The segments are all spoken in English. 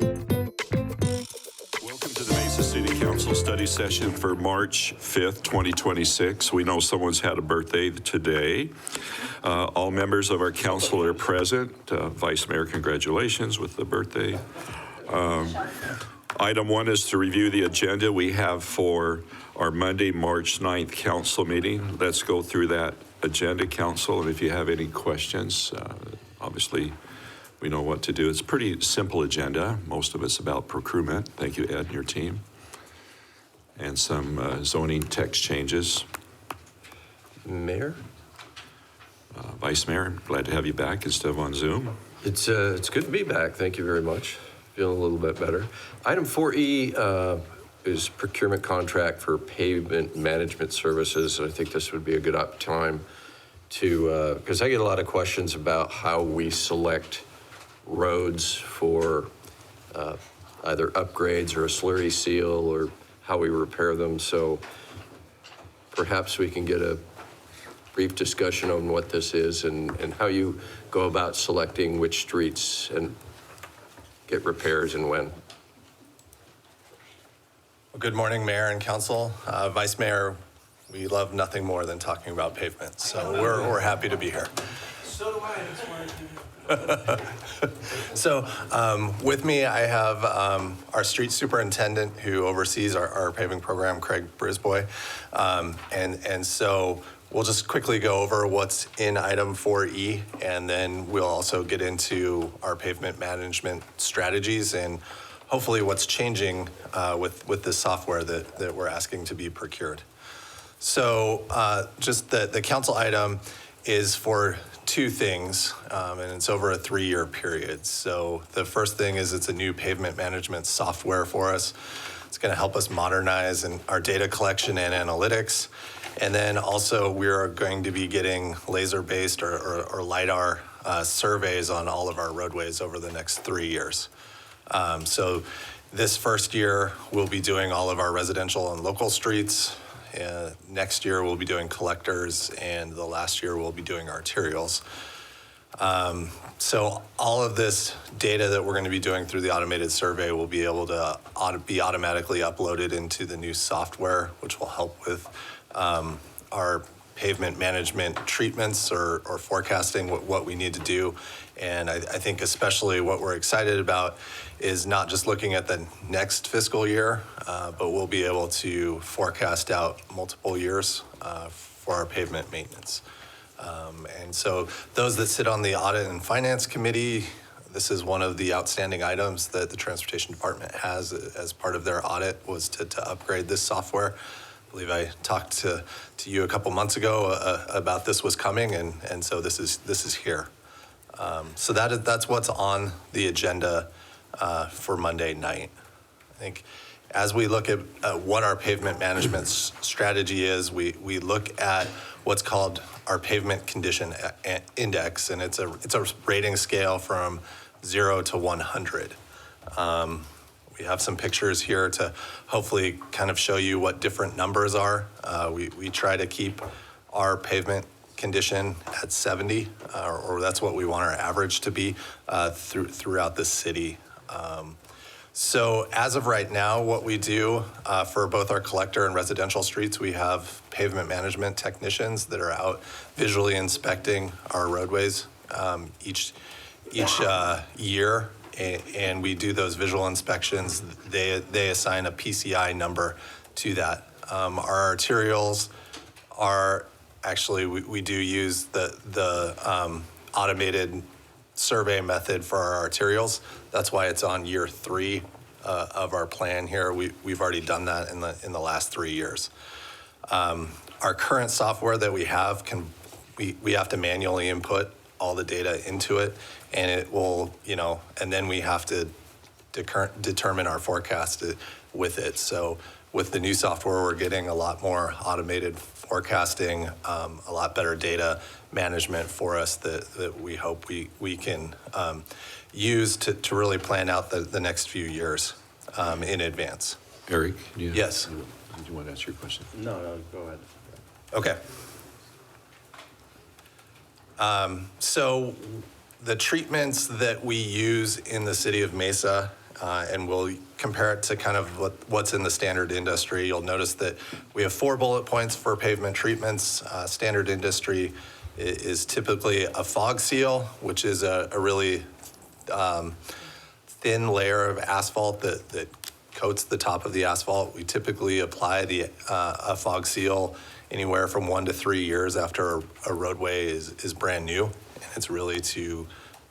Welcome to the Mesa City Council study session for March 5th, 2026. We know someone's had a birthday today. All members of our council are present. Vice Mayor, congratulations with the birthday. Item 1 is to review the agenda we have for our Monday, March 9th council meeting. Let's go through that agenda, council, and if you have any questions, obviously we know what to do. It's a pretty simple agenda. Most of it's about procurement. Thank you, Ed, and your team. And some zoning text changes. Mayor? Vice Mayor, glad to have you back instead of on Zoom. It's good to be back. Thank you very much. Feeling a little bit better. Item 4E is procurement contract for pavement management services. I think this would be a good time to, because I get a lot of questions about how we select roads for either upgrades or a slurry seal or how we repair them. So perhaps we can get a brief discussion on what this is and how you go about selecting which streets and get repairs and when. Well, good morning, Mayor and Council. Vice Mayor, we love nothing more than talking about pavement, so we're happy to be here. So do I. That's why So with me, I have our street superintendent who oversees our paving program, Craig Brisboy. And so we'll just quickly go over what's in item 4E, and then we'll also get into our pavement management strategies and hopefully what's changing with this software that we're asking to be procured. So just the council item is for two things, and it's over a 3-year period. So the first thing is it's a new pavement management software for us. It's going to help us modernize our data collection and analytics. And then also we are going to be getting laser-based or LiDAR surveys on all of our roadways over the next 3 years. So this first year, we'll be doing all of our residential and local streets. Next year, we'll be doing collectors, and the last year, we'll be doing arterials. So all of this data that we're going to be doing through the automated survey will be able to be automatically uploaded into the new software, which will help with our pavement management treatments or forecasting what we need to do. And I think especially what we're excited about is not just looking at the next fiscal year, but we'll be able to forecast out multiple years for our pavement maintenance. And so those that sit on the Audit and Finance Committee, this is one of the outstanding items that the Transportation Department has as part of their audit was to upgrade this software. I believe I talked to you a couple months ago about this was coming, and so this is here. So that's what's on the agenda for Monday night. I think as we look at what our pavement management strategy is, we look at what's called our pavement condition index, and it's a rating scale from 0 to 100. We have some pictures here to hopefully kind of show you what different numbers are. We try to keep our pavement condition at 70, or that's what we want our average to be throughout the city. So as of right now, what we do for both our collector and residential streets, we have pavement management technicians that are out visually inspecting our roadways each year. And we do those visual inspections. They assign a PCI number to that. Our arterials are actually, we do use the automated survey method for our arterials. That's why it's on year 3 of our plan here. We've already done that in the last 3 years. Our current software that we have we have to manually input all the data into it, and it will, and then we have to determine our forecast with it. So with the new software, we're getting a lot more automated forecasting, a lot better data management for us that we hope we can use to really plan out the next few years in advance. Eric? Yes. Did you want to ask your question? No, go ahead. Okay. So the treatments that we use in the city of Mesa and we'll compare it to kind of what's in the standard industry. You'll notice that we have 4 bullet points for pavement treatments. Standard industry is typically a fog seal, which is a really thin layer of asphalt that coats the top of the asphalt. We typically apply a fog seal anywhere from 1 to 3 years after a roadway is brand new. And it's really to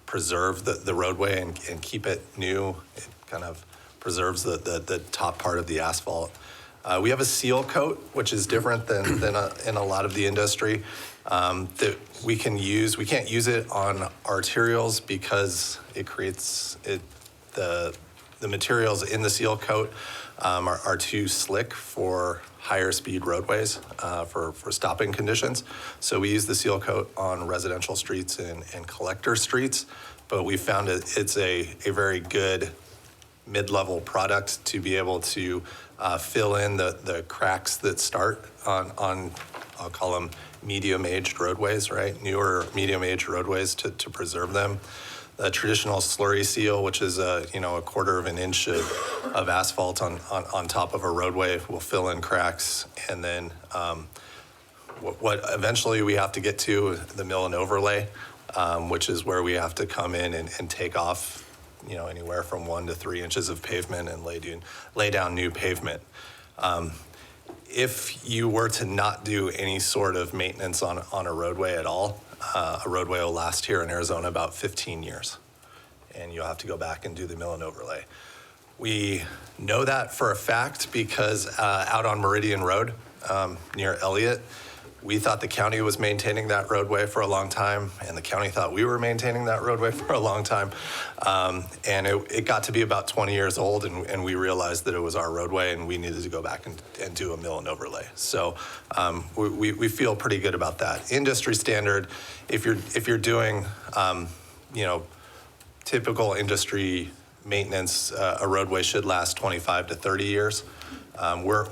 preserve the roadway and keep it new. It kind of preserves the top part of the asphalt. We have a seal coat, which is different than in a lot of the industry, that we can use. We can't use it on arterials because it creates the materials in the seal coat are too slick for higher speed roadways for stopping conditions. So we use the seal coat on residential streets and collector streets, but we found it's a very good mid-level product to be able to fill in the cracks that start on I'll call them medium-aged roadways, right? Newer medium-aged roadways to preserve them. The traditional slurry seal, which is a quarter of an inch of asphalt on top of a roadway, will fill in cracks. And then what eventually we have to get to, the mill and overlay, which is where we have to come in and take off anywhere from 1 to 3 inches of pavement and lay down new pavement. If you were to not do any sort of maintenance on a roadway at all, a roadway will last here in Arizona about 15 years, and you'll have to go back and do the mill and overlay. We know that for a fact because out on Meridian Road near Elliott, we thought the county was maintaining that roadway for a long time, and the county thought we were maintaining that roadway for a long time. And it got to be about 20 years old, and we realized that it was our roadway, and we needed to go back and do a mill and overlay. So we feel pretty good about that. Industry standard, if you're doing typical industry maintenance, a roadway should last 25 to 30 years. We're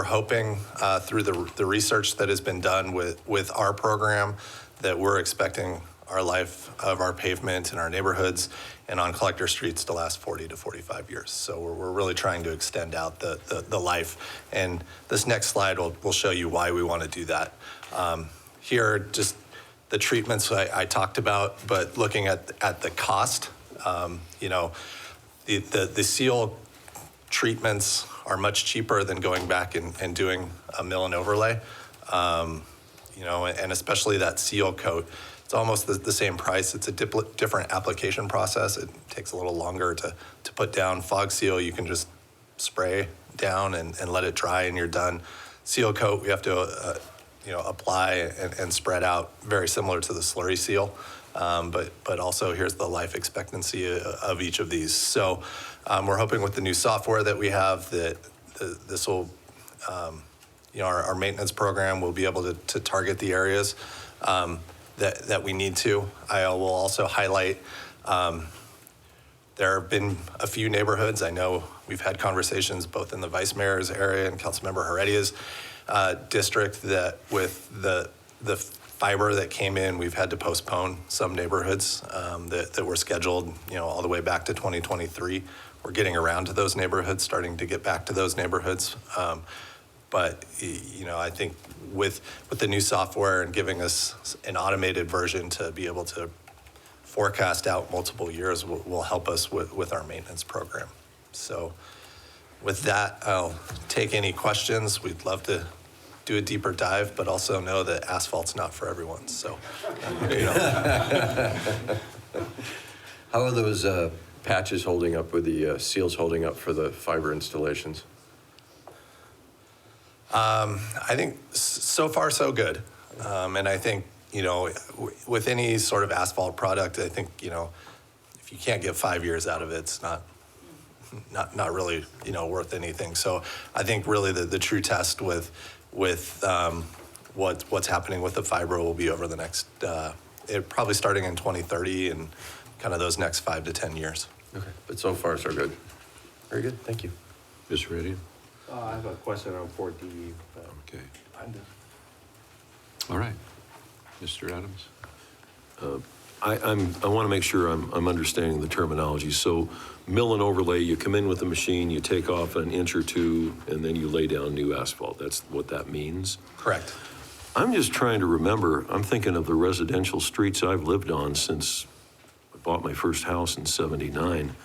hoping through the research that has been done with our program that we're expecting our life of our pavement in our neighborhoods and on collector streets to last 40 to 45 years. So we're really trying to extend out the life. And this next slide will show you why we want to do that. Here, just the treatments I talked about, but looking at the cost, the seal treatments are much cheaper than going back and doing a mill and overlay, and especially that seal coat. It's almost the same price. It's a different application process. It takes a little longer to put down. Fog seal, you can just spray down and let it dry and you're done. Seal coat, we have to apply and spread out, very similar to the slurry seal. But also here's the life expectancy of each of these. So we're hoping with the new software that we have that this will, our maintenance program will be able to target the areas that we need to. I will also highlight there have been a few neighborhoods. I know we've had conversations both in the vice mayor's area and Councilmember Heredia's district that with the fiber that came in, we've had to postpone some neighborhoods that were scheduled, all the way back to 2023. We're getting around to those neighborhoods, starting to get back to those neighborhoods. But I think with the new software and giving us an automated version to be able to forecast out multiple years will help us with our maintenance program. So with that, I'll take any questions. We'd love to do a deeper dive, but also know that asphalt's not for everyone. So, How are those patches holding up with the seals holding up for the fiber installations? I think so far so good. And I think, with any sort of asphalt product, I think, if you can't get 5 years out of it, it's not really, worth anything. So I think really the true test with what's happening with the fiber will be over the next, probably starting in 2030 and kind of those next 5 to 10 years. Okay, but so far so good. Very good, thank you. Mr. Reddy? I have a question on 4D. Okay. I'm done. All right. Mr. Adams? I want to make sure I'm understanding the terminology. So mill and overlay, you come in with the machine, you take off an inch or two, and then you lay down new asphalt. That's what that means? Correct. I'm just trying to remember, I'm thinking of the residential streets I've lived on since I bought my first house in '79.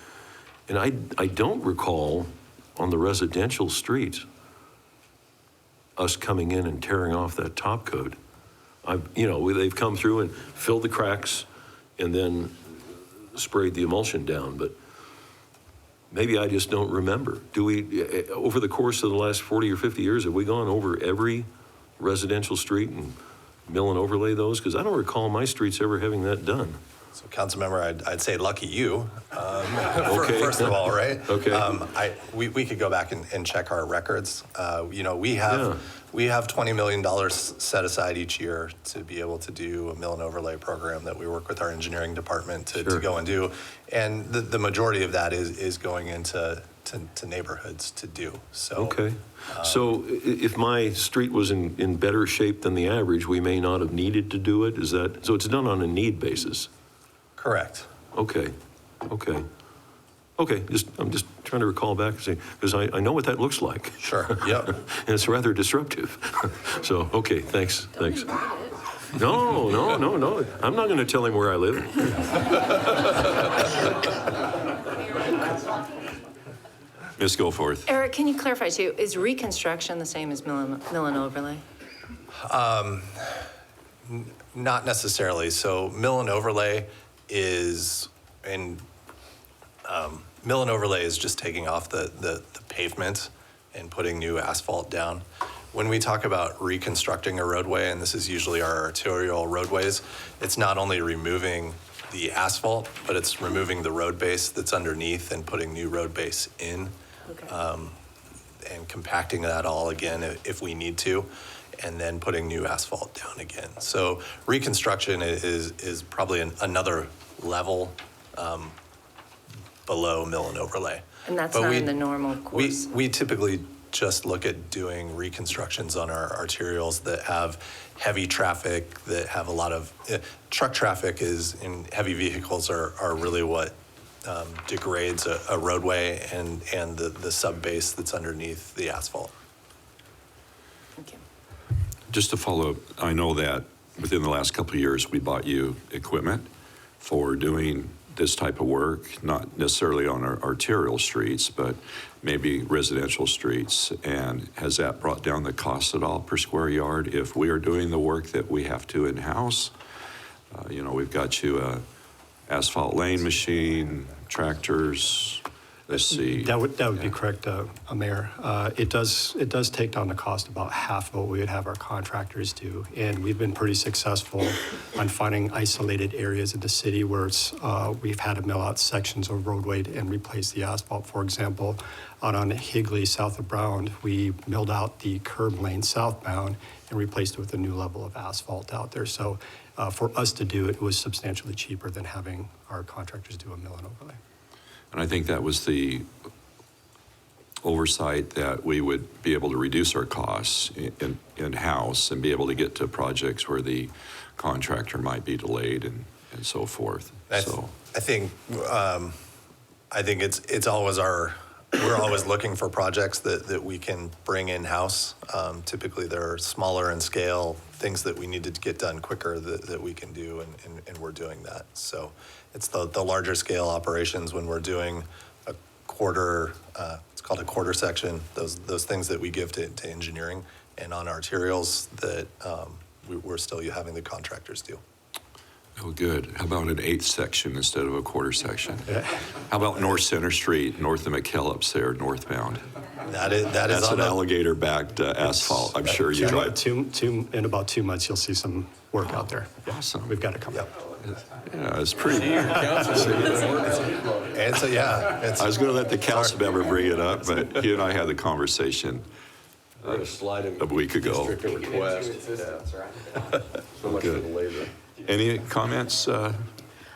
And I don't recall on the residential streets us coming in and tearing off that top coat. They've come through and filled the cracks and then sprayed the emulsion down, but maybe I just don't remember. Do we, over the course of the last 40 or 50 years, have we gone over every residential street and mill and overlay those? Because I don't recall my streets ever having that done. So Councilmember, I'd say lucky you, Okay. first of all, right? Okay. We could go back and check our records. We Yeah. have $20 million set aside each year to be able to do a mill and overlay program that we work with our engineering department to Sure. go and do. And the majority of that is going into neighborhoods to do. So Okay. So if my street was in better shape than the average, we may not have needed to do it? Is that, so it's done on a need basis? correct. Okay, okay. Okay, I'm just trying to recall back, because I know what that looks like. Sure. Yep. And it's rather disruptive. So, okay, thanks. No. I'm not going to tell him where I live. Ms. Goforth. Eric, can you clarify too, is reconstruction the same as mill and overlay? Not necessarily. So mill and overlay is just taking off the pavement and putting new asphalt down. When we talk about reconstructing a roadway, and this is usually our arterial roadways, it's not only removing the asphalt, but it's removing the road base that's underneath and putting new road base in. Okay. And compacting that all again if we need to, and then putting new asphalt down again. So reconstruction is probably another level below mill and overlay. And that's But not we- in the normal course? We typically just look at doing reconstructions on our arterials that have heavy traffic, that have a lot of, truck traffic in heavy vehicles are really what degrades a roadway and the sub base that's underneath the asphalt. Thank you. Just to follow up, I know that within the last couple of years, we bought you equipment for doing this type of work, not necessarily on our arterial streets, but maybe residential streets. And has that brought down the cost at all per square yard if we are doing the work that we have to in-house? We've got you a asphalt lane machine, tractors, let's see. That would be correct, Mayor. It does take down the cost about half of what we would have our contractors do. And we've been pretty successful on finding isolated areas in the city where we've had to mill out sections of roadway and replace the asphalt. For example, out on Higley, south of Brown, we milled out the curb lane southbound and replaced it with a new level of asphalt out there. So for us to do it, it was substantially cheaper than having our contractors do a mill and overlay. And I think that was the oversight that we would be able to reduce our costs in-house and be able to get to projects where the contractor might be delayed and so forth. I think it's always we're always looking for projects that we can bring in-house. Typically, they're smaller in scale, things that we need to get done quicker that we can do, and we're doing that. So it's the larger scale operations when we're doing a quarter, it's called a quarter section, those things that we give to engineering, and on arterials that we're still having the contractors do. Oh, good. How about an eighth section instead of a quarter section? How about North Center Street, north of McKellips there, northbound? That is That's on an alligator-backed asphalt. I'm sure you drive. In about 2 months, you'll see some work out there. Awesome. We've got it coming. Yeah, it's pretty. And so, yeah, I was going to let the council member bring it up, but he and I had the conversation We're gonna slide him a week ago. restrict a request. So much for the labor. Any comments? I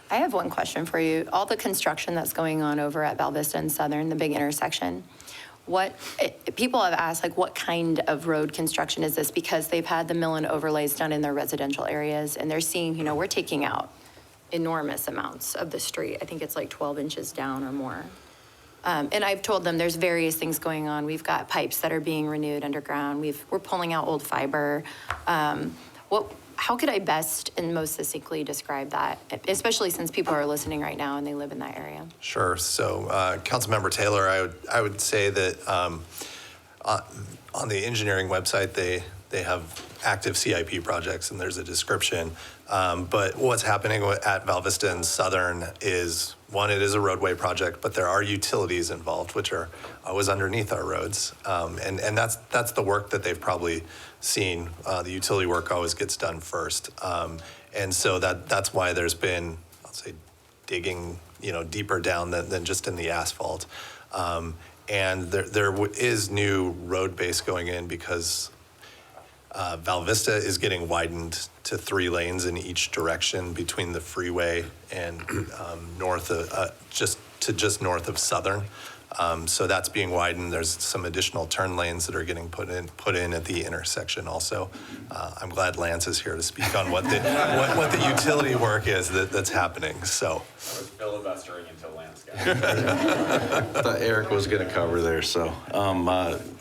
have one question for you. All the construction that's going on over at Val Vista and Southern, the big intersection, people have asked, like, what kind of road construction is this? Because they've had the mill and overlays done in their residential areas, and they're seeing, we're taking out enormous amounts of the street. I think it's like 12 inches down or more. And I've told them there's various things going on. We've got pipes that are being renewed underground. We're pulling out old fiber. How could I best and most succinctly describe that, especially since people are listening right now and they live in that area? Sure. So, Councilmember Taylor, I would say that on the engineering website, they have active CIP projects, and there's a description. But what's happening at Val Vista and Southern is, one, it is a roadway project, but there are utilities involved, which are always underneath our roads. And that's the work that they've probably seen. The utility work always gets done first. And so that's why there's been, I'll say, digging, deeper down than just in the asphalt. And there is new road base going in because Val Vista is getting widened to 3 lanes in each direction between the freeway and just north of Southern. So that's being widened. There's some additional turn lanes that are getting put in at the intersection also. I'm glad Lance is here to speak on what the utility work is that's happening. So. I was filibustering until Lance got here. I thought Eric was going to cover there. So,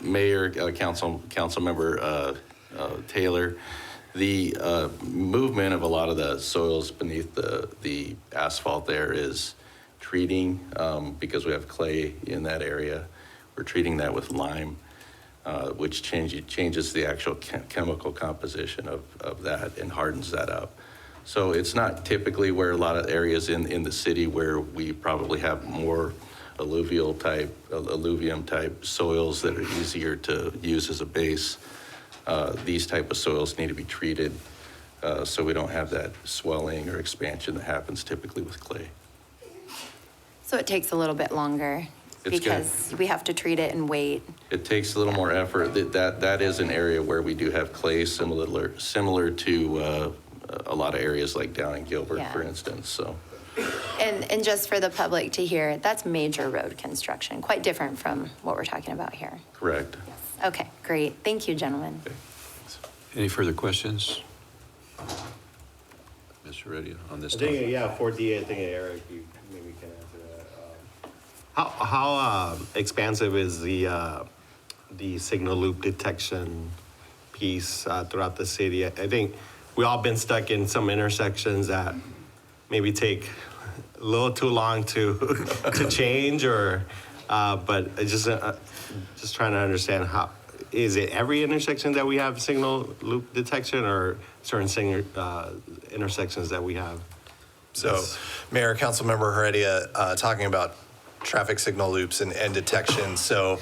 Mayor, Council Member Taylor, the movement of a lot of the soils beneath the asphalt there is treating, because we have clay in that area. We're treating that with lime, which changes the actual chemical composition of that and hardens that up. So it's not typically where a lot of areas in the city where we probably have more alluvium type soils that are easier to use as a base. These type of soils need to be treated so we don't have that swelling or expansion that happens typically with clay. So it takes a little bit longer because we have to treat it and wait. It takes a little more effort. That is an area where we do have clay similar to a lot of areas like down in Gilbert, for instance. So. And just for the public to hear, that's major road construction, quite different from what we're talking about here. Correct. Okay, great. Thank you, gentlemen. Okay. Any further questions? Mr. Reddy, on this I think, topic? yeah, 4D, I think Eric, you maybe can answer that. How expansive is the signal loop detection piece throughout the city? I think we all been stuck in some intersections that maybe take a little too long to change, or but I just trying to understand how. Is it every intersection that we have signal loop detection, or certain intersections that we have? So, Mayor, Councilmember Heredia, talking about traffic signal loops and detection. So,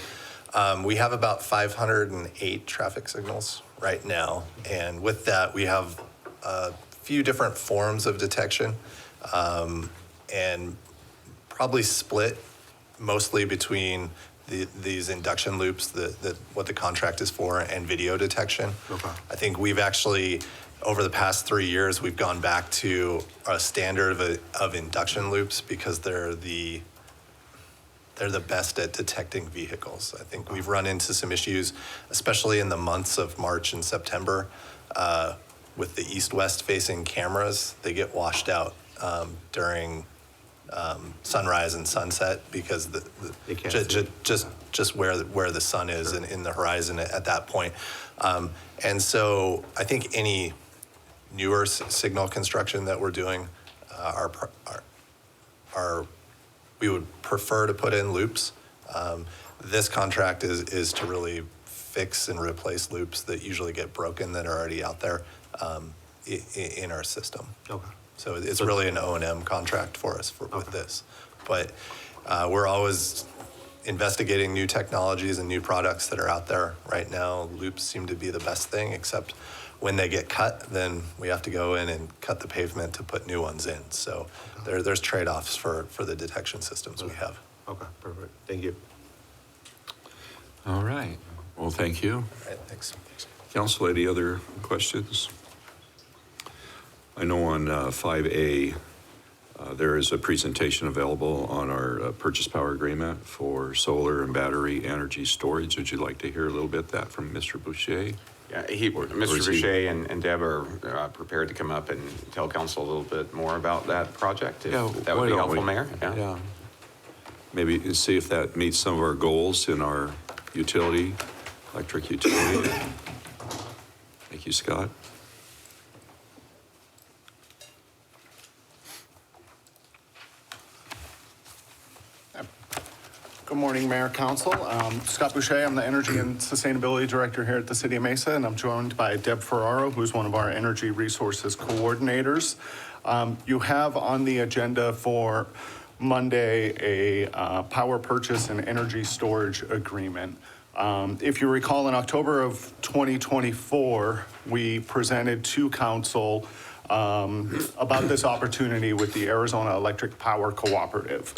we have about 508 traffic signals right now, and with that, we have a few different forms of detection, and probably split mostly between these induction loops, what the contract is for, and video detection. Okay. I think we've actually, over the past 3 years, we've gone back to a standard of induction loops because they're the best at detecting vehicles. I think we've run into some issues, especially in the months of March and September, with the east-west facing cameras. They get washed out during sunrise and sunset because just where the sun is in the horizon at that point. And so I think any newer signal construction that we're doing we would prefer to put in loops. This contract is to really fix and replace loops that usually get broken that are already out there in our system. Okay. So it's really an O&M contract for us with this. But we're always investigating new technologies and new products that are out there. Right now, loops seem to be the best thing, except when they get cut, then we have to go in and cut the pavement to put new ones in. So there's trade-offs for the detection systems we have. Okay, perfect. Thank you. All right. Well, thank you. All right, thanks. Council, any other questions? I know on 5A, there is a presentation available on our purchase power agreement for solar and battery energy storage. Would you like to hear a little bit of that from Mr. Boucher? Yeah, Or Mr. is he- Boucher and Deb are prepared to come up and tell council a little bit more about that project, if Yeah, that why would be don't helpful, we? Mayor? Yeah. Maybe see if that meets some of our goals in our utility, electric utility. Thank you, Scott. Good morning, Mayor, Council. Scott Boucher, I'm the Energy and Sustainability Director here at the City of Mesa, and I'm joined by Deb Ferraro, who's one of our Energy Resources Coordinators. You have on the agenda for Monday a power purchase and energy storage agreement. If you recall, in October of 2024, we presented to Council about this opportunity with the Arizona Electric Power Cooperative.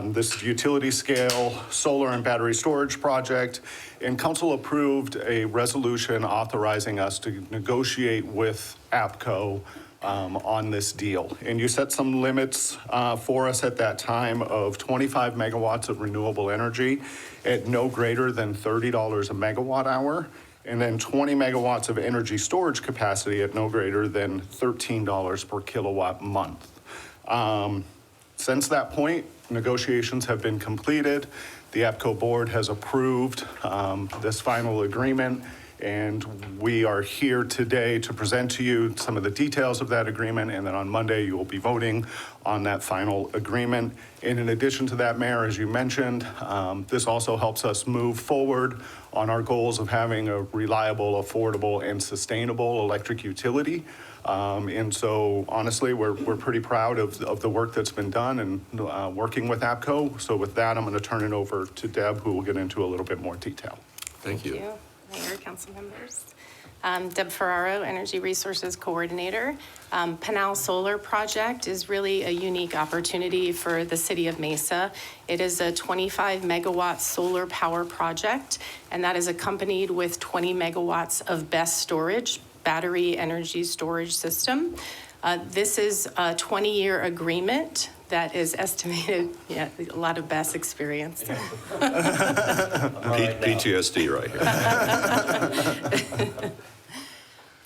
This is utility scale solar and battery storage project, and council approved a resolution authorizing us to negotiate with APCO on this deal. And you set some limits for us at that time of 25 megawatts of renewable energy at no greater than $30 a megawatt hour, and then 20 megawatts of energy storage capacity at no greater than $13 per kilowatt month. Since that point, negotiations have been completed. The APCO board has approved this final agreement, and we are here today to present to you some of the details of that agreement, and then on Monday you will be voting on that final agreement. And in addition to that, Mayor, as you mentioned, this also helps us move forward on our goals of having a reliable, affordable, and sustainable electric utility. And so honestly, we're pretty proud of the work that's been done and working with APCO. So with that, I'm going to turn it over to Deb, who will get into a little bit more detail. Thank you. Mayor, council members. Deb Ferraro, Energy Resources Coordinator. Pinal Solar Project is really a unique opportunity for the city of Mesa. It is a 25 megawatt solar power project, and that is accompanied with 20 megawatts of BESS storage, battery energy storage system. This is a 20-year agreement that is estimated, a lot of BESS experience. PTSD right here.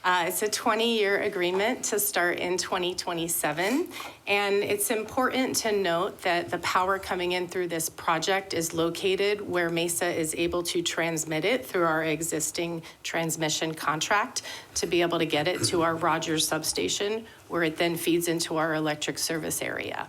It's a 20-year agreement to start in 2027. And it's important to note that the power coming in through this project is located where Mesa is able to transmit it through our existing transmission contract to be able to get it to our Rogers substation, where it then feeds into our electric service area.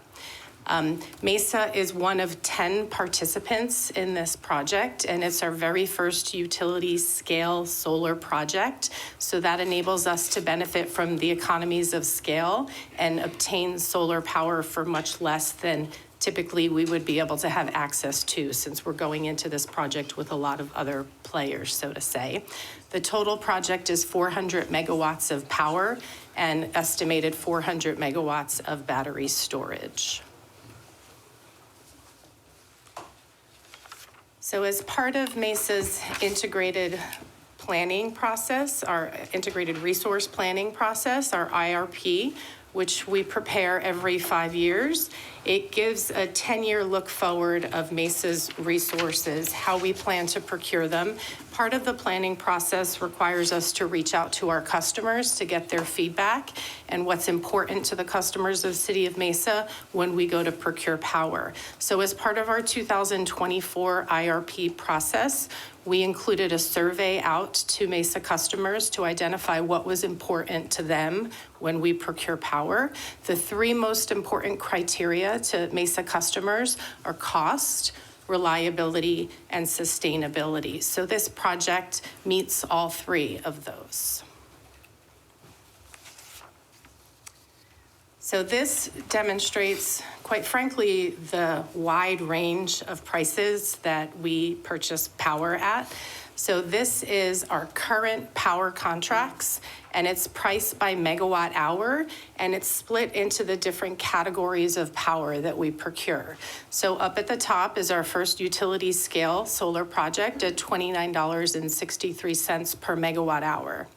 Mesa is one of 10 participants in this project, and it's our very first utility scale solar project. So that enables us to benefit from the economies of scale and obtain solar power for much less than typically we would be able to have access to, since we're going into this project with a lot of other players, so to say. The total project is 400 megawatts of power and estimated 400 megawatts of battery storage. So as part of Mesa's integrated planning process, our integrated resource planning process, our IRP, which we prepare every 5 years, it gives a 10-year look forward of Mesa's resources, how we plan to procure them. Part of the planning process requires us to reach out to our customers to get their feedback and what's important to the customers of City of Mesa when we go to procure power. So as part of our 2024 IRP process, we included a survey out to Mesa customers to identify what was important to them when we procure power. The three most important criteria to Mesa customers are cost, reliability, and sustainability. So this project meets all three of those. So this demonstrates, quite frankly, the wide range of prices that we purchase power at. So this is our current power contracts, and it's priced by megawatt hour, and it's split into the different categories of power that we procure. So up at the top is our first utility scale solar project at $29.63 per megawatt hour.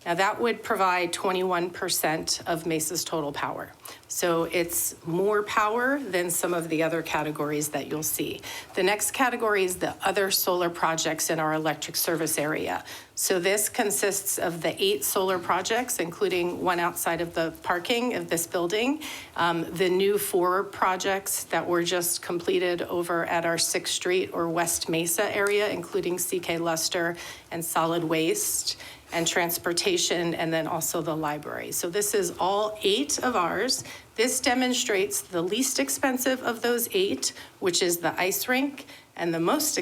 Now that would provide 21% of Mesa's total power. So it's more power than some of the other categories that you'll see. The next category is the other solar projects in our electric service area. So this consists of the 8 solar projects, including one outside of the parking of this building, the new 4 projects that were just completed over at our 6th Street or West Mesa area, including CK Luster and solid waste and transportation, and then also the library. So this is all 8 of ours. This demonstrates the least expensive of those 8, which is the ice rink, and the most,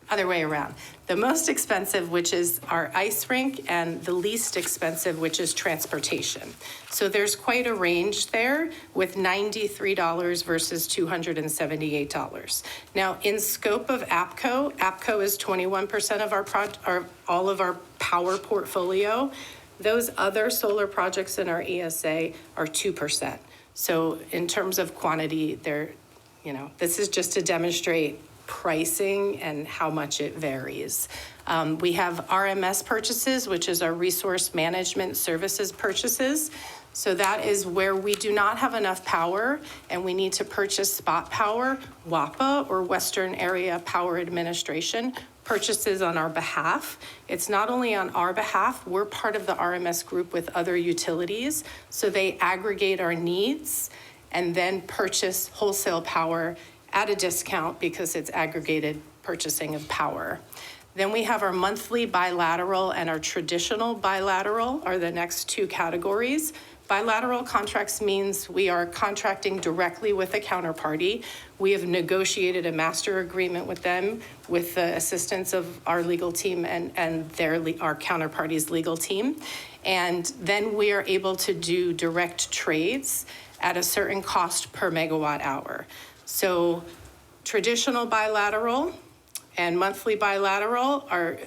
other way around. The most expensive, which is our ice rink, and the least expensive, which is transportation. So there's quite a range there with $93 versus $278. Now, in scope of APCO is 21% of all of our power portfolio. Those other solar projects in our ESA are 2%. So in terms of quantity, this is just to demonstrate pricing and how much it varies. We have RMS purchases, which is our resource management services purchases. So that is where we do not have enough power and we need to purchase spot power. WAPA, or Western Area Power Administration, purchases on our behalf. It's not only on our behalf, we're part of the RMS group with other utilities. So they aggregate our needs and then purchase wholesale power at a discount because it's aggregated purchasing of power. Then we have our monthly bilateral and our traditional bilateral are the next 2 categories. Bilateral contracts means we are contracting directly with a counterparty. We have negotiated a master agreement with them with the assistance of our legal team and our counterparty's legal team. And then we are able to do direct trades at a certain cost per megawatt hour. So traditional bilateral and monthly bilateral are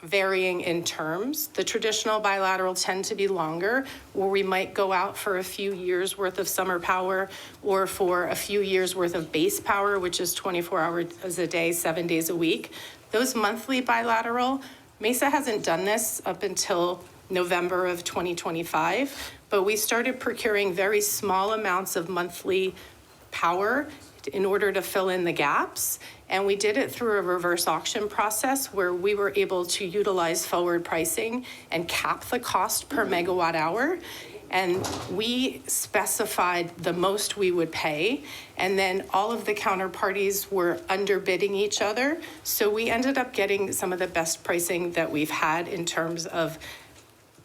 varying in terms. The traditional bilateral tend to be longer, where we might go out for a few years worth of summer power or for a few years worth of base power, which is 24 hours a day, 7 days a week. Those monthly bilateral, Mesa hasn't done this up until November of 2025, but we started procuring very small amounts of monthly power in order to fill in the gaps. And we did it through a reverse auction process where we were able to utilize forward pricing and cap the cost per megawatt hour. And we specified the most we would pay. And then all of the counterparties were underbidding each other. So we ended up getting some of the best pricing that we've had in terms of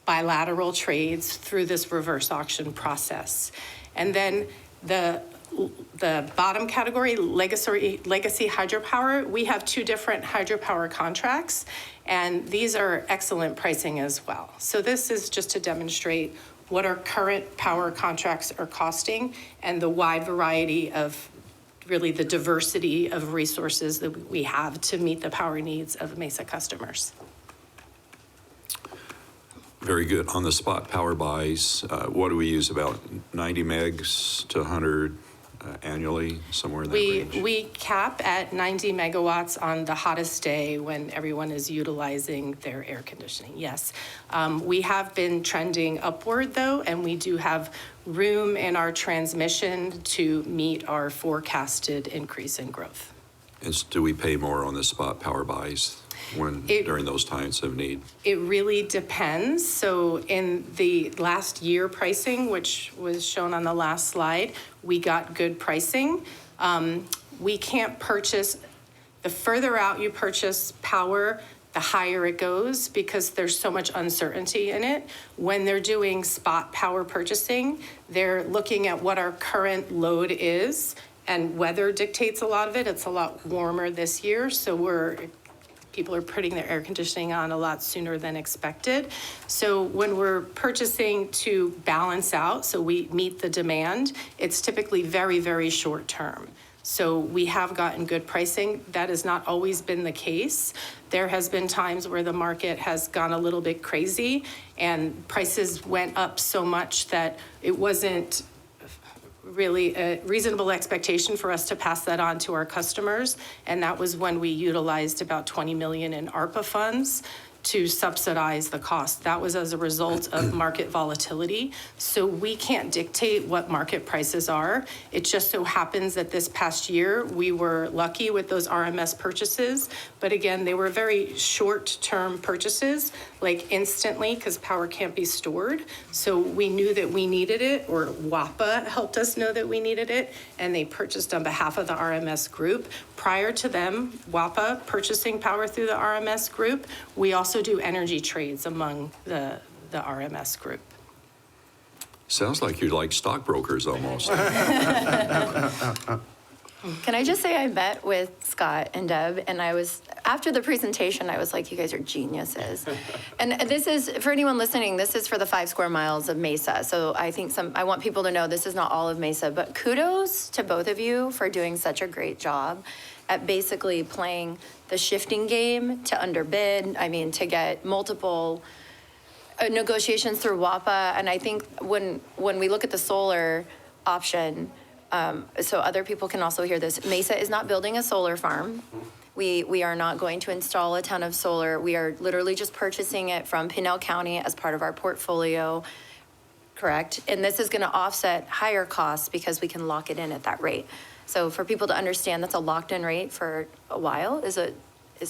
bilateral trades through this reverse auction process. And then the bottom category, legacy hydropower, we have 2 different hydropower contracts, and these are excellent pricing as well. So this is just to demonstrate what our current power contracts are costing and the wide variety of really the diversity of resources that we have to meet the power needs of Mesa customers. Very good. On the spot power buys, what do we use, about 90 megs to 100 annually, somewhere in that range? We cap at 90 megawatts on the hottest day when everyone is utilizing their air conditioning, yes. We have been trending upward though, and we do have room in our transmission to meet our forecasted increase in growth. And do we pay more on the spot power buys during those times of need? It really depends. So in the last year pricing, which was shown on the last slide, we got good pricing. We can't purchase, the further out you purchase power, the higher it goes because there's so much uncertainty in it. When they're doing spot power purchasing, they're looking at what our current load is, and weather dictates a lot of it. It's a lot warmer this year, so people are putting their air conditioning on a lot sooner than expected. So when we're purchasing to balance out, so we meet the demand, it's typically very, very short term. So we have gotten good pricing. That has not always been the case. There has been times where the market has gone a little bit crazy and prices went up so much that it wasn't really a reasonable expectation for us to pass that on to our customers. And that was when we utilized about $20 million in ARPA funds to subsidize the cost. That was as a result of market volatility. So we can't dictate what market prices are. It just so happens that this past year, we were lucky with those RMS purchases. But again, they were very short-term purchases, like instantly, because power can't be stored. So we knew that we needed it, or WAPA helped us know that we needed it, and they purchased on behalf of the RMS group. Prior to them, WAPA purchasing power through the RMS group, we also do energy trades among the RMS group. Sounds like you're like stockbrokers almost. Can I just say I met with Scott and Deb, and after the presentation, I was like, you guys are geniuses. And this is, for anyone listening, this is for the 5 square miles of Mesa. So I think I want people to know this is not all of Mesa, but kudos to both of you for doing such a great job at basically playing the shifting game to underbid, to get multiple negotiations through WAPA. And I think when we look at the solar option, so other people can also hear this, Mesa is not building a solar farm. We are not going to install a ton of solar. We are literally just purchasing it from Pinal County as part of our portfolio, correct? And this is going to offset higher costs because we can lock it in at that rate. So for people to understand that's a locked-in rate for a while is a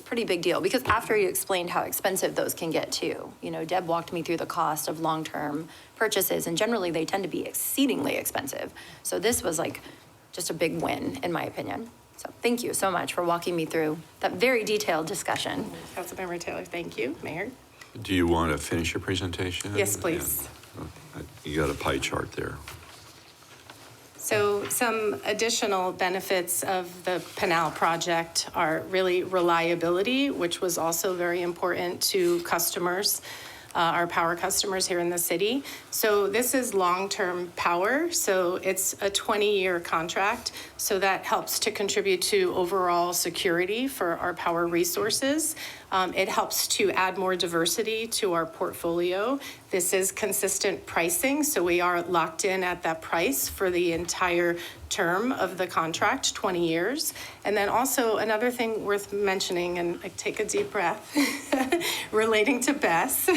pretty big deal, because after you explained how expensive those can get too. Deb walked me through the cost of long-term purchases, and generally they tend to be exceedingly expensive. So this was like just a big win, in my opinion. So thank you so much for walking me through that very detailed discussion. Councilmember Taylor, thank you. Mayor? Do you want to finish your presentation? Yes, please. Yeah. You got a pie chart there. So some additional benefits of the Pinal project are really reliability, which was also very important to customers, our power customers here in the city. So this is long-term power, so it's a 20-year contract. So that helps to contribute to overall security for our power resources. It helps to add more diversity to our portfolio. This is consistent pricing, so we are locked in at that price for the entire term of the contract, 20 years. And then also another thing worth mentioning, and I take a deep breath, relating to BESS.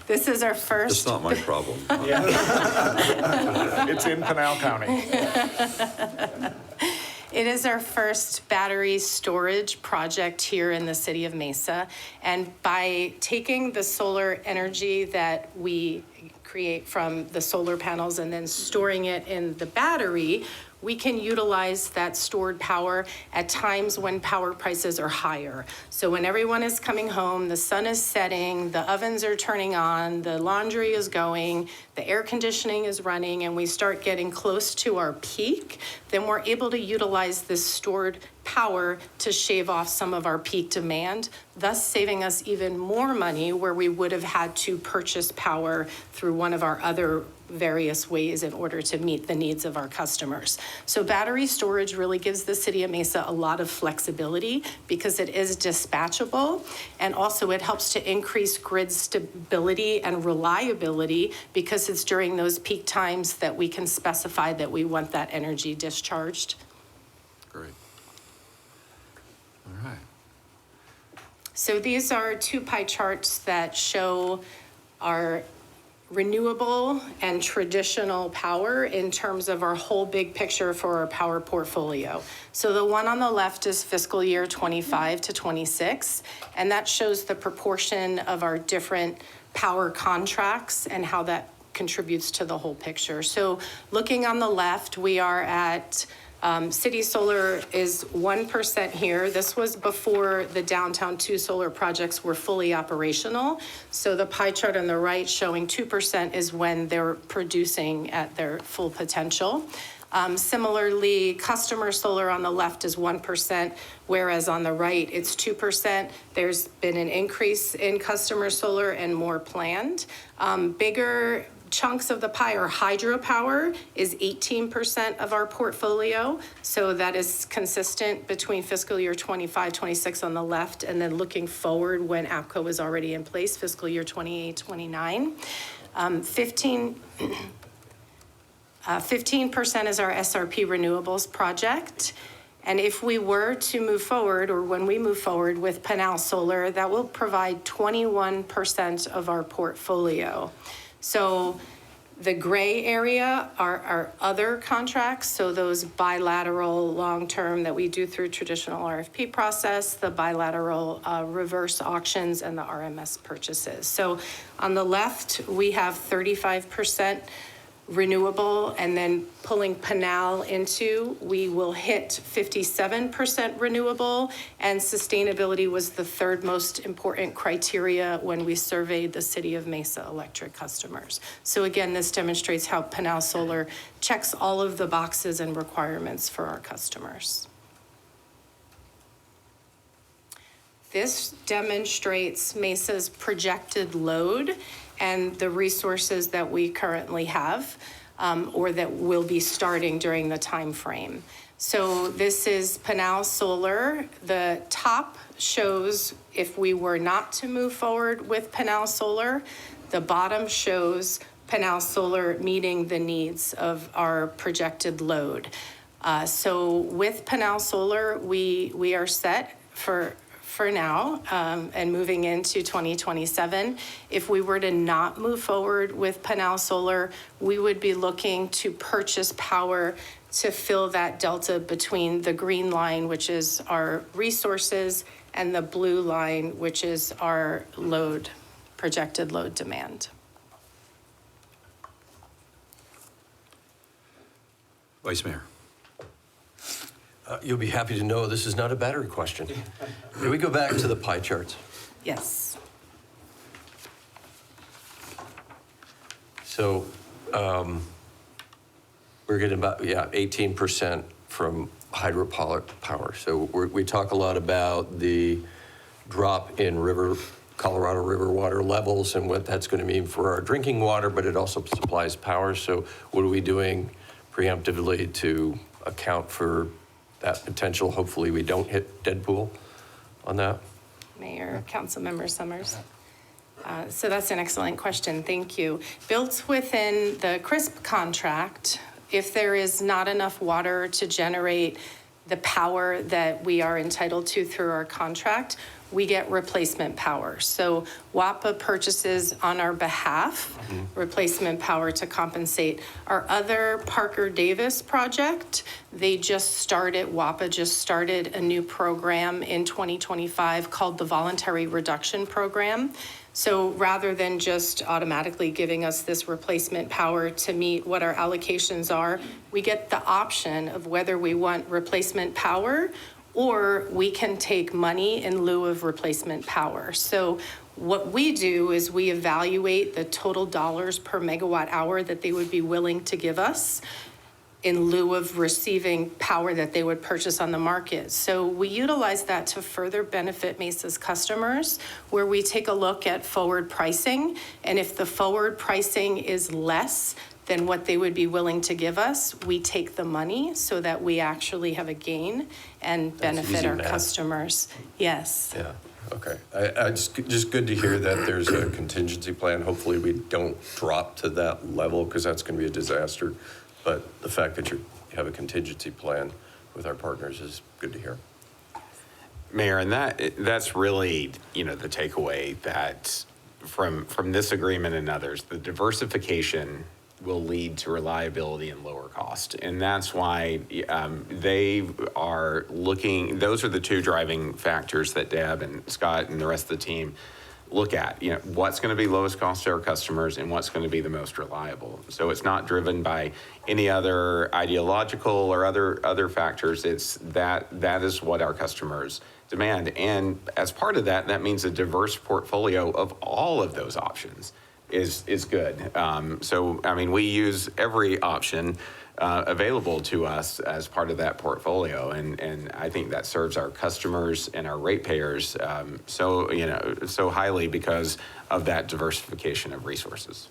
This is our first. It's not my problem. It's in Pinal County. It is our first battery storage project here in the city of Mesa. And by taking the solar energy that we create from the solar panels and then storing it in the battery, we can utilize that stored power at times when power prices are higher. So when everyone is coming home, the sun is setting, the ovens are turning on, the laundry is going, the air conditioning is running, and we start getting close to our peak, then we're able to utilize this stored power to shave off some of our peak demand, thus saving us even more money where we would have had to purchase power through one of our other various ways in order to meet the needs of our customers. So battery storage really gives the city of Mesa a lot of flexibility because it is dispatchable, and also it helps to increase grid stability and reliability because it's during those peak times that we can specify that we want that energy discharged. Great. All right. So these are 2 pie charts that show our renewable and traditional power in terms of our whole big picture for our power portfolio. So the one on the left is fiscal year 25 to 26, and that shows the proportion of our different power contracts and how that contributes to the whole picture. So looking on the left, we are at City Solar is 1% here. This was before the Downtown 2 solar projects were fully operational. So the pie chart on the right showing 2% is when they're producing at their full potential. Similarly, customer solar on the left is 1%, whereas on the right, it's 2%. There's been an increase in customer solar and more planned. Bigger chunks of the pie are hydropower is 18% of our portfolio. So that is consistent between fiscal year 25, 26 on the left, and then looking forward when APCO is already in place, fiscal year 28, 29. 15% is our SRP Renewables project. And if we were to move forward, or when we move forward with Pinal Solar, that will provide 21% of our portfolio. So the gray area are our other contracts, so those bilateral long-term that we do through traditional RFP process, the bilateral reverse auctions, and the RMS purchases. So on the left, we have 35% renewable, and then pulling Pinal into, we will hit 57% renewable, and sustainability was the third most important criteria when we surveyed the City of Mesa electric customers. So again, this demonstrates how Pinal Solar checks all of the boxes and requirements for our customers. This demonstrates Mesa's projected load and the resources that we currently have, or that will be starting during the time frame. So this is Pinal Solar. The top shows if we were not to move forward with Pinal Solar. The bottom shows Pinal Solar meeting the needs of our projected load. So with Pinal Solar, we are set for now, and moving into 2027. If we were to not move forward with Pinal Solar, we would be looking to purchase power to fill that delta between the green line, which is our resources, and the blue line, which is our load, projected load demand. Vice Mayor. You'll be happy to know this is not a battery question. Can we go back to the pie charts? Yes. So we're getting about, 18% from hydropower power. So we talk a lot about the drop in Colorado River water levels and what that's going to mean for our drinking water, but it also supplies power. So what are we doing preemptively to account for that potential? Hopefully we don't hit dead pool on that. Mayor, Councilmember Summers. So that's an excellent question. Thank you. Built within the CRISP contract, if there is not enough water to generate the power that we are entitled to through our contract, we get replacement power. So WAPA purchases on our behalf replacement power to compensate. Our other Parker Davis project, WAPA just started a new program in 2025 called the Voluntary Reduction Program. So rather than just automatically giving us this replacement power to meet what our allocations are, we get the option of whether we want replacement power or we can take money in lieu of replacement power. So what we do is we evaluate the total dollars per megawatt hour that they would be willing to give us in lieu of receiving power that they would purchase on the market. So we utilize that to further benefit Mesa's customers, where we take a look at forward pricing, and if the forward pricing is less than what they would be willing to give us, we take the money so that we actually have a gain and benefit easy our math. customers. Yes. Yeah, okay. It's just good to hear that there's a contingency plan. Hopefully we don't drop to that level because that's going to be a disaster. But the fact that you have a contingency plan with our partners is good to hear. Mayor, and that's really, the takeaway that from this agreement and others, the diversification will lead to reliability and lower cost. And that's why they are looking, those are the two driving factors that Deb and Scott and the rest of the team look at, what's going to be lowest cost to our customers and what's going to be the most reliable. So it's not driven by any other ideological or other factors. It's that is what our customers demand. And as part of that, that means a diverse portfolio of all of those options is good. We use every option available to us as part of that portfolio. And I think that serves our customers and our ratepayers so highly because of that diversification of resources.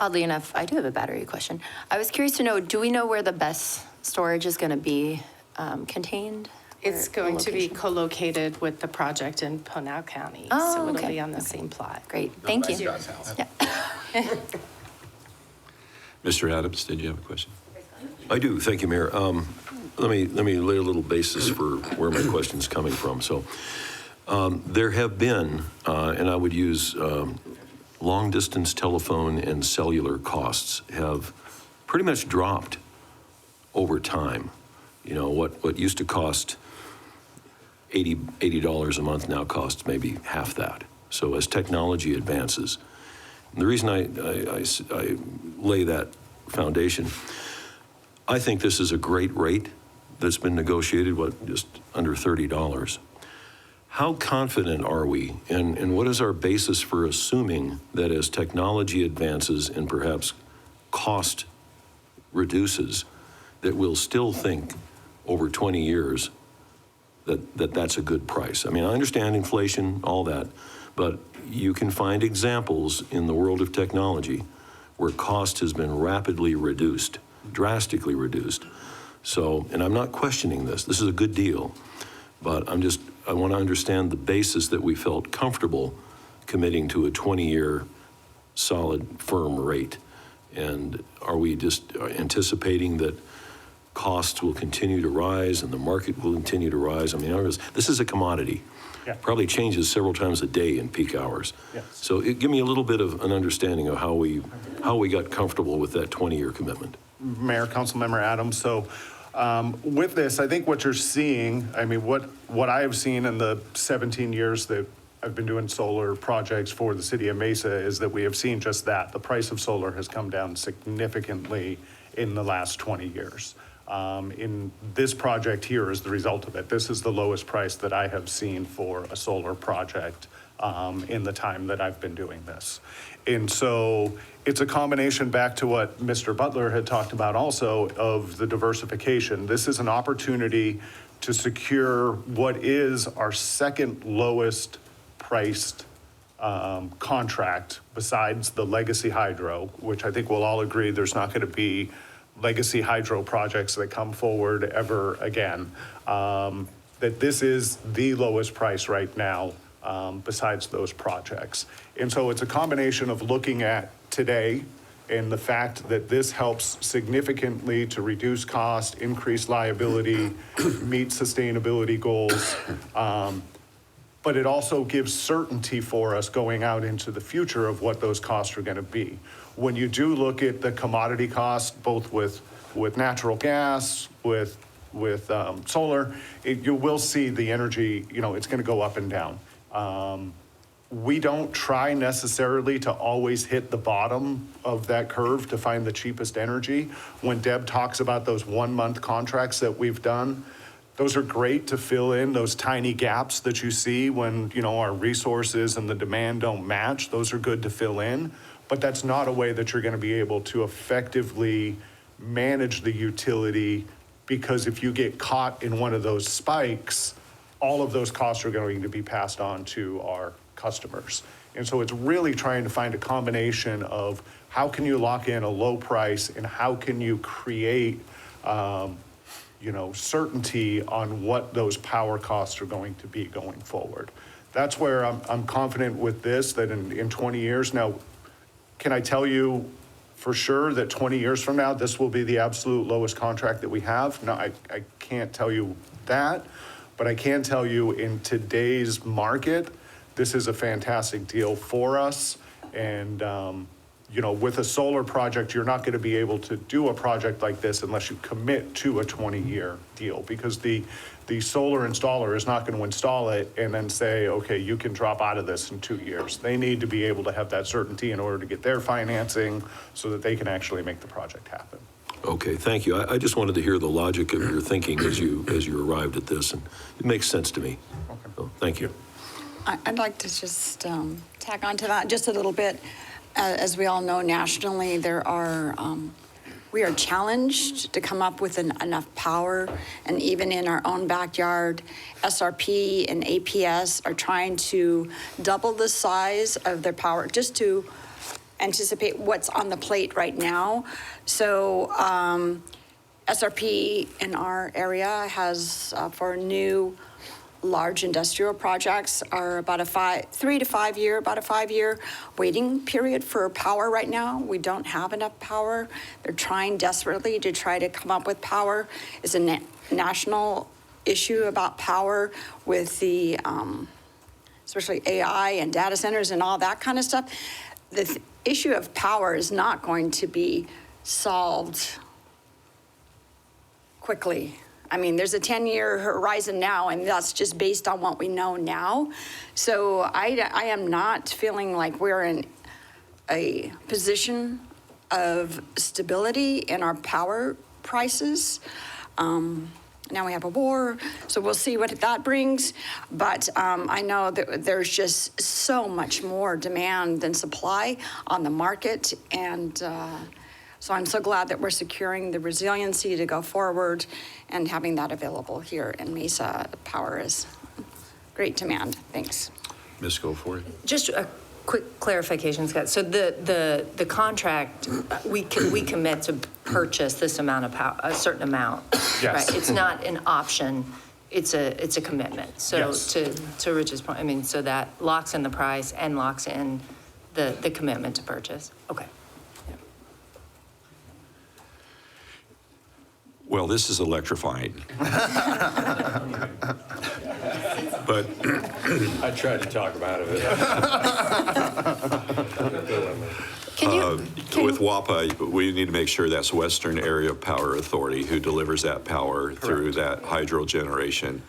Oddly enough, I do have a battery question. I was curious to know, do we know where the BESS storage is going to be contained? It's Or going to be location? co-located with the project in Pinal County. Oh, So it'll okay. be on the same plot. Great, thank you. Mr. Adams, did you have a question? I do, thank you, Mayor. Let me lay a little basis for where my question's coming from. So there have been, and I would use long-distance telephone and cellular costs have pretty much dropped over time. You know, what used to cost $80 a month now costs maybe half that. So as technology advances, and the reason I lay that foundation, I think this is a great rate that's been negotiated, just under $30. How confident are we, and what is our basis for assuming that as technology advances and perhaps cost reduces, that we'll still think over 20 years that's a good price? I mean, I understand inflation, all that, but you can find examples in the world of technology where cost has been rapidly reduced, drastically reduced. So, and I'm not questioning this. This is a good deal, but I want to understand the basis that we felt comfortable committing to a 20-year solid, firm rate. And are we just anticipating that costs will continue to rise and the market will continue to rise? I mean, this is a commodity. Yeah. Probably changes several times a day in peak hours. Yes. So give me a little bit of an understanding of how we got comfortable with that 20-year commitment. Mayor, Councilmember Adams. So with this, I think what you're seeing, I mean, what I have seen in the 17 years that I've been doing solar projects for the city of Mesa is that we have seen just that. The price of solar has come down significantly in the last 20 years. In this project here is the result of it. This is the lowest price that I have seen for a solar project in the time that I've been doing this. And so it's a combination, back to what Mr. Butler had talked about also, of the diversification. This is an opportunity to secure what is our second lowest priced contract besides the legacy hydro, which I think we'll all agree there's not going to be legacy hydro projects that come forward ever again. That this is the lowest price right now besides those projects. And so it's a combination of looking at today and the fact that this helps significantly to reduce cost, increase liability, meet sustainability goals. But it also gives certainty for us going out into the future of what those costs are going to be. When you do look at the commodity costs, both with natural gas, with solar, you will see the energy, it's going to go up and down. We don't try necessarily to always hit the bottom of that curve to find the cheapest energy. When Deb talks about those 1-month contracts that we've done, those are great to fill in those tiny gaps that you see when, our resources and the demand don't match. Those are good to fill in, but that's not a way that you're going to be able to effectively manage the utility, because if you get caught in one of those spikes, all of those costs are going to be passed on to our customers. And so it's really trying to find a combination of how can you lock in a low price and how can you create certainty on what those power costs are going to be going forward. That's where I'm confident with this, that in 20 years. Now, can I tell you for sure that 20 years from now, this will be the absolute lowest contract that we have? No, I can't tell you that, but I can tell you in today's market, this is a fantastic deal for us. And, with a solar project, you're not going to be able to do a project like this unless you commit to a 20-year deal, because the solar installer is not going to install it and then say, okay, you can drop out of this in 2 years. They need to be able to have that certainty in order to get their financing so that they can actually make the project happen. Okay, thank you. I just wanted to hear the logic of your thinking as you arrived at this, and it makes sense to me. Okay. So, thank you. I'd like to just tag on to that just a little bit. As we all know, nationally, we are challenged to come up with enough power, and even in our own backyard, SRP and APS are trying to double the size of their power just to anticipate what's on the plate right now. So SRP in our area has, for new large industrial projects are about a 3 to 5 year, about a 5-year waiting period for power right now. We don't have enough power. They're trying desperately to try to come up with power. It's a national issue about power with the, especially AI and data centers and all that kind of stuff. The issue of power is not going to be solved quickly. I mean, there's a 10-year horizon now, and that's just based on what we know now. So I am not feeling like we're in a position of stability in our power prices. Now we have a war, so we'll see what that brings. But I know that there's just so much more demand than supply on the market, and so I'm so glad that we're securing the resiliency to go forward and having that available here in Mesa. Power is great demand. Thanks. Ms. Goforth? Just a quick clarification, Scott. So the contract, we commit to purchase this amount of power, a certain amount. Yes. Right? It's not an option. It's a commitment. So Yes. to Rich's point, I mean, so that locks in the price and locks in the commitment to purchase. Okay. Well, this is electrifying. But I tried to talk him out of it. with WAPA, we need to make sure that's Western Area Power Authority who delivers that power through that hydro generation.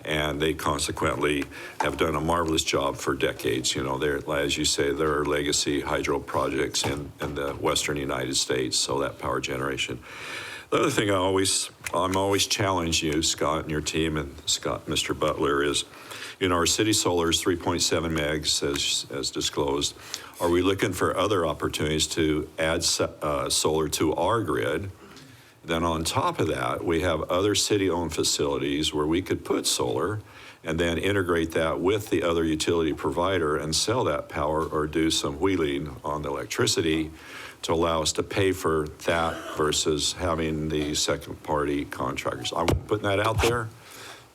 And they consequently have done a marvelous job for decades. You know, as you say, there are legacy hydro projects in the Western United States, so that power generation. The other thing I'm always challenge you, Scott, and your team, and Scott, Mr. Butler, is, you know, our city solar is 3.7 megs, as disclosed. Are we looking for other opportunities to add solar to our grid? Then on top of that, we have other city-owned facilities where we could put solar and then integrate that with the other utility provider and sell that power or do some wheeling on the electricity to allow us to pay for that versus having the second-party contractors. I'm putting that out there,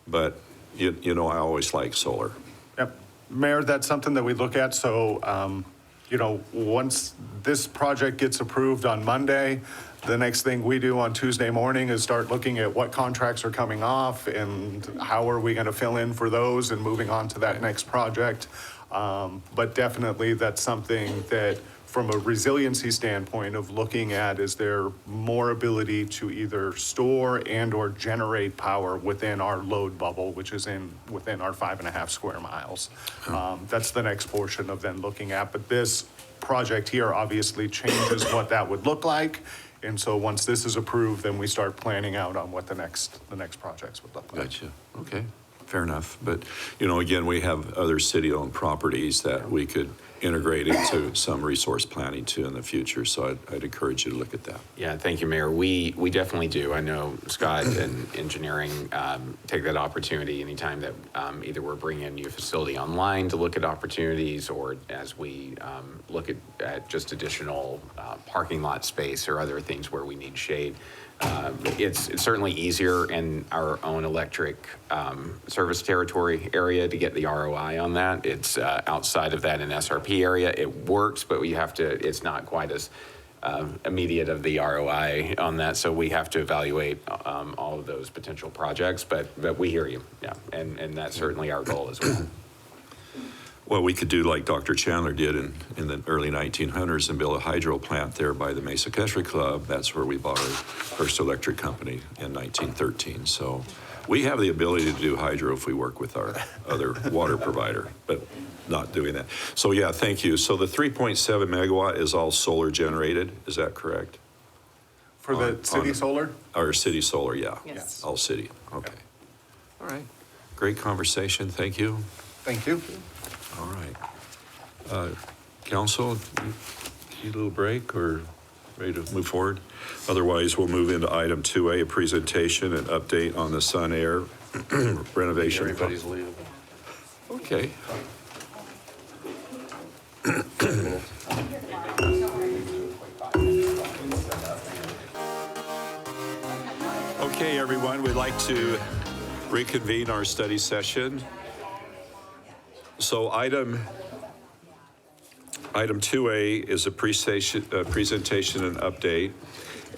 but you know I always like solar. Yep. Mayor, that's something that we look at. So, you know, once this project gets approved on Monday, the next thing we do on Tuesday morning is start looking at what contracts are coming off and how are we going to fill in for those and moving on to that next project. But definitely that's something that from a resiliency standpoint of looking at, is there more ability to either store and or generate power within our load bubble, which is within our 5.5 square miles. That's the next portion of then looking at. But this project here obviously changes what that would look like. And so once this is approved, then we start planning out on what the next projects would look like. Gotcha. Okay, fair enough. But, you know, again, we have other city-owned properties that we could integrate into some resource planning too in the future. So I'd encourage you to look at that. Yeah, thank you, Mayor. We definitely do. I know Scott and engineering take that opportunity anytime that either we're bringing a new facility online to look at opportunities, or as we look at just additional parking lot space or other things where we need shade. It's certainly easier in our own electric service territory area to get the ROI on that. It's outside of that in SRP area. It works, but it's not quite as immediate of the ROI on that. So we have to evaluate all of those potential projects, but we hear you. Yeah, and that's certainly our goal as well. Well, we could do like Dr. Chandler did in the early 1900s and build a hydro plant there by the Mesa Country Club. That's where we bought our first electric company in 1913. So we have the ability to do hydro if we work with our other water provider, but not doing that. So yeah, thank you. So the 3.7 megawatt is all solar generated, is that correct? For the city solar? Our city solar, yeah. Yes. All city, okay. All right, great conversation, thank you. Thank you. All right. Council, need a little break or ready to move forward? Otherwise, we'll move into item 2A, a presentation and update on the Sun Air renovation. Everybody's leaving. Okay. Okay, everyone, we'd like to reconvene our study session. So item 2A is a presentation and update,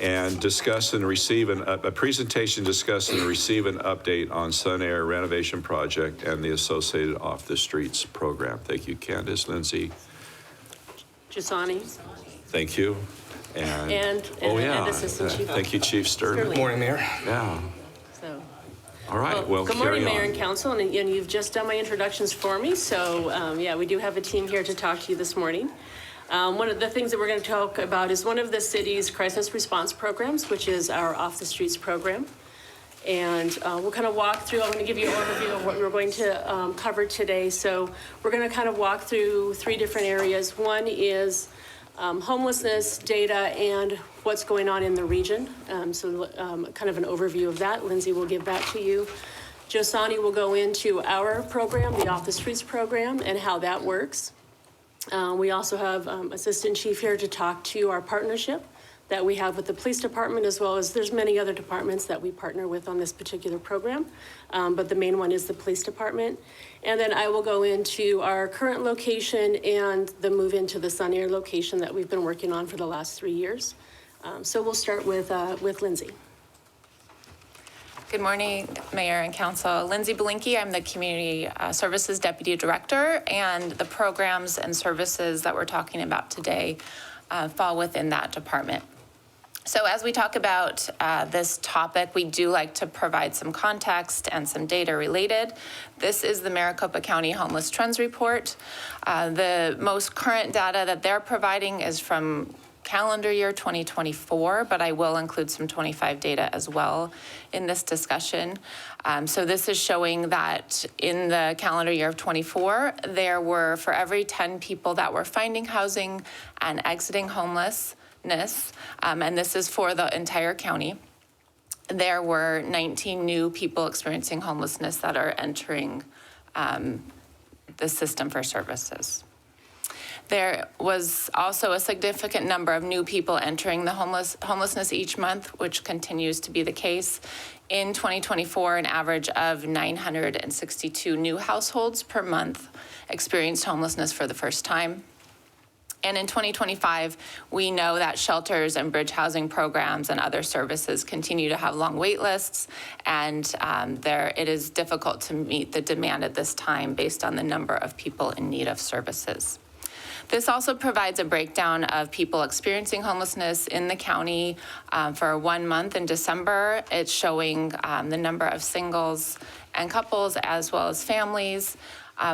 and discuss and receive a presentation, discuss and receive an update on Sun Air renovation project and the associated Off the Streets program. Thank you, Candace. Lindsay, Jasani. thank you. And Assistant Chief. Thank you, Chief Sterling. Sterling. Morning, Mayor. Yeah. So, All right. Well, good carry morning, Mayor on. and Council, and you've just done my introductions for me. So, we do have a team here to talk to you this morning. One of the things that we're going to talk about is one of the city's crisis response programs, which is our Off the Streets program. And we'll kind of walk through, I'm going to give you an overview of what we're going to cover today. So we're going to kind of walk through 3 different areas. One is homelessness data and what's going on in the region. Kind of an overview of that. Lindsay will give that to you. Josani will go into our program, the Off the Streets program, and how that works. We also have Assistant Chief here to talk to our partnership that we have with the police department, as well as there's many other departments that we partner with on this particular program. But the main one is the police department. And then I will go into our current location and the move into the Sun Air location that we've been working on for the last 3 years. So we'll start with Lindsay. Good morning, Mayor and Council. Lindsay Belinkie, I'm the Community Services Deputy Director, and the programs and services that we're talking about today fall within that department. So as we talk about this topic, we do like to provide some context and some data related. This is the Maricopa County Homeless Trends Report. The most current data that they're providing is from calendar year 2024, but I will include some 25 data as well in this discussion. So this is showing that in the calendar year of 24, there were, for every 10 people that were finding housing and exiting homelessness, and this is for the entire county, there were 19 new people experiencing homelessness that are entering the system for services. There was also a significant number of new people entering the homelessness each month, which continues to be the case. In 2024, an average of 962 new households per month experienced homelessness for the first time. And in 2025, we know that shelters and bridge housing programs and other services continue to have long wait lists, and it is difficult to meet the demand at this time based on the number of people in need of services. This also provides a breakdown of people experiencing homelessness in the county for 1 month in December. It's showing the number of singles and couples as well as families.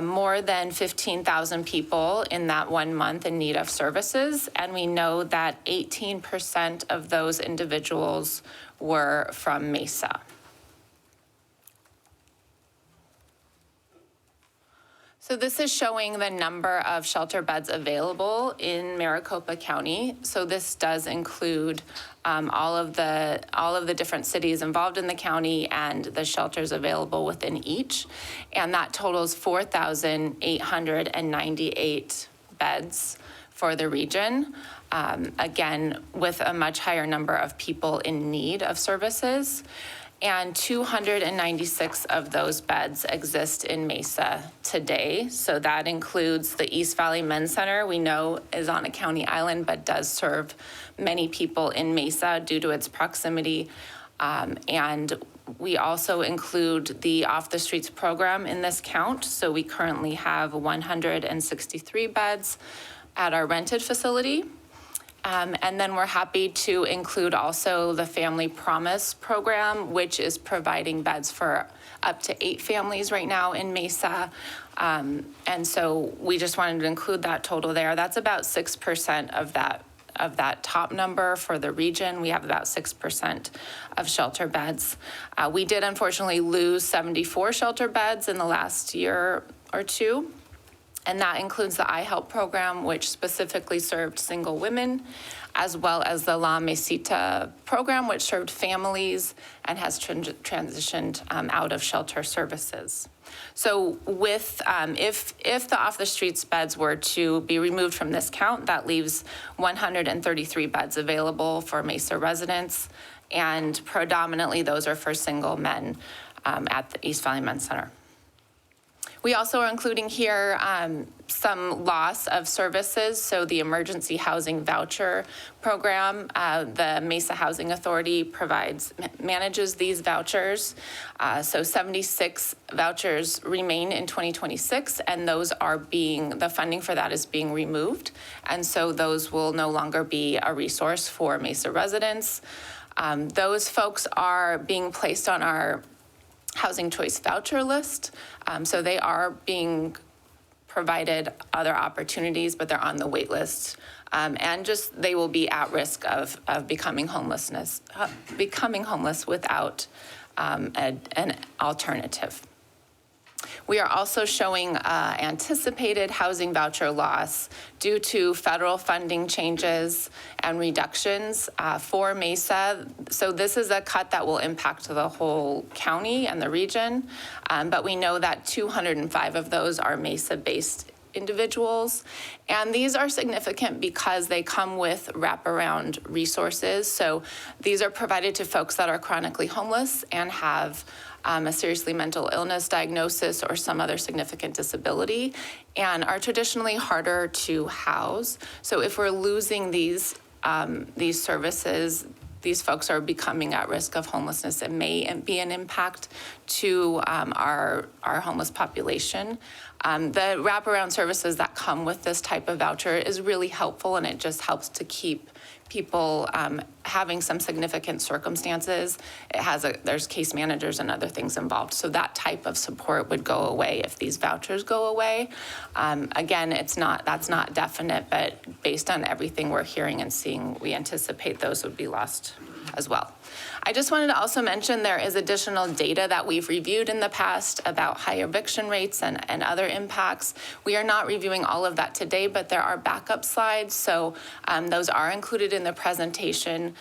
More than 15,000 people in that 1 month in need of services. And we know that 18% of those individuals were from Mesa. So this is showing the number of shelter beds available in Maricopa County. So this does include all of the different cities involved in the county and the shelters available within each. And that totals 4,898 beds for the region. Again, with a much higher number of people in need of services. And 296 of those beds exist in Mesa today. So that includes the East Valley Men's Center, we know is on a county island, but does serve many people in Mesa due to its proximity. And we also include the Off the Streets program in this count. So we currently have 163 beds at our rented facility. And then we're happy to include also the Family Promise program, which is providing beds for up to 8 families right now in Mesa. And so we just wanted to include that total there. That's about 6% of that top number for the region. We have about 6% of shelter beds. We did unfortunately lose 74 shelter beds in the last year or two. And that includes the iHelp program, which specifically served single women, as well as the La Mesita program, which served families and has transitioned out of shelter services. So with, if the Off the Streets beds were to be removed from this count, that leaves 133 beds available for Mesa residents, and predominantly those are for single men. at the East Valley Men's Center. We also are including here some loss of services. So the emergency housing voucher program, the Mesa Housing Authority manages these vouchers. So 76 vouchers remain in 2026, and those are the funding for that is being removed. And so those will no longer be a resource for Mesa residents. Those folks are being placed on our Housing Choice voucher list. So they are being provided other opportunities, but they're on the wait list. And just they will be at risk of becoming homeless without an alternative. We are also showing anticipated housing voucher loss due to federal funding changes and reductions for Mesa. So this is a cut that will impact the whole county and the region, but we know that 205 of those are Mesa-based individuals. And these are significant because they come with wraparound resources. So these are provided to folks that are chronically homeless and have a seriously mental illness diagnosis or some other significant disability, and are traditionally harder to house. So if we're losing these services, these folks are becoming at risk of homelessness. It may be an impact to our homeless population. The wraparound services that come with this type of voucher is really helpful, and it just helps to keep people having some significant circumstances. There's case managers and other things involved. So that type of support would go away if these vouchers go away. Again, that's not definite, but based on everything we're hearing and seeing, we anticipate those would be lost as well. I just wanted to also mention there is additional data that we've reviewed in the past about high eviction rates and other impacts. We are not reviewing all of that today, but there are backup slides. So those are included in the presentation.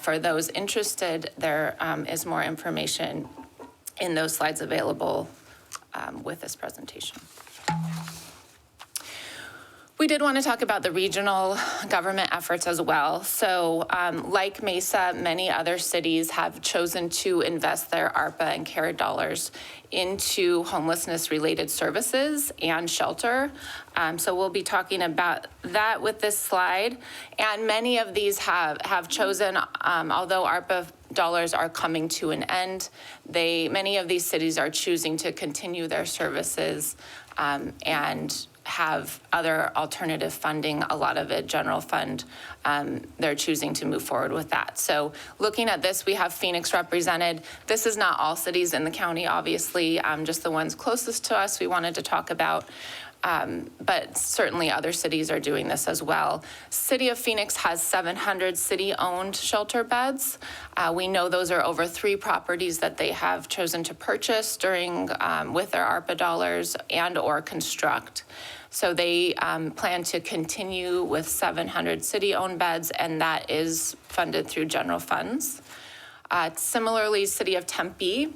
For those interested, there is more information in those slides available with this presentation. We did want to talk about the regional government efforts as well. So like Mesa, many other cities have chosen to invest their ARPA and CARE dollars into homelessness-related services and shelter. So we'll be talking about that with this slide. And many of these have chosen, although ARPA dollars are coming to an end, many of these cities are choosing to continue their services and have other alternative funding, a lot of it general fund. They're choosing to move forward with that. So looking at this, we have Phoenix represented. This is not all cities in the county, obviously, just the ones closest to us we wanted to talk about. But certainly other cities are doing this as well. City of Phoenix has 700 city-owned shelter beds. We know those are over 3 properties that they have chosen to purchase with their ARPA dollars and or construct. So they plan to continue with 700 city-owned beds, and that is funded through general funds. Similarly, City of Tempe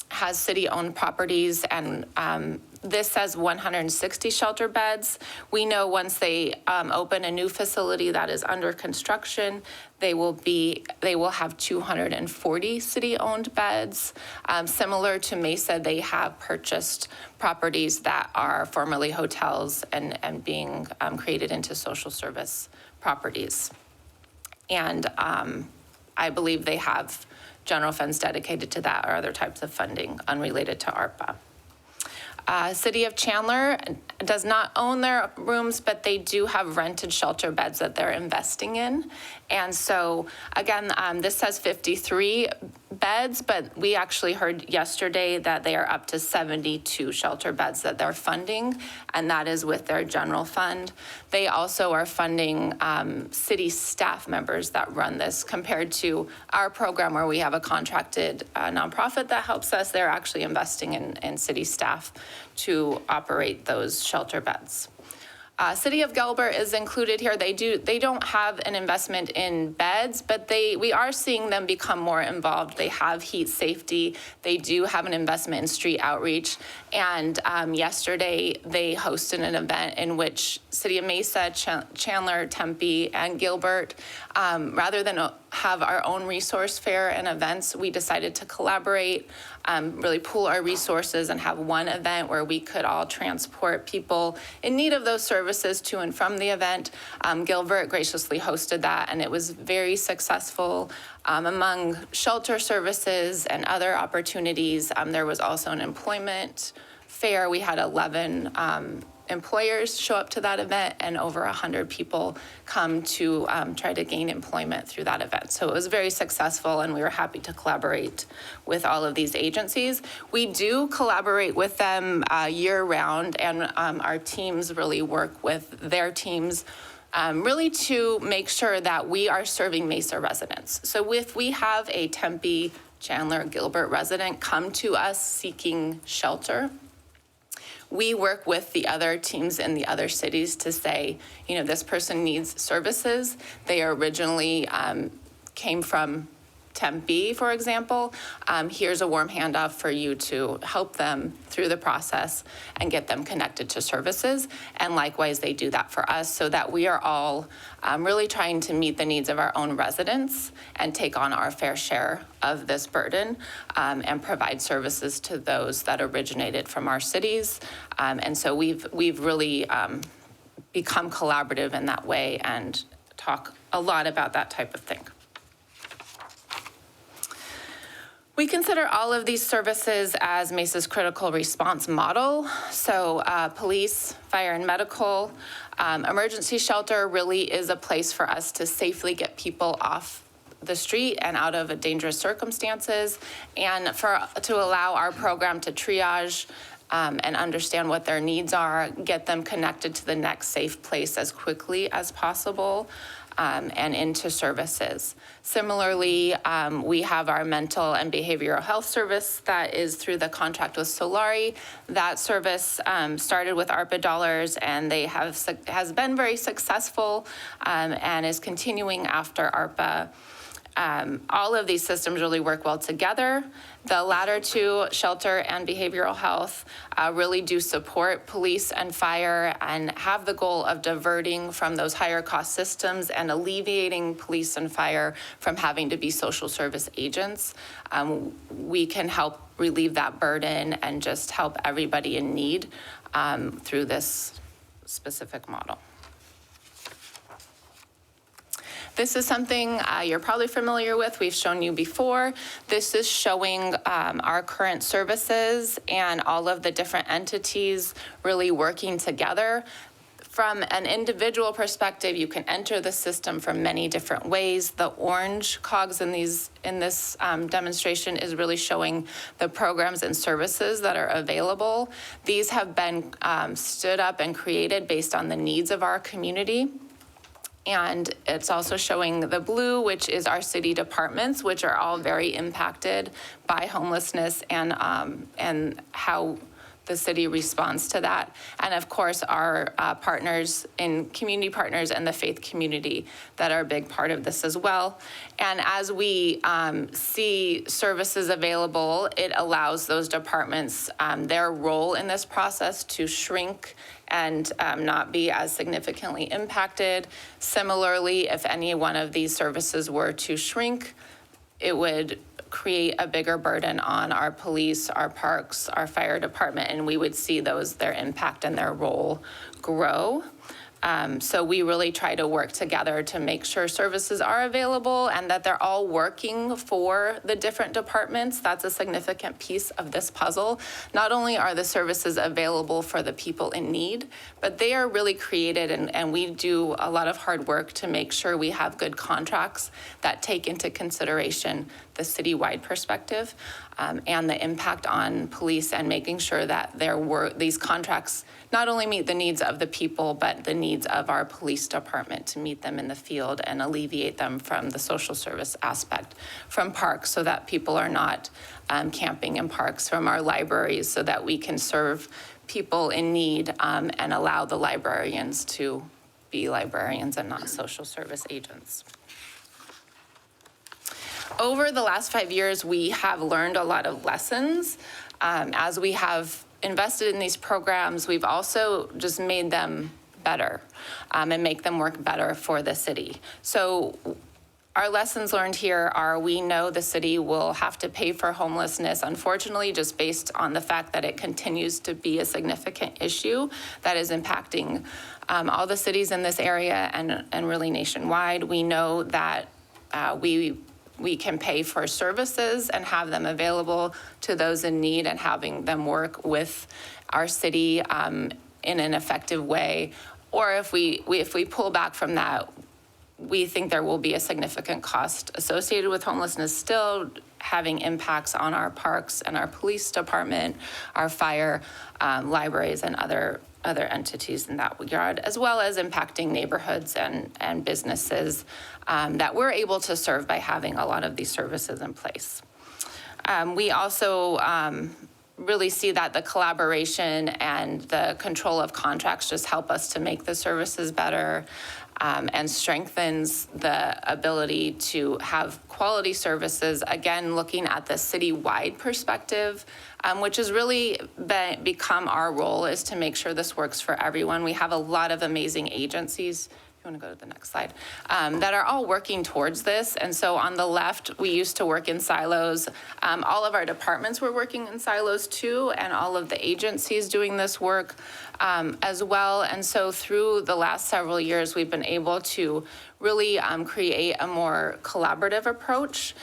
has city-owned properties, and this says 160 shelter beds. We know once they open a new facility that is under construction, they will have 240 city-owned beds. Similar to Mesa, they have purchased properties that are formerly hotels and being created into social service properties. And I believe they have general funds dedicated to that or other types of funding unrelated to ARPA. City of Chandler does not own their rooms, but they do have rented shelter beds that they're investing in. And so, again, this says 53 beds, but we actually heard yesterday that they are up to 72 shelter beds that they're funding, and that is with their general fund. They also are funding city staff members that run this compared to our program where we have a contracted nonprofit that helps us. They're actually investing in city staff to operate those shelter beds. City of Gilbert is included here. They don't have an investment in beds, but we are seeing them become more involved. They have heat safety. They do have an investment in street outreach. And yesterday they hosted an event in which City of Mesa, Chandler, Tempe, and Gilbert, rather than have our own resource fair and events, we decided to collaborate, really pool our resources and have one event where we could all transport people in need of those services to and from the event. Gilbert graciously hosted that, and it was very successful. Among shelter services and other opportunities, there was also an employment fair. We had 11 employers show up to that event, and over 100 people come to try to gain employment through that event. So it was very successful, and we were happy to collaborate with all of these agencies. We do collaborate with them year-round, and our teams really work with their teams really to make sure that we are serving Mesa residents. So if we have a Tempe, Chandler, Gilbert resident come to us seeking shelter, we work with the other teams in the other cities to say, you know, this person needs services. They originally came from Tempe, for example. Here's a warm handoff for you to help them through the process and get them connected to services. And likewise, they do that for us, so that we are all really trying to meet the needs of our own residents and take on our fair share of this burden and provide services to those that originated from our cities. And so we've really become collaborative in that way and talk a lot about that type of thing. We consider all of these services as Mesa's critical response model. So police, fire and medical, emergency shelter really is a place for us to safely get people off the street and out of dangerous circumstances, and to allow our program to triage and understand what their needs are, get them connected to the next safe place as quickly as possible. And into services. Similarly, we have our mental and behavioral health service that is through the contract with Solari. That service started with ARPA dollars, and they has been very successful and is continuing after ARPA. All of these systems really work well together. The latter two, shelter and behavioral health, really do support police and fire and have the goal of diverting from those higher cost systems and alleviating police and fire from having to be social service agents. We can help relieve that burden and just help everybody in need through this specific model. This is something you're probably familiar with. We've shown you before. This is showing our current services and all of the different entities really working together. From an individual perspective, you can enter the system from many different ways. The orange cogs in this demonstration is really showing the programs and services that are available. These have been stood up and created based on the needs of our community. And it's also showing the blue, which is our city departments, which are all very impacted by homelessness and how the city responds to that. And of course, our partners in community partners and the faith community that are a big part of this as well. And as we see services available, it allows those departments their role in this process to shrink and not be as significantly impacted. Similarly, if any one of these services were to shrink, it would create a bigger burden on our police, our parks, our fire department, and we would see their impact and their role grow. So we really try to work together to make sure services are available and that they're all working for the different departments. That's a significant piece of this puzzle. Not only are the services available for the people in need, but they are really created, and we do a lot of hard work to make sure we have good contracts that take into consideration the citywide perspective and the impact on police, and making sure that these contracts not only meet the needs of the people, but the needs of our police department to meet them in the field and alleviate them from the social service aspect, from parks so that people are not camping in parks, from our libraries so that we can serve people in need and allow the librarians to be librarians and not social service agents. Over the last 5 years, we have learned a lot of lessons. As we have invested in these programs, we've also just made them better and make them work better for the city. So our lessons learned here are we know the city will have to pay for homelessness, unfortunately, just based on the fact that it continues to be a significant issue that is impacting all the cities in this area and really nationwide. We know that we can pay for services and have them available to those in need and having them work with our city in an effective way. Or if we pull back from that, we think there will be a significant cost associated with homelessness still having impacts on our parks and our police department, our fire, libraries, and other entities in that regard, as well as impacting neighborhoods and businesses that we're able to serve by having a lot of these services in place. We also really see that the collaboration and the control of contracts just help us to make the services better and strengthens the ability to have quality services, again, looking at the citywide perspective, which has really become our role, is to make sure this works for everyone. We have a lot of amazing agencies. You want to go to the next slide, that are all working towards this. And so on the left, we used to work in silos. All of our departments were working in silos too, and all of the agencies doing this work as well. And so through the last several years, we've been able to really create a more collaborative approach.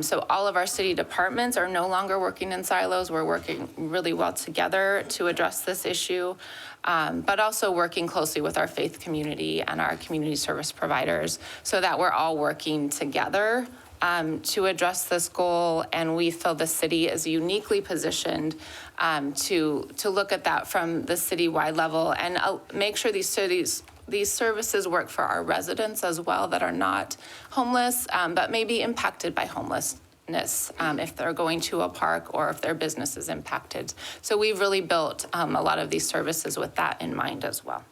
So all of our city departments are no longer working in silos. We're working really well together to address this issue. But also working closely with our faith community and our community service providers so that we're all working together to address this goal. And we feel the city is uniquely positioned to look at that from the citywide level and make sure these services work for our residents as well that are not homeless, but may be impacted by homelessness. If they're going to a park or if their business is impacted. So we've really built a lot of these services with that in mind as well.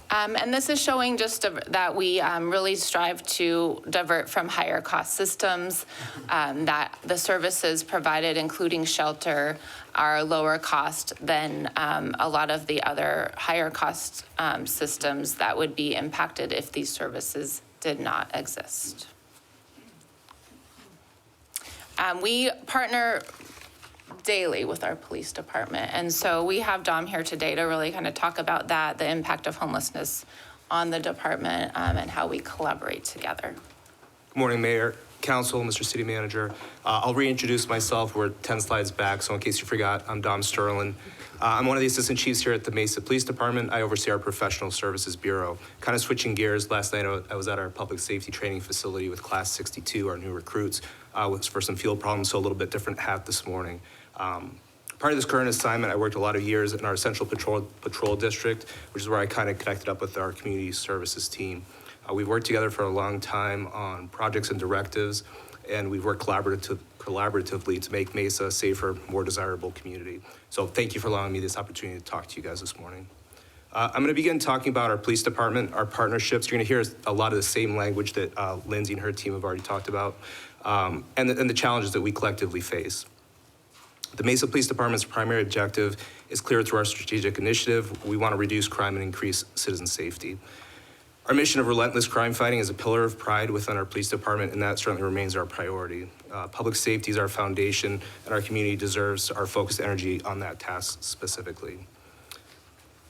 And this is showing just that we really strive to divert from higher cost systems, that the services provided, including shelter, are lower cost than a lot of the other higher cost systems that would be impacted if these services did not exist. We partner daily with our police department. And so we have Dom here today to really kind of talk about that, the impact of homelessness on the department and how we collaborate together. Good morning, Mayor, Council, Mr. City Manager. I'll reintroduce myself. We're 10 slides back, so in case you forgot, I'm Dom Sterling. I'm one of the assistant chiefs here at the Mesa Police Department. I oversee our Professional Services Bureau. Kind of switching gears, last night I was at our public safety training facility with Class 62, our new recruits, for some field problems, so a little bit different hat this morning. Part of this current assignment, I worked a lot of years in our Central Patrol District, which is where I kind of connected up with our community services team. We've worked together for a long time on projects and directives, and we've worked collaboratively to make Mesa a safer, more desirable community. So thank you for allowing me this opportunity to talk to you guys this morning. I'm going to begin talking about our police department, our partnerships. You're going to hear a lot of the same language that Lindsay and her team have already talked about, and the challenges that we collectively face. The Mesa Police Department's primary objective is clear through our strategic initiative. We want to reduce crime and increase citizen safety. Our mission of relentless crime fighting is a pillar of pride within our police department, and that certainly remains our priority. Public safety is our foundation, and our community deserves our focused energy on that task specifically.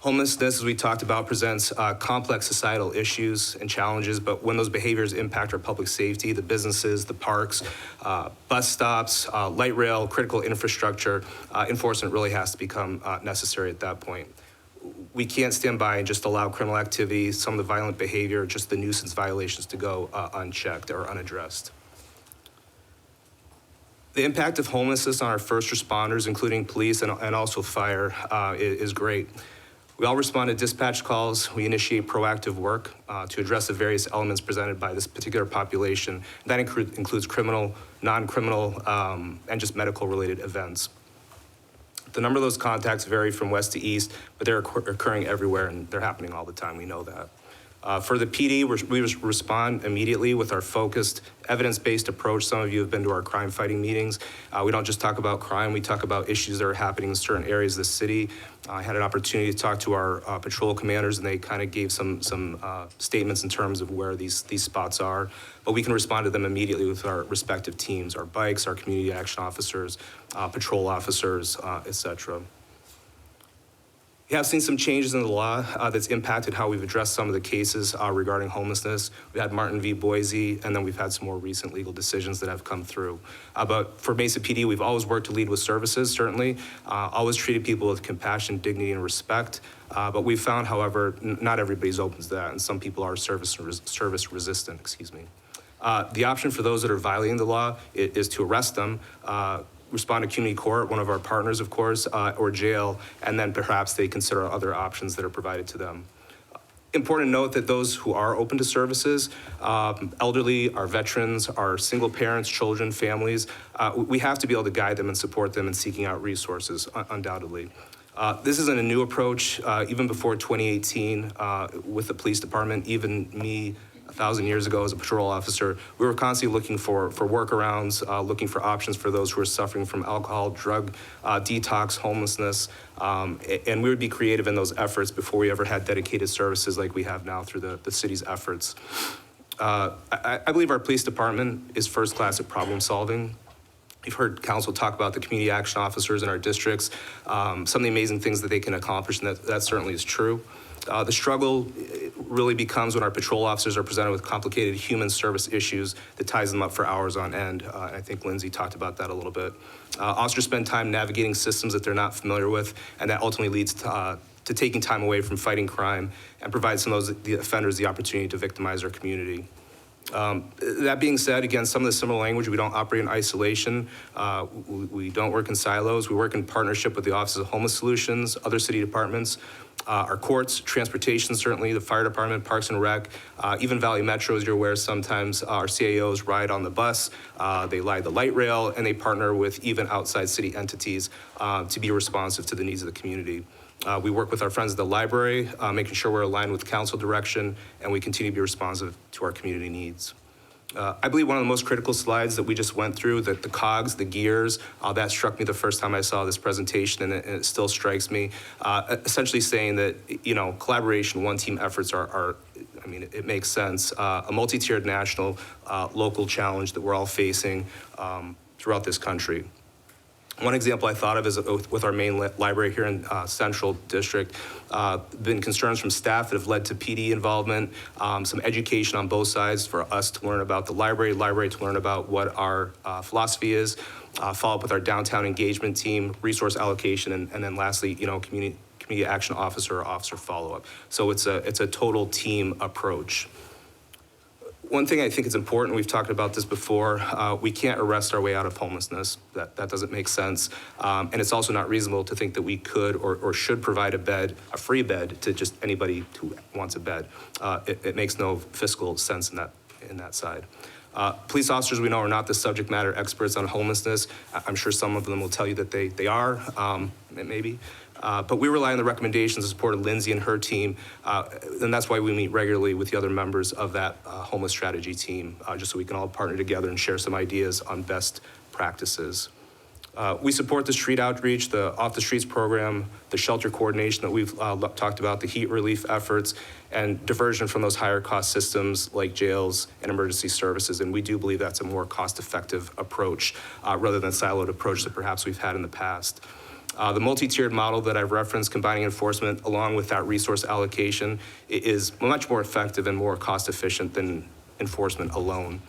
Homelessness, as we talked about, presents complex societal issues and challenges, but when those behaviors impact our public safety, the businesses, the parks, bus stops, light rail, critical infrastructure, enforcement really has to become necessary at that point. We can't stand by and just allow criminal activity, some of the violent behavior, just the nuisance violations to go unchecked or unaddressed. The impact of homelessness on our first responders, including police and also fire, is great. We all respond to dispatch calls. We initiate proactive work to address the various elements presented by this particular population. That includes criminal, non-criminal, and just medical-related events. The number of those contacts vary from west to east, but they're occurring everywhere, and they're happening all the time. We know that. For the PD, we respond immediately with our focused, evidence-based approach. Some of you have been to our crime-fighting meetings. We don't just talk about crime, we talk about issues that are happening in certain areas of the city. I had an opportunity to talk to our patrol commanders, and they kind of gave some statements in terms of where these spots are. But we can respond to them immediately with our respective teams, our bikes, our community action officers, patrol officers, et cetera. We have seen some changes in the law that's impacted how we've addressed some of the cases regarding homelessness. We had Martin v. Boise, and then we've had some more recent legal decisions that have come through. But for Mesa PD, we've always worked to lead with services, certainly. Always treated people with compassion, dignity, and respect. But we've found, however, not everybody's open to that, and some people are service resistant, excuse me. The option for those that are violating the law is to arrest them, respond to community court, one of our partners, of course, or jail, and then perhaps they consider other options that are provided to them. Important to note that those who are open to services, elderly, our veterans, our single parents, children, families, we have to be able to guide them and support them in seeking out resources, undoubtedly. This isn't a new approach. Even before 2018, with the police department, even me, 1,000 years ago as a patrol officer, we were constantly looking for workarounds, looking for options for those who are suffering from alcohol, drug detox, homelessness, and we would be creative in those efforts before we ever had dedicated services like we have now through the city's efforts. I believe our police department is first class at problem solving. You've heard council talk about the community action officers in our districts, some of the amazing things that they can accomplish, and that certainly is true. The struggle really becomes when our patrol officers are presented with complicated human service issues that ties them up for hours on end. I think Lindsay talked about that a little bit. Officers spend time navigating systems that they're not familiar with, and that ultimately leads to taking time away from fighting crime and provides the offenders the opportunity to victimize our community. That being said, again, some of the similar language, we don't operate in isolation. We don't work in silos. We work in partnership with the Office of Homeless Solutions, other city departments, our courts, transportation, certainly, the fire department, Parks and Rec, even Valley Metro, as you're aware, sometimes our CAOs ride on the bus, they ride the light rail, and they partner with even outside city entities to be responsive to the needs of the community. We work with our friends at the library, making sure we're aligned with council direction, and we continue to be responsive to our community needs. I believe one of the most critical slides that we just went through, that the cogs, the gears, that struck me the first time I saw this presentation, and it still strikes me, essentially saying that, collaboration, one-team efforts it makes sense. A multi-tiered national, local challenge that we're all facing throughout this country. One example I thought of is with our main library here in Central District. Been concerns from staff that have led to PD involvement, some education on both sides for us to learn about the library to learn about what our philosophy is, follow up with our downtown engagement team, resource allocation, and then lastly, community action officer or officer follow-up. So it's a total team approach. One thing I think is important, we've talked about this before, we can't arrest our way out of homelessness. That doesn't make sense. And it's also not reasonable to think that we could or should provide a free bed to just anybody who wants a bed. It makes no fiscal sense in that side. Police officers we know are not the subject matter experts on homelessness. I'm sure some of them will tell you that they are, maybe. But we rely on the recommendations and support of Lindsay and her team, and that's why we meet regularly with the other members of that homeless strategy team, just so we can all partner together and share some ideas on best practices. We support the street outreach, the Off the Streets program, the shelter coordination that we've talked about, the heat relief efforts, and diversion from those higher cost systems like jails and emergency services. And we do believe that's a more cost-effective approach rather than siloed approach that perhaps we've had in the past. The multi-tiered model that I've referenced, combining enforcement along with that resource allocation, is much more effective and more cost-efficient than enforcement alone.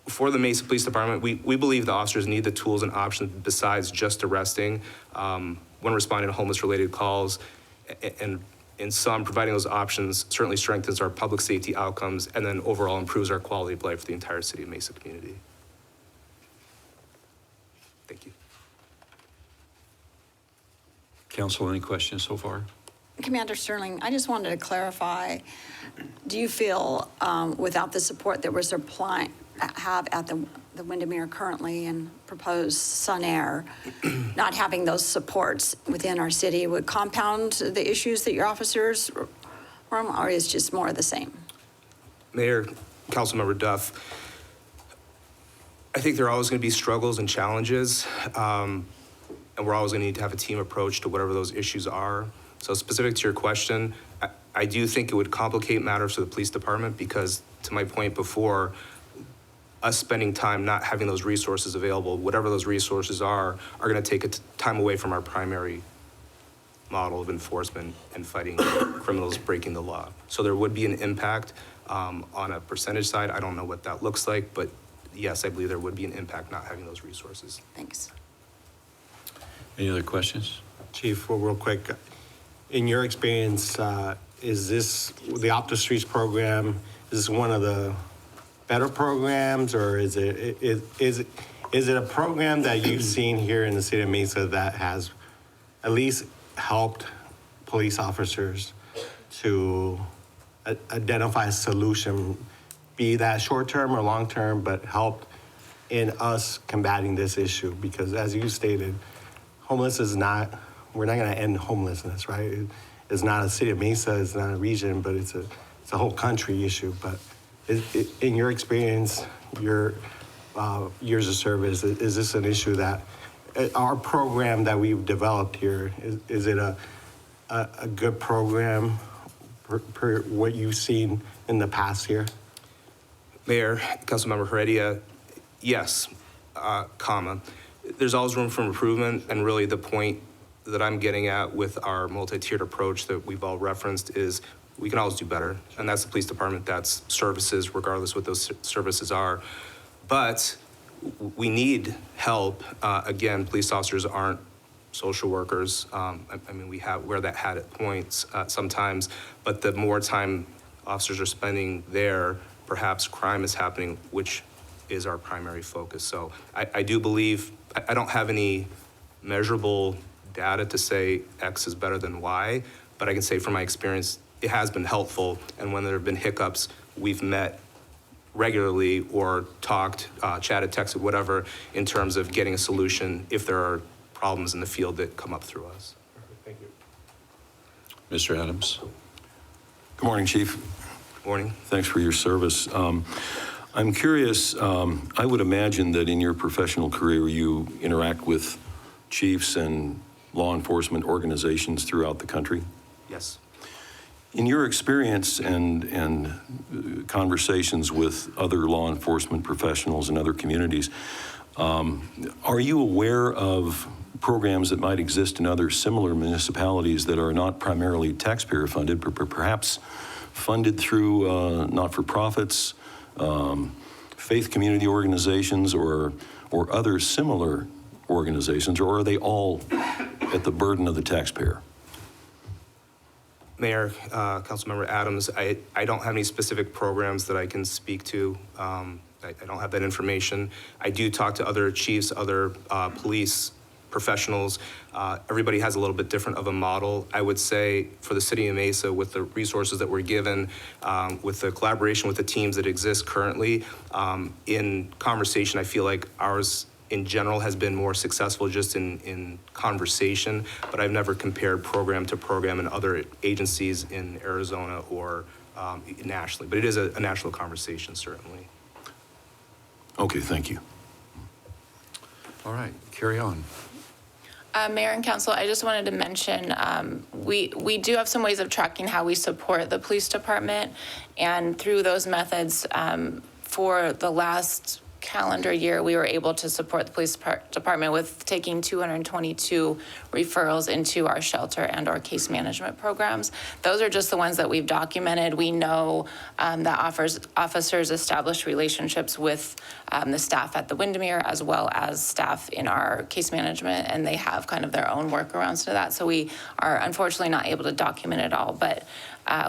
For the Mesa Police Department, we believe the officers need the tools and options besides just arresting when responding to homeless-related calls. And in sum, providing those options certainly strengthens our public safety outcomes and then overall improves our quality of life for the entire city of Mesa community. Thank you. Council, any questions so far? Commander Sterling, I just wanted to clarify, do you feel without the support that we're have at the Windermere currently and proposed Sun Air, not having those supports within our city would compound the issues that your officers platform, or is just more of the same? Mayor, Councilmember Duff, I think there are always going to be struggles and challenges, and we're always going to need to have a team approach to whatever those issues are. So specific to your question, I do think it would complicate matters for the police department because, to my point before, us spending time not having those resources available, whatever those resources are going to take time away from our primary model of enforcement and fighting criminals breaking the law. So there would be an impact on a percentage side. I don't know what that looks like, but yes, I believe there would be an impact not having those resources. Thanks. Any other questions? Chief, well, real quick, in your experience, is this, the OptiStreets program, is this one of the better programs, or is it a program that you've seen here in the city of Mesa that has at least helped police officers to identify a solution, be that short-term or long-term, but helped in us combating this issue? Because as you stated, homeless is not, we're not gonna end homelessness, right? It's not a city of Mesa, it's not a region, but it's a whole country issue. But in your experience, your years of service, is this an issue that our program that we've developed here, is it a good program per what you've seen in the past here? Mayor, Councilmember Heredia, yes, there's always room for improvement, and really the point that I'm getting at with our multi-tiered approach that we've all referenced is we can always do better, and that's the police department, that's services, regardless what those services are. But we need help. Again, police officers aren't social workers. I mean, we wear that hat at points sometimes, but the more time officers are spending there, perhaps crime is happening, which is our primary focus. So I do believe, I don't have any measurable data to say X is better than Y, but I can say from my experience, it has been helpful. And when there have been hiccups, we've met regularly or talked, chatted, texted, whatever, in terms of getting a solution if there are problems in the field that come up through us. Thank you. Mr. Adams? Good morning, Chief. Good morning. Thanks for your service. I'm curious, I would imagine that in your professional career, you interact with chiefs and law enforcement organizations throughout the country. Yes. In your experience and conversations with other law enforcement professionals in other communities, are you aware of programs that might exist in other similar municipalities that are not primarily taxpayer funded, but perhaps funded through not-for-profits, faith community organizations, or other similar organizations, or are they all at the burden of the taxpayer? Mayor, Councilmember Adams, I don't have any specific programs that I can speak to. I don't have that information. I do talk to other chiefs, other police professionals. Everybody has a little bit different of a model. I would say for the city of Mesa, with the resources that we're given, with the collaboration with the teams that exist currently, in conversation, I feel like ours in general has been more successful just in conversation, but I've never compared program to program in other agencies in Arizona or nationally. But it is a national conversation, certainly. Okay, thank you. All right, carry on. Mayor and Council, I just wanted to mention, we do have some ways of tracking how we support the police department, and through those methods, for the last calendar year, we were able to support the police department with taking 222 referrals into our shelter and our case management programs. Those are just the ones that we've documented. We know that officers establish relationships with the staff at the Windermere as well as staff in our case management, and they have kind of their own workarounds to that. So we are unfortunately not able to document it all, but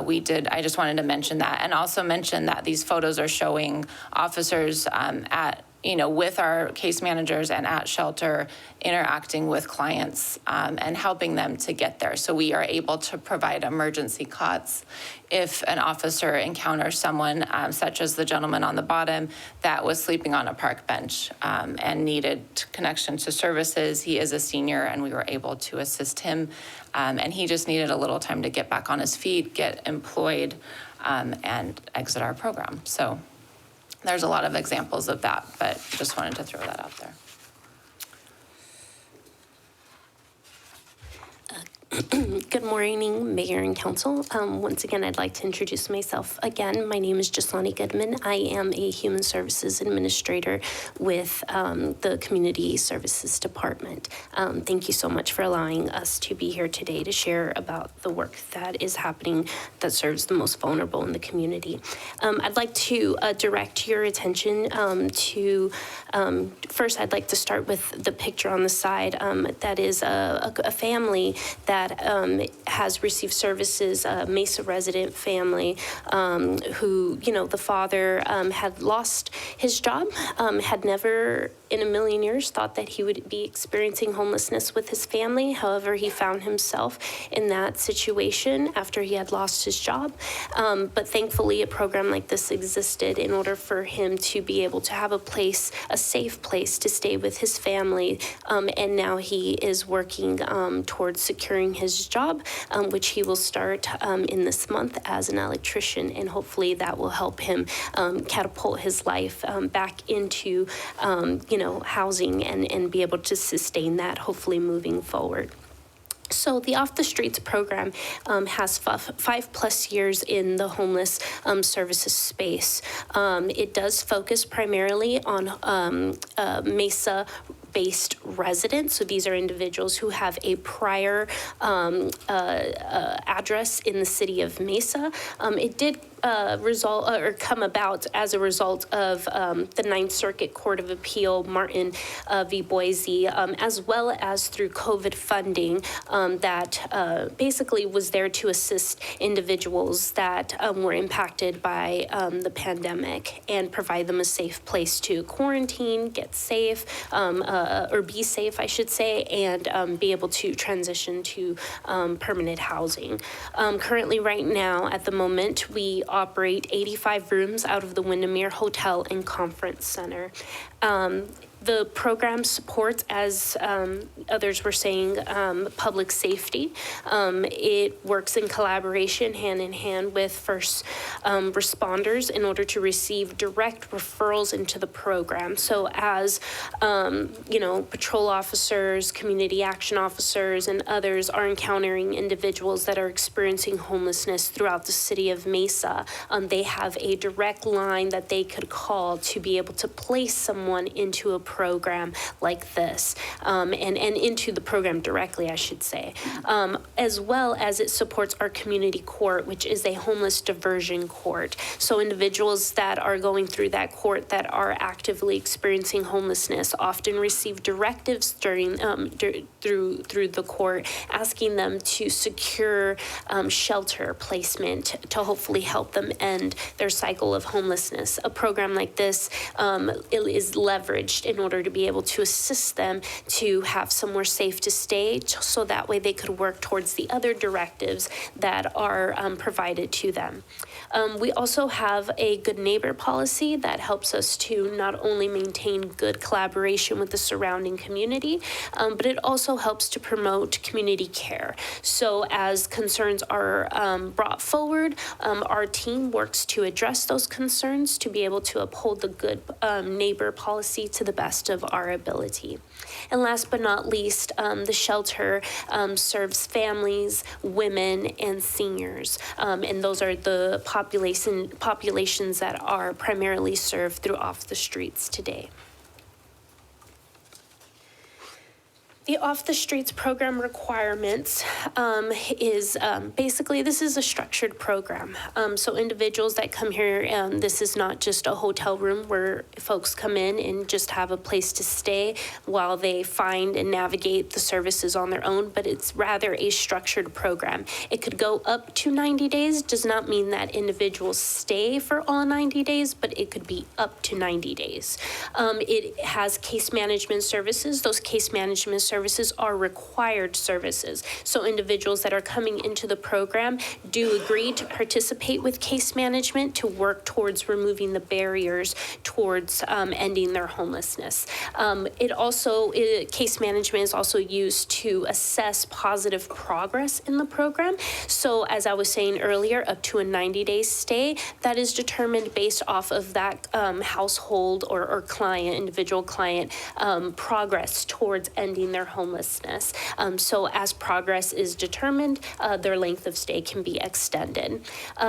we did. I just wanted to mention that, and also mention that these photos are showing officers at with our case managers and at shelter, interacting with clients and helping them to get there. So we are able to provide emergency cots if an officer encounters someone, such as the gentleman on the bottom, that was sleeping on a park bench and needed connection to services. He is a senior, and we were able to assist him. And he just needed a little time to get back on his feet, get employed, and exit our program. So there's a lot of examples of that, but just wanted to throw that out there. Good morning, Mayor and Council. Once again, I'd like to introduce myself again. My name is Jaslani Goodman. I am a Human Services Administrator with the Community Services Department. Thank you so much for allowing us to be here today to share about the work that is happening that serves the most vulnerable in the community. I'd like to direct your attention to, first I'd like to start with the picture on the side. That is a family that has received services, a Mesa resident family who, the father had lost his job, had never in a million years thought that he would be experiencing homelessness with his family. However, he found himself in that situation after he had lost his job. But thankfully, a program like this existed in order for him to be able to have a safe place to stay with his family. And now he is working towards securing his job, which he will start in this month as an electrician. And hopefully that will help him catapult his life back into, housing and be able to sustain that, hopefully moving forward. So the Off the Streets program has 5+ years in the homeless services space. It does focus primarily on Mesa-based residents. So these are individuals who have a prior address in the city of Mesa. It did come about as a result of the Ninth Circuit Court of Appeal, Martin v. Boise, as well as through COVID funding that basically was there to assist individuals that were impacted by the pandemic and provide them a safe place to quarantine, get safe, or be safe, I should say, and be able to transition to permanent housing. Currently, right now, at the moment, we operate 85 rooms out of the Windermere Hotel and Conference Center. The program supports, as others were saying, public safety. It works in collaboration, hand in hand with first responders in order to receive direct referrals into the program. So as, patrol officers, community action officers, and others are encountering individuals that are experiencing homelessness throughout the city of Mesa, they have a direct line that they could call to be able to place someone into a program like this, and into the program directly, I should say, as well as it supports our community court, which is a homeless diversion court. So individuals that are going through that court that are actively experiencing homelessness often receive directives through the court, asking them to secure shelter placement to hopefully help them end their cycle of homelessness. A program like this is leveraged in order to be able to assist them to have somewhere safe to stay, so that way they could work towards the other directives that are provided to them. We also have a good neighbor policy that helps us to not only maintain good collaboration with the surrounding community, but it also helps to promote community care. So as concerns are brought forward, our team works to address those concerns to be able to uphold the good neighbor policy to the best of our ability. And last but not least, the shelter serves families, women, and seniors. And those are the populations that are primarily served through Off the Streets today. The Off the Streets program requirements is basically, this is a structured program. So individuals that come here, this is not just a hotel room where folks come in and just have a place to stay while they find and navigate the services on their own, but it's rather a structured program. It could go up to 90 days, does not mean that individuals stay for all 90 days, but it could be up to 90 days. It has case management services. Those case management services are required services. So individuals that are coming into the program do agree to participate with case management to work towards removing the barriers towards ending their homelessness. Case management is also used to assess positive progress in the program. So as I was saying earlier, up to a 90-day stay, that is determined based off of that household or client, individual client, progress towards ending their homelessness. So as progress is determined, their length of stay can be extended.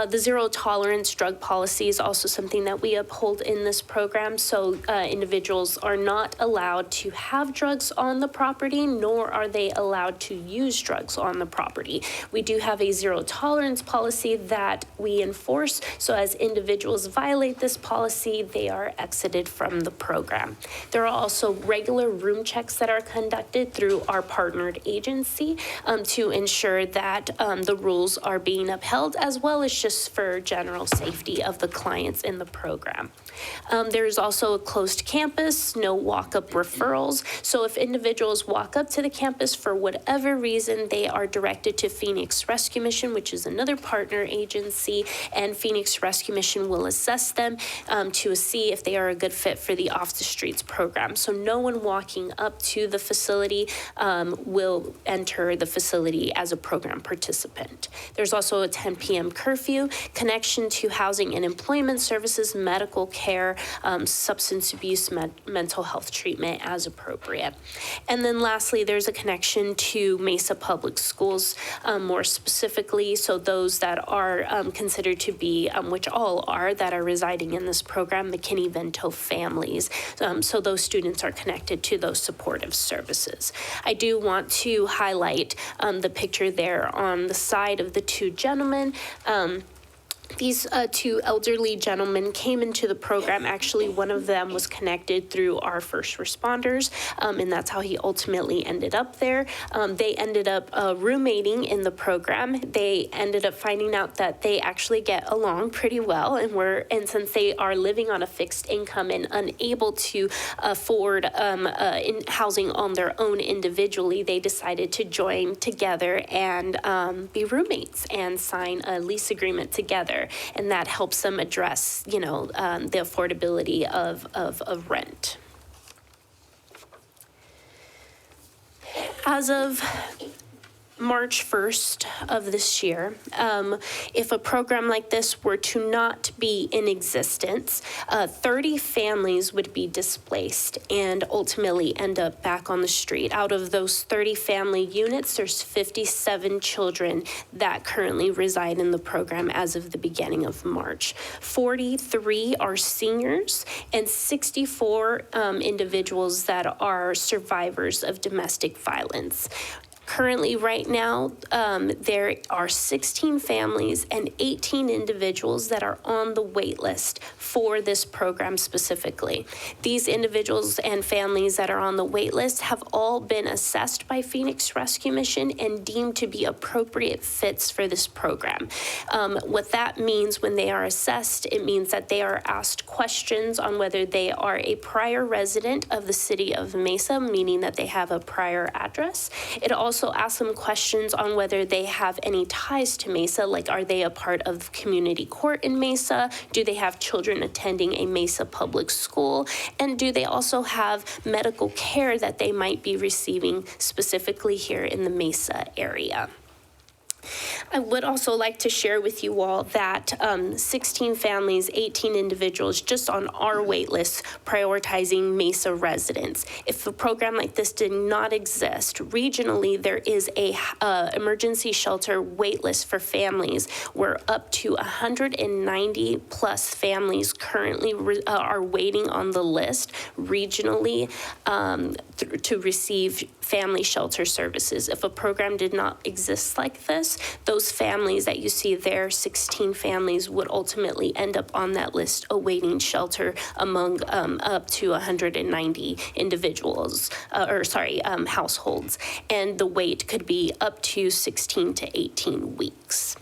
The zero tolerance drug policy is also something that we uphold in this program. So individuals are not allowed to have drugs on the property, nor are they allowed to use drugs on the property. We do have a zero tolerance policy that we enforce. So as individuals violate this policy, they are exited from the program. There are also regular room checks that are conducted through our partnered agency to ensure that the rules are being upheld, as well as just for general safety of the clients in the program. There's also a closed campus, no walk-up referrals. So if individuals walk up to the campus for whatever reason, they are directed to Phoenix Rescue Mission, which is another partner agency, and Phoenix Rescue Mission will assess them to see if they are a good fit for the Off the Streets program. So no one walking up to the facility will enter the facility as a program participant. There's also a 10 p.m. curfew, connection to housing and employment services, medical care, substance abuse, mental health treatment as appropriate. And then lastly, there's a connection to Mesa Public Schools, more specifically, so those that are considered to be, which all are, that are residing in this program, McKinney-Vento families. So those students are connected to those supportive services. I do want to highlight the picture there on the side of the two gentlemen. These two elderly gentlemen came into the program. Actually, one of them was connected through our first responders, and that's how he ultimately ended up there. They ended up roommating in the program. They ended up finding out that they actually get along pretty well, and since they are living on a fixed income and unable to afford housing on their own individually, they decided to join together and be roommates and sign a lease agreement together. And that helps them address, the affordability of rent. As of March 1st of this year, if a program like this were to not be in existence, 30 families would be displaced and ultimately end up back on the street. Out of those 30 family units, there's 57 children that currently reside in the program as of the beginning of March. 43 are seniors and 64 individuals that are survivors of domestic violence. Currently, right now, there are 16 families and 18 individuals that are on the wait list for this program specifically. These individuals and families that are on the wait list have all been assessed by Phoenix Rescue Mission and deemed to be appropriate fits for this program. What that means when they are assessed, it means that they are asked questions on whether they are a prior resident of the city of Mesa, meaning that they have a prior address. It also asks them questions on whether they have any ties to Mesa, like are they a part of community court in Mesa? Do they have children attending a Mesa public school? And do they also have medical care that they might be receiving specifically here in the Mesa area? I would also like to share with you all that 16 families, 18 individuals just on our wait list prioritizing Mesa residents. If a program like this did not exist, regionally there is a emergency shelter wait list for families where up to 190 plus families currently are waiting on the list regionally to receive family shelter services. If a program did not exist like this, those families that you see there, 16 families, would ultimately end up on that list awaiting shelter among up to 190 individuals, households. And the wait could be up to 16 to 18 weeks.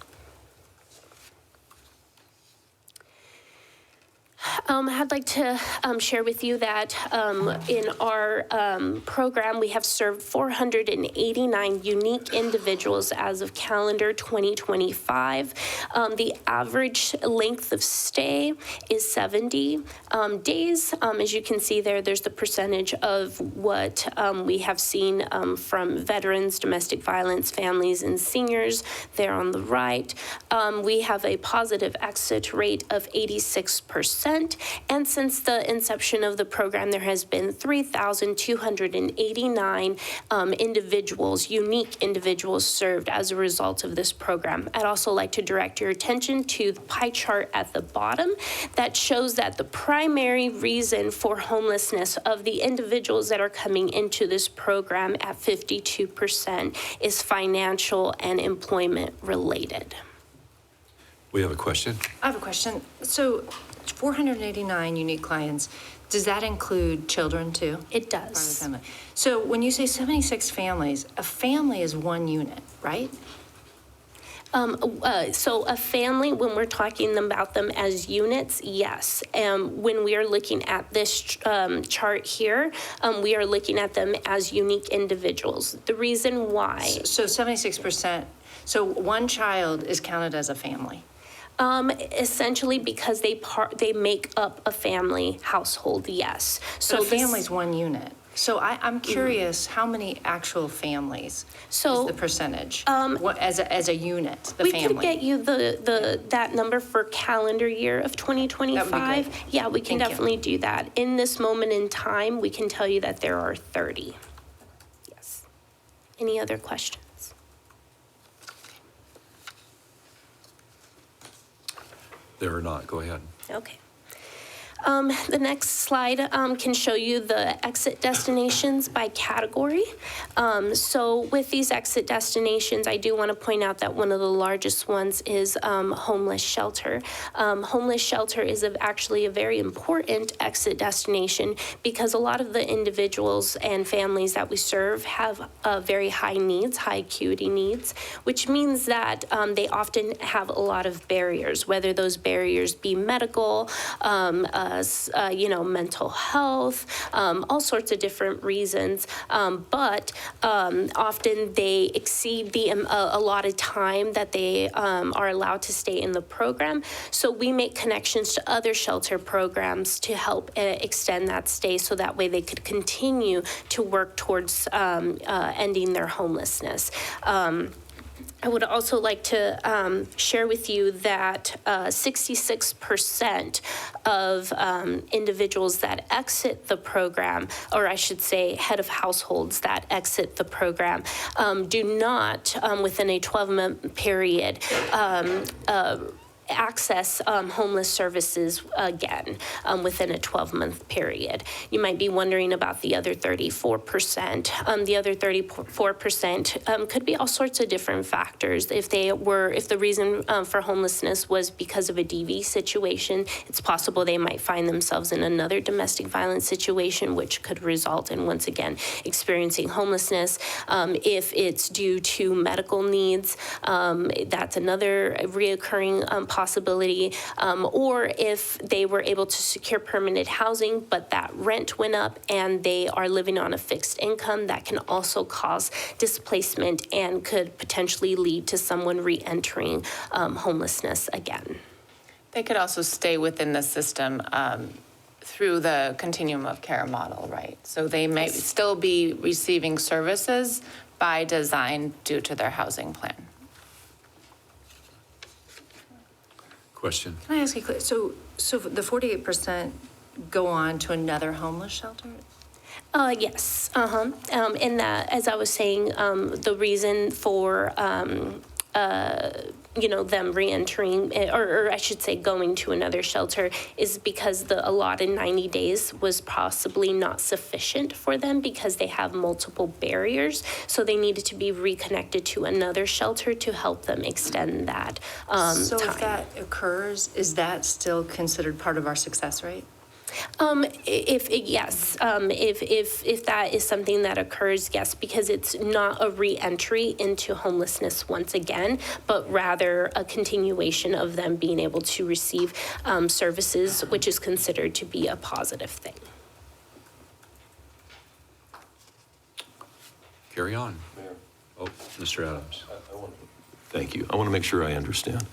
I'd like to share with you that in our program, we have served 489 unique individuals as of calendar 2025. The average length of stay is 70 days. As you can see there, there's the percentage of what we have seen from veterans, domestic violence, families, and seniors there on the right. We have a positive exit rate of 86%. And since the inception of the program, there has been 3,289 individuals, unique individuals served as a result of this program. I'd also like to direct your attention to the pie chart at the bottom that shows that the primary reason for homelessness of the individuals that are coming into this program at 52% is financial and employment related. We have a question. I have a question. So 489 unique clients, does that include children too? It does. So when you say 76 families, a family is one unit, right? So a family, when we're talking about them as units, yes. When we are looking at this chart here, we are looking at them as unique individuals. The reason why. So 76%, so one child is counted as a family? Essentially because they make up a family household, yes. So a family's one unit. So I'm curious, how many actual families is the percentage? As a unit, the family? We could get you that number for calendar year of 2025. That would be great. Yeah, we can definitely do that. In this moment in time, we can tell you that there are 30. Yes. Any other questions? There or not, go ahead. Okay. The next slide can show you the exit destinations by category. So with these exit destinations, I do want to point out that one of the largest ones is homeless shelter. Homeless shelter is actually a very important exit destination because a lot of the individuals and families that we serve have very high needs, high acuity needs, which means that they often have a lot of barriers, whether those barriers be medical, mental health, all sorts of different reasons. But often they exceed the allotted time that they are allowed to stay in the program. So we make connections to other shelter programs to help extend that stay so that way they could continue to work towards ending their homelessness. I would also like to share with you that 66% of individuals that exit the program, or I should say head of households that exit the program, do not, within a 12-month period, access homeless services again within a 12-month period. You might be wondering about the other 34%. The other 34% could be all sorts of different factors. If the reason for homelessness was because of a DV situation, it's possible they might find themselves in another domestic violence situation, which could result in, once again, experiencing homelessness. If it's due to medical needs, that's another reoccurring possibility, or if they were able to secure permanent housing, but that rent went up and they are living on a fixed income, that can also cause displacement and could potentially lead to someone re-entering homelessness again. They could also stay within the system through the continuum of care model, right? So they may still be receiving services by design due to their housing plan. Question? Can I ask you, so the 48% go on to another homeless shelter? Yes, and that, as I was saying, the reason for, them reentering, or I should say going to another shelter, is because the allotted 90 days was possibly not sufficient for them because they have multiple barriers. So they needed to be reconnected to another shelter to help them extend that So time. if that occurs, is that still considered part of our success rate? If that is something that occurs, yes, because it's not a re-entry into homelessness once again, but rather a continuation of them being able to receive services, which is considered to be a positive thing. Carry on. Oh, Mr. Adams. Thank you. I want to make sure I understand.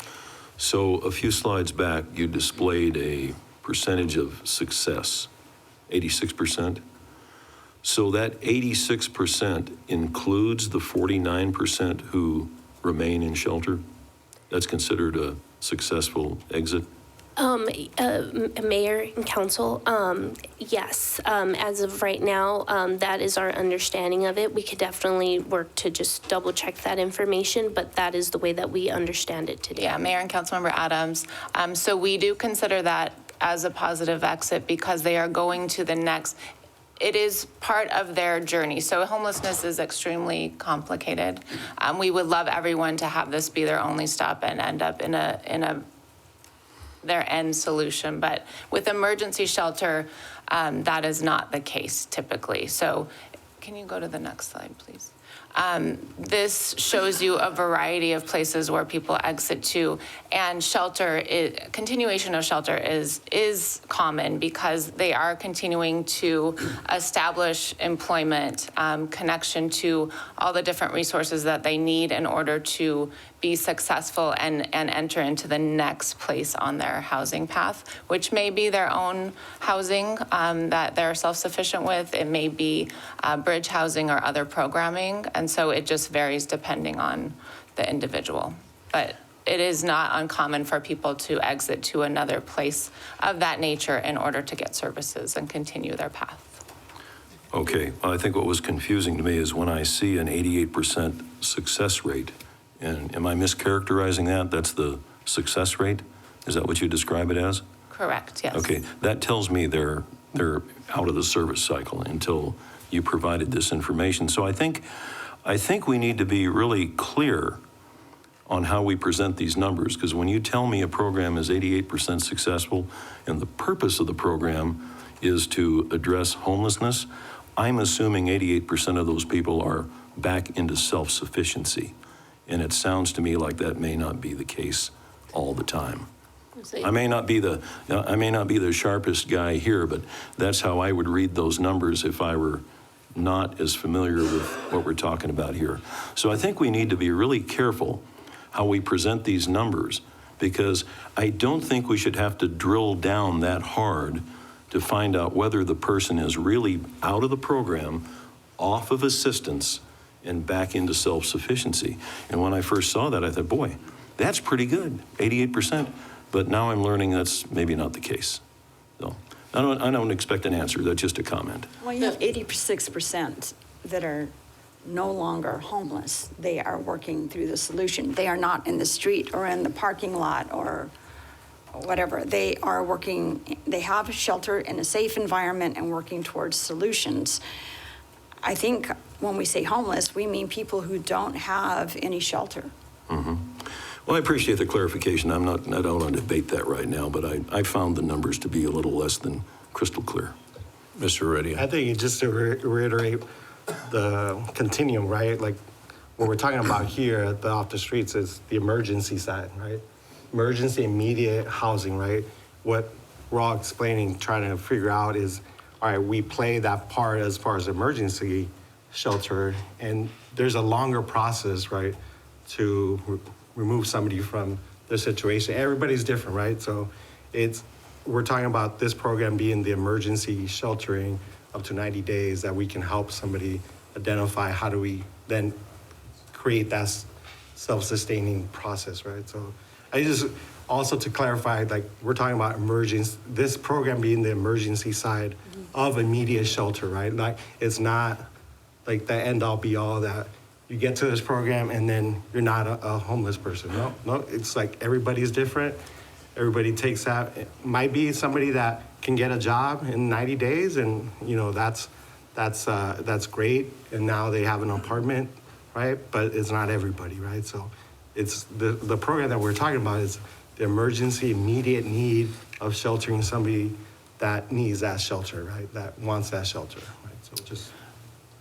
So a few slides back, you displayed a percentage of success, 86%. So that 86% includes the 49% who remain in shelter? That's considered a successful exit? Mayor and council, yes. As of right now, that is our understanding of it. We could definitely work to just double check that information, but that is the way that we understand it today. Yeah, Mayor and Councilmember Adams. So we do consider that as a positive exit because they are going to the next. It is part of their journey. So homelessness is extremely complicated. We would love everyone to have this be their only stop and end up in their end solution. But with emergency shelter, that is not the case typically. So can you go to the next slide, please? This shows you a variety of places where people exit to, and continuation of shelter is common because they are continuing to establish employment, connection to all the different resources that they need in order to be successful and enter into the next place on their housing path, which may be their own housing that they're self-sufficient with. It may be bridge housing or other programming. And so it just varies depending on the individual. But it is not uncommon for people to exit to another place of that nature in order to get services and continue their path. Okay, I think what was confusing to me is when I see an 88% success rate, and am I mischaracterizing that? That's the success rate? Is that what you describe it as? Correct, yes. Okay, that tells me they're out of the service cycle until you provided this information. So I think we need to be really clear on how we present these numbers, because when you tell me a program is 88% successful and the purpose of the program is to address homelessness, I'm assuming 88% of those people are back into self-sufficiency. And it sounds to me like that may not be the case all the time. I may not be the sharpest guy here, but that's how I would read those numbers if I were not as familiar with what we're talking about here. So I think we need to be really careful how we present these numbers, because I don't think we should have to drill down that hard to find out whether the person is really out of the program, off of assistance, and back into self-sufficiency. And when I first saw that, I thought, boy, that's pretty good, 88%. But now I'm learning that's maybe not the case. So I don't expect an answer. That's just a comment. Well, you have 86% that are no longer homeless. They are working through the solution. They are not in the street or in the parking lot or whatever. They are working, they have a shelter in a safe environment and working towards solutions. I think when we say homeless, we mean people who don't have any shelter. Mm-hmm. Well, I appreciate the clarification. I don't want to debate that right now, but I found the numbers to be a little less than crystal clear. Mr. Heredia. I think just to reiterate the continuum, right? Like what we're talking about here at the off the streets is the emergency side, right? Emergency immediate housing, right? What we're all explaining, trying to figure out is, all right, we play that part as far as emergency shelter, and there's a longer process, right, to remove somebody from their situation. Everybody's different, right? So we're talking about this program being the emergency sheltering up to 90 days that we can help somebody identify how do we then create that self-sustaining process, right? So also to clarify, like, we're talking about emergency, this program being the emergency side of immediate shelter, right? Like, it's not like the end all be all that you get to this program and then you're not a homeless person. No, it's like everybody's different. Everybody takes that. It might be somebody that can get a job in 90 days and, you know, that's great. And now they have an apartment, right? But it's not everybody, right? So it's the program that we're talking about is the emergency immediate need of sheltering somebody that needs that shelter, right? That wants that shelter, right? So just,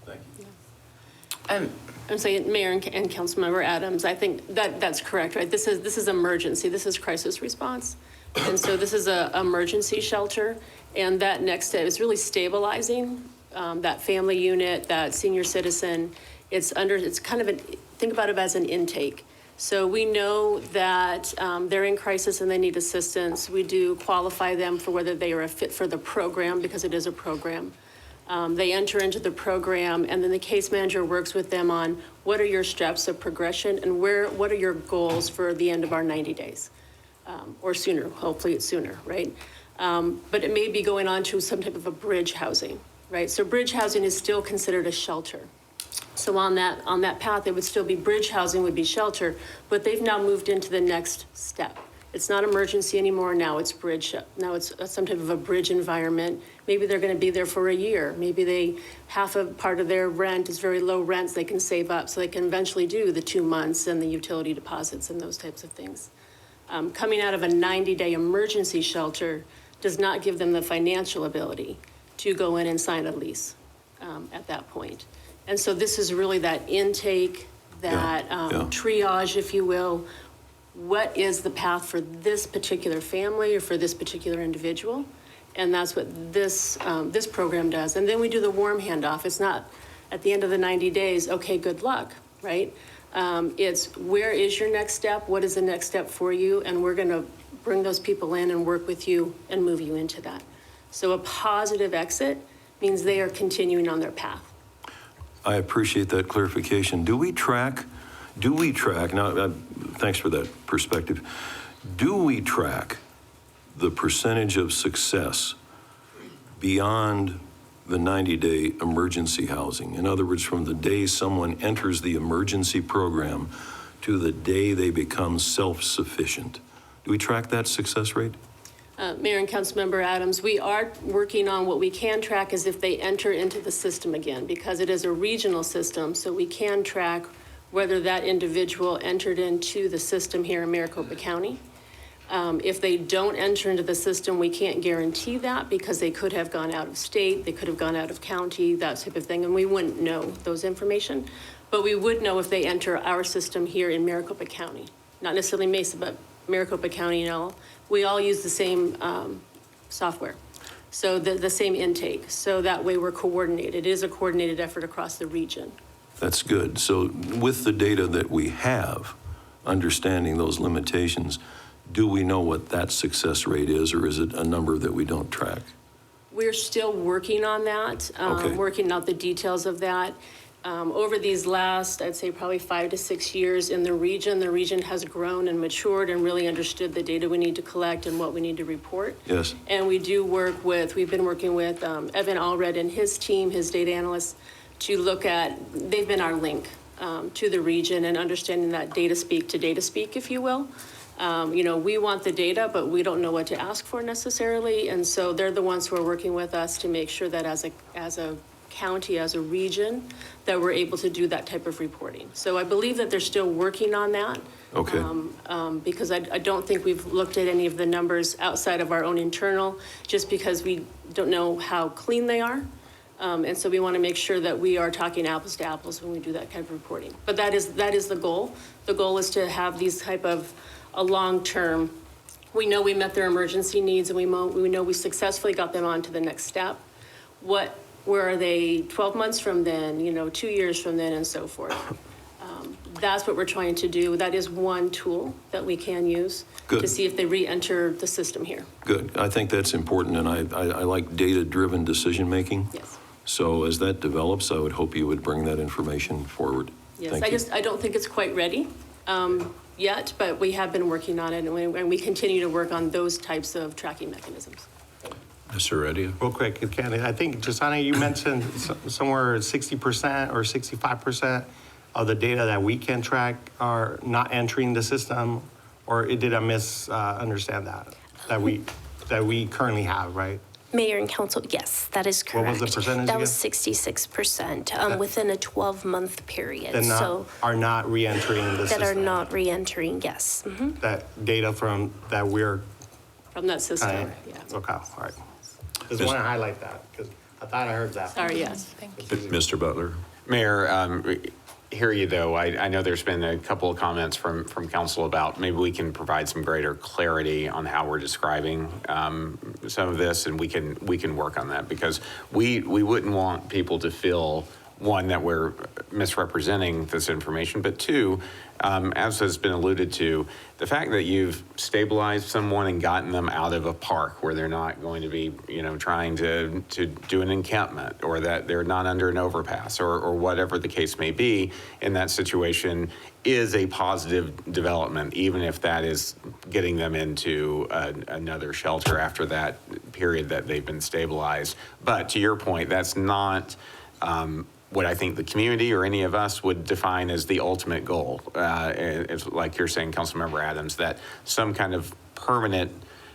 thank you. I'm saying, Mayor and Councilmember Adams, I think that's correct, right? This is emergency, this is crisis response. And so this is a emergency shelter, and that next step is really stabilizing that family unit, that senior citizen. It's kind of think about it as an intake. So we know that they're in crisis and they need assistance. We do qualify them for whether they are a fit for the program, because it is a program. They enter into the program, and then the case manager works with them on what are your steps of progression and what are your goals for the end of our 90 days, or sooner. Hopefully it's sooner, right? But it may be going on to some type of a bridge housing, right? So bridge housing is still considered a shelter. So on that path, it would still be bridge housing, would be shelter, but they've now moved into the next step. It's not emergency anymore. Now it's bridge. Now it's some type of a bridge environment. Maybe they're going to be there for a year. Maybe half a part of their rent is very low rents they can save up so they can eventually do the 2 months and the utility deposits and those types of things. Coming out of a 90-day emergency shelter does not give them the financial ability to go in and sign a lease at that point. And so this is really that intake, that triage, if you will. What is the path for this particular family or for this particular individual? And that's what this program does. And then we do the warm handoff. It's not at the end of the 90 days, okay, good luck, right? It's where is your next step? What is the next step for you? And we're going to bring those people in and work with you and move you into that. So a positive exit means they are continuing on their path. I appreciate that clarification. Do we track, now, thanks for that perspective. Do we track the percentage of success beyond the 90-day emergency housing? In other words, from the day someone enters the emergency program to the day they become self-sufficient. Do we track that success rate? Mayor and Councilmember Adams, we are working on what we can track is if they enter into the system again, because it is a regional system, so we can track whether that individual entered into the system here in Maricopa County. If they don't enter into the system, we can't guarantee that because they could have gone out of state, they could have gone out of county, that type of thing, and we wouldn't know those information. But we would know if they enter our system here in Maricopa County, not necessarily Mesa, but Maricopa County and all. We all use the same software, so the same intake. So that way we're coordinated. It is a coordinated effort across the region. That's good. So with the data that we have, understanding those limitations, do we know what that success rate is, or is it a number that we don't track? We're still working on that, working out the details of that. Over these last, I'd say probably 5 to 6 years in the region has grown and matured and really understood the data we need to collect and what we need to report. Yes. And we've been working with Evan Allred and his team, his data analysts, to look at, they've been our link to the region and understanding that data speak to data speak, if you will. We want the data, but we don't know what to ask for necessarily. And so they're the ones who are working with us to make sure that as a county, as a region, that we're able to do that type of reporting. So I believe that they're still working on that. Okay. Because I don't think we've looked at any of the numbers outside of our own internal, just because we don't know how clean they are. And so we want to make sure that we are talking apples to apples when we do that kind of reporting. But that is the goal. The goal is to have these type of a long-term, we know we met their emergency needs and we know we successfully got them on to the next step. Where are they 12 months from then, 2 years from then, and so forth. That's what we're trying to do. That is one tool that we can use to see if they re-enter the system here. Good. I think that's important, and I like data-driven decision-making. Yes. So as that develops, I would hope you would bring that information forward. Yes, I don't think it's quite ready. yet, but we have been working on it, and we continue to work on those types of tracking mechanisms. Mr. Reddy? Real quick, Candy, I think, Justana, you mentioned somewhere 60% or 65% of the data that we can track are not entering the system, or did I misunderstand that? That we currently have, right? Mayor and council, yes, that is correct. What was the percentage That was again? 66% within a 12-month period. That are not re-entering the system? That are not re-entering, yes. Mhm. That data that we're... From that system, yeah. Okay, all right. Just want to highlight that, because I thought I heard that. Sorry, yes. Mr. Butler? Mayor, hear you though. I know there's been a couple of comments from council about maybe we can provide some greater clarity on how we're describing some of this, and we can work on that, because we wouldn't want people to feel, one, that we're misrepresenting this information, but two, as has been alluded to, the fact that you've stabilized someone and gotten them out of a park where they're not going to be, trying to do an encampment, or that they're not under an overpass, or whatever the case may be in that situation, is a positive development, even if that is getting them into another shelter after that period that they've been stabilized. But to your point, that's not what I think the community or any of us would define as the ultimate goal. It's like you're saying, Councilmember Adams, that some kind of permanent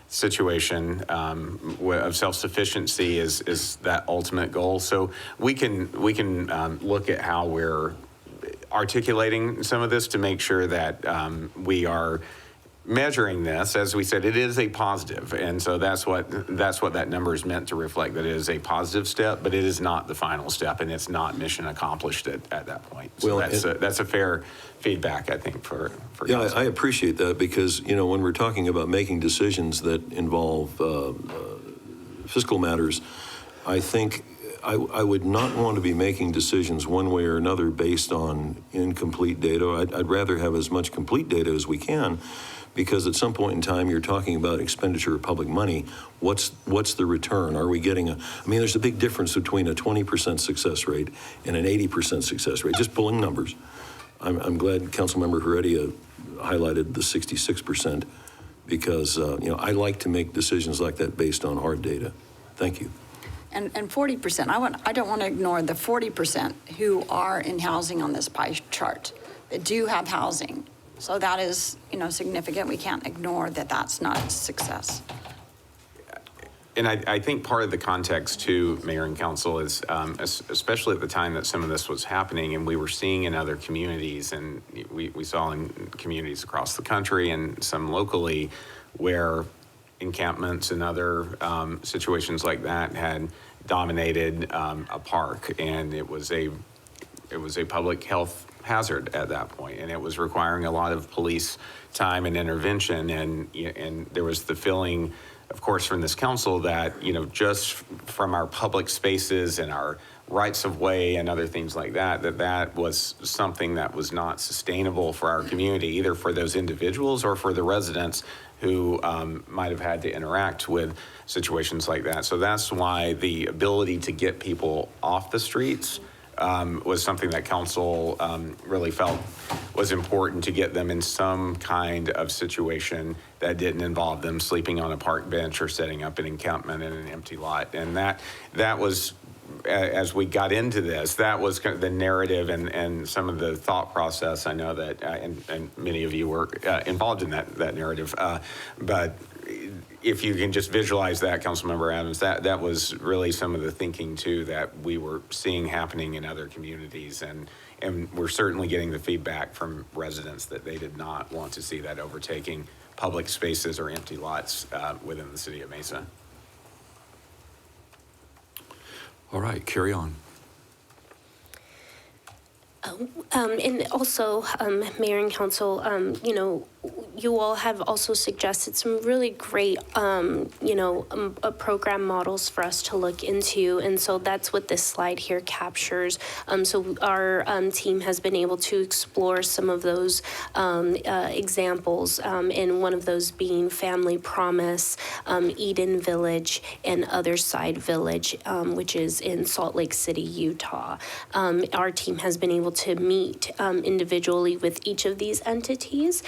situation of self-sufficiency is that ultimate goal. So we can look at how we're articulating some of this to make sure that we are measuring this. As we said, it is a positive, and so that's what that number is meant to reflect, that it is a positive step, but it is not the final step, and it's not mission accomplished at that point. So that's a fair feedback, I think, for Yeah, council. I appreciate that, because, when we're talking about making decisions that involve fiscal matters, I think I would not want to be making decisions one way or another based on incomplete data. I'd rather have as much complete data as we can, because at some point in time, you're talking about expenditure of public money. What's the return? Are we getting there's a big difference between a 20% success rate and an 80% success rate, just pulling numbers. I'm glad Councilmember Heredia highlighted the 66%, because, I like to make decisions like that based on hard data. Thank you. And 40%, I don't want to ignore the 40% who are in housing on this pie chart, that do have housing. So that is, significant. We can't ignore that that's not a success. And I think part of the context too, Mayor and Council, is especially at the time that some of this was happening, and we were seeing in other communities, and we saw in communities across the country and some locally, where encampments and other situations like that had dominated a park, and it was a public health hazard at that point, and it was requiring a lot of police time and intervention, and there was the feeling, of course, from this council that, just from our public spaces and our rights of way and other things like that, that was something that was not sustainable for our community, either for those individuals or for the residents who might have had to interact with situations like that. So that's why the ability to get people off the streets was something that council really felt was important, to get them in some kind of situation that didn't involve them sleeping on a park bench or setting up an encampment in an empty lot. And that was, as we got into this, that was kind of the narrative and some of the thought process. I know that, and many of you were involved in that narrative, but if you can just visualize that, Councilmember Adams, that was really some of the thinking too that we were seeing happening in other communities, and we're certainly getting the feedback from residents that they did not want to see that overtaking public spaces or empty lots within the city of Mesa. All right, carry on. And also, Mayor and Council, you all have also suggested some really great, program models for us to look into. And so that's what this slide here captures. So our team has been able to explore some of those examples, and one of those being Family Promise, Eden Village, and Other Side Village, which is in Salt Lake City, Utah. Our team has been able to meet individually with each of these entities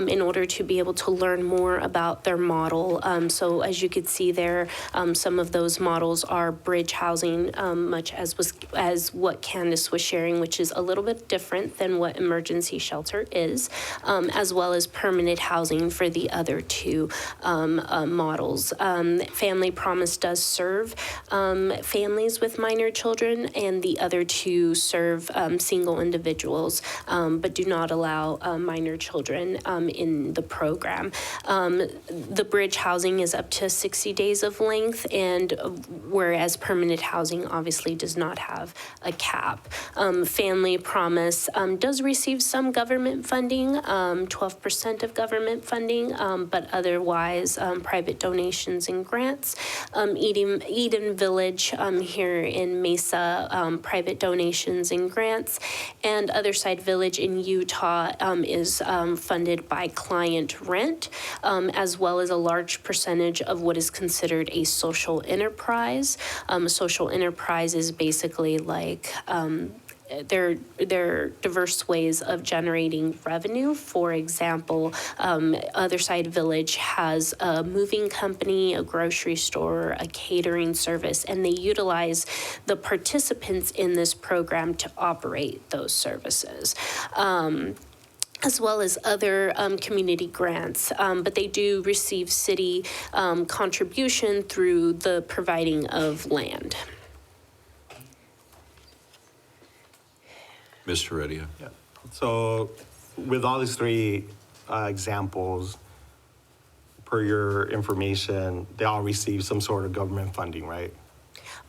in order to be able to learn more about their model. So as you could see there, some of those models are bridge housing, much as what Candace was sharing, which is a little bit different than what emergency shelter is, as well as permanent housing for the other two models. Family Promise does serve families with minor children, and the other two serve single individuals, but do not allow minor children in the program. The bridge housing is up to 60 days of length, and whereas permanent housing obviously does not have a cap. Family Promise does receive some government funding, 12% of government funding, but otherwise private donations and grants. Eden Village here in Mesa, private donations and grants, and Otherside Village in Utah is funded by client rent, as well as a large percentage of what is considered a social enterprise. A social enterprise is basically like there are diverse ways of generating revenue. For example, Otherside Village has a moving company, a grocery store, a catering service, and they utilize the participants in this program to operate those services. As well as other community grants, but they do receive city contribution through the providing of land. Mr. Heredia. Yeah. So with all these three examples, per your information, they all receive some sort of government funding, right?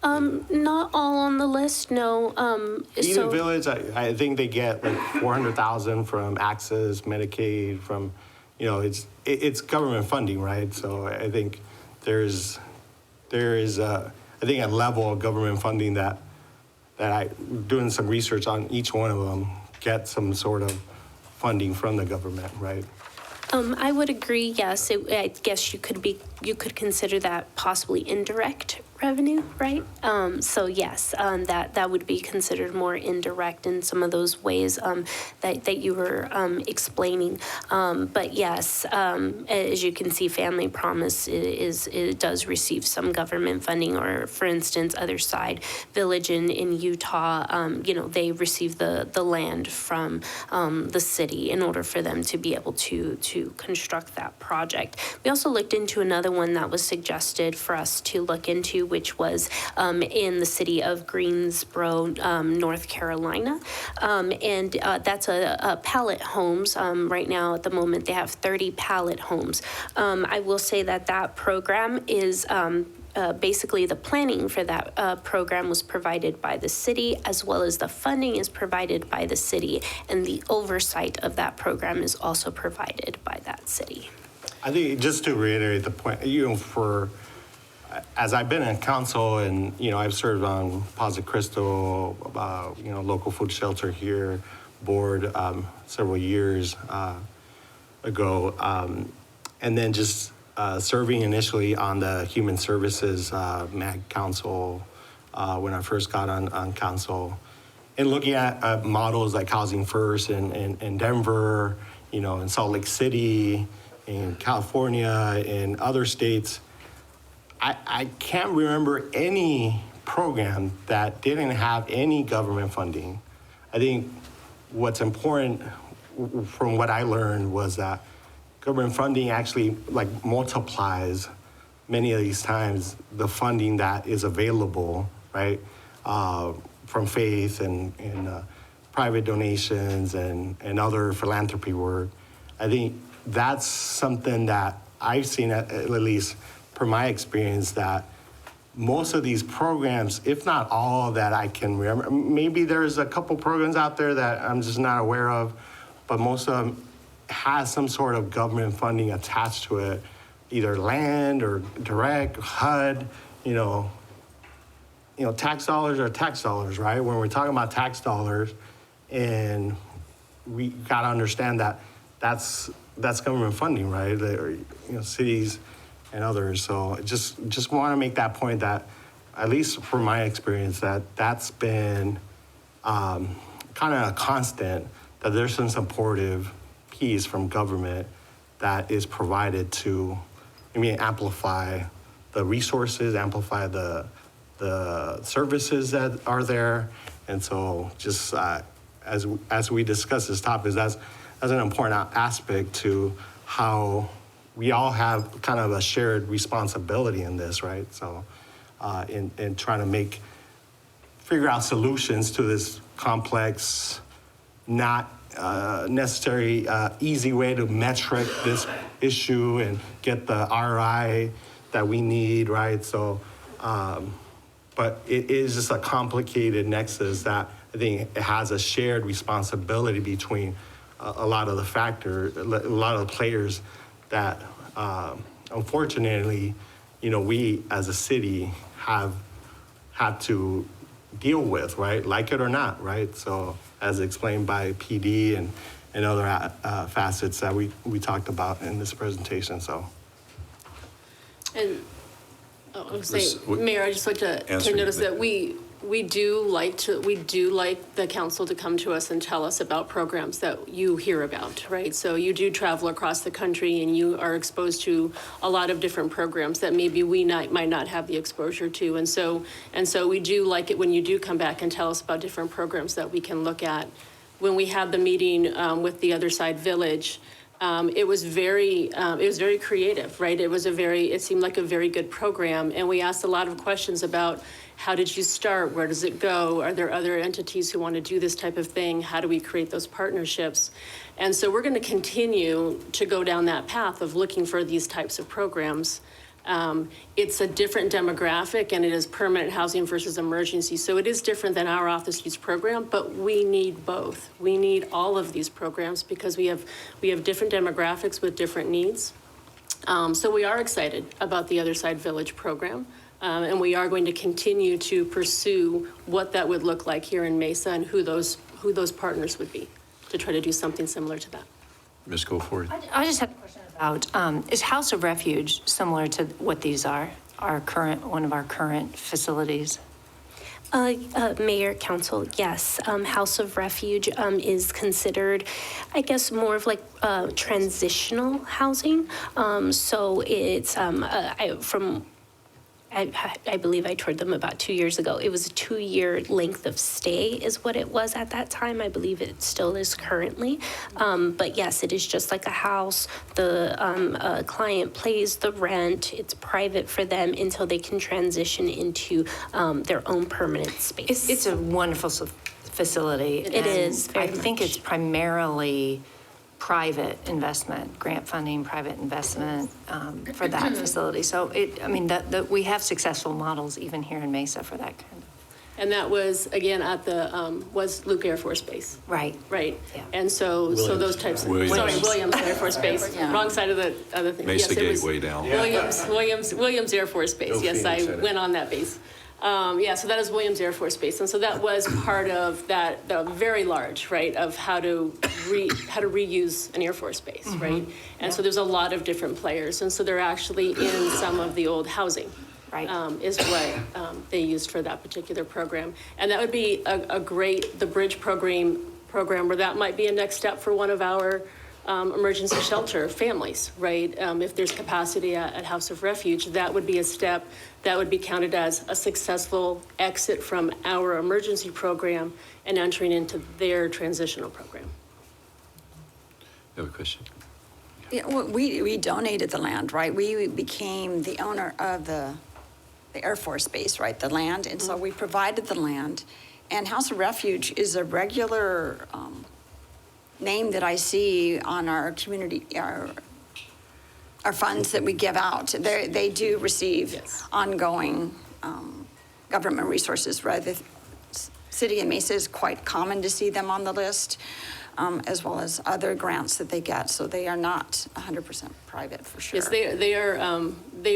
Not all on the list, no. Eden Village, I think they get like $400,000 from Access, Medicaid, from, it's government funding, right? So I think there is I think a level of government funding that I, doing some research on each one of them, get some sort of funding from the government, right? I would agree, yes. I guess you could consider that possibly indirect revenue, right? So yes, that would be considered more indirect in some of those ways that you were explaining. But yes, as you can see, Family Promise it does receive some government funding, or for instance, Otherside Village in Utah, they receive the land from the city in order for them to be able to construct that project. We also looked into another one that was suggested for us to look into, which was in the city of Greensboro, North Carolina. And that's a pallet homes. Right now, at the moment, they have 30 pallet homes. I will say that program is basically the planning for that program was provided by the city, as well as the funding is provided by the city, and the oversight of that program is also provided by that city. I think just to reiterate the point, as I've been in council and, I've served on Positive Crystal, local food shelter here, board several years ago, and then just serving initially on the Human Services MAG Council when I first got on council, and looking at models like Housing First in Denver, in Salt Lake City, in California, in other states. I can't remember any program that didn't have any government funding. I think what's important from what I learned was that government funding actually multiplies many of these times the funding that is available, right? From faith and private donations and other philanthropy work. I think that's something that I've seen, at least from my experience, that most of these programs, if not all that I can remember, maybe there's a couple programs out there that I'm just not aware of, but most of them has some sort of government funding attached to it, either land or direct, HUD, tax dollars are tax dollars, right? When we're talking about tax dollars, and we got to understand that that's government funding, right? Cities and others. So just want to make that point that, at least from my experience, that's been kind kind of a constant that there's some supportive piece from government that is provided to, amplify the resources, amplify the services that are there. And so just as we discuss this topic, that's an important aspect to how we all have kind of a shared responsibility in this, right? So in trying to figure out solutions to this complex, not necessary easy way to metric this issue and get the ROI that we need, right? So, but it is just a complicated nexus that I think it has a shared responsibility between a lot of the factors, a lot of the players that unfortunately, we as a city have had to deal with, right? Like it or not, right? So as explained by PD and other facets that we talked about in this presentation, so. And I was saying, Mayor, I just like to notice that we do like the council to come to us and tell us about programs that you hear about, right? So you do travel across the country and you are exposed to a lot of different programs that maybe we might not have the exposure to. And so we do like it when you do come back and tell us about different programs that we can look at. When we had the meeting with the Other Side Village, it was very creative, right? It seemed like a very good program. And we asked a lot of questions about how did you start? Where does it go? Are there other entities who want to do this type of thing? How do we create those partnerships? And so we're going to continue to go down that path of looking for these types of programs. It's a different demographic, and it is permanent housing versus emergency. So it is different than our office use program, but we need both. We need all of these programs because we have different demographics with different needs. So we are excited about the Other Side Village program. And we are going to continue to pursue what that would look like here in Mesa and who those partners would be to try to do something similar to that. Ms. Goforth. I just have a question about, is House of Refuge similar to what these are, one of our current facilities? Mayor, Council, yes. House of Refuge is considered, I guess, more of like transitional housing. So it's I believe I toured them about 2 years ago. It was a 2-year length of stay is what it was at that time. I believe it still is currently. But yes, it is just like a house. The client pays the rent. It's private for them until they can transition into their own permanent space. It's a wonderful facility. It is very I think it's primarily private investment, grant funding, private investment for that facility. So we have successful models even here in Mesa for that kind of. And that was, again, at the, was Luke Air Force Base. Right. Right. Yeah. And so those types of, Williams Air Force Base, wrong side of the other thing. Mesa yes, Gateway down. Williams Air Force Base. Yes, I went on that base. So that is Williams Air Force Base. And so that was part of that, the very large, right, of how to reuse an Air Force base, right? And so there's a lot of different players. And so they're actually in some of the old housing, right, is what they used for that particular program. And that would be a great, the Bridge program where that might be a next step for one of our emergency shelter families, right? If there's capacity at House of Refuge, that would be a step that would be counted as a successful exit from our emergency program and entering into their transitional program. You have a question? Yeah, well, we donated the land, right? We became the owner of the Air Force Base, right, the land. And so we provided the land. And House of Refuge is a regular name that I see on our community, our funds that we give out. They do receive ongoing government resources, right? The city of Mesa is quite common to see them on the list, as well as other grants that they get. So they are not 100% private for sure. Yes, they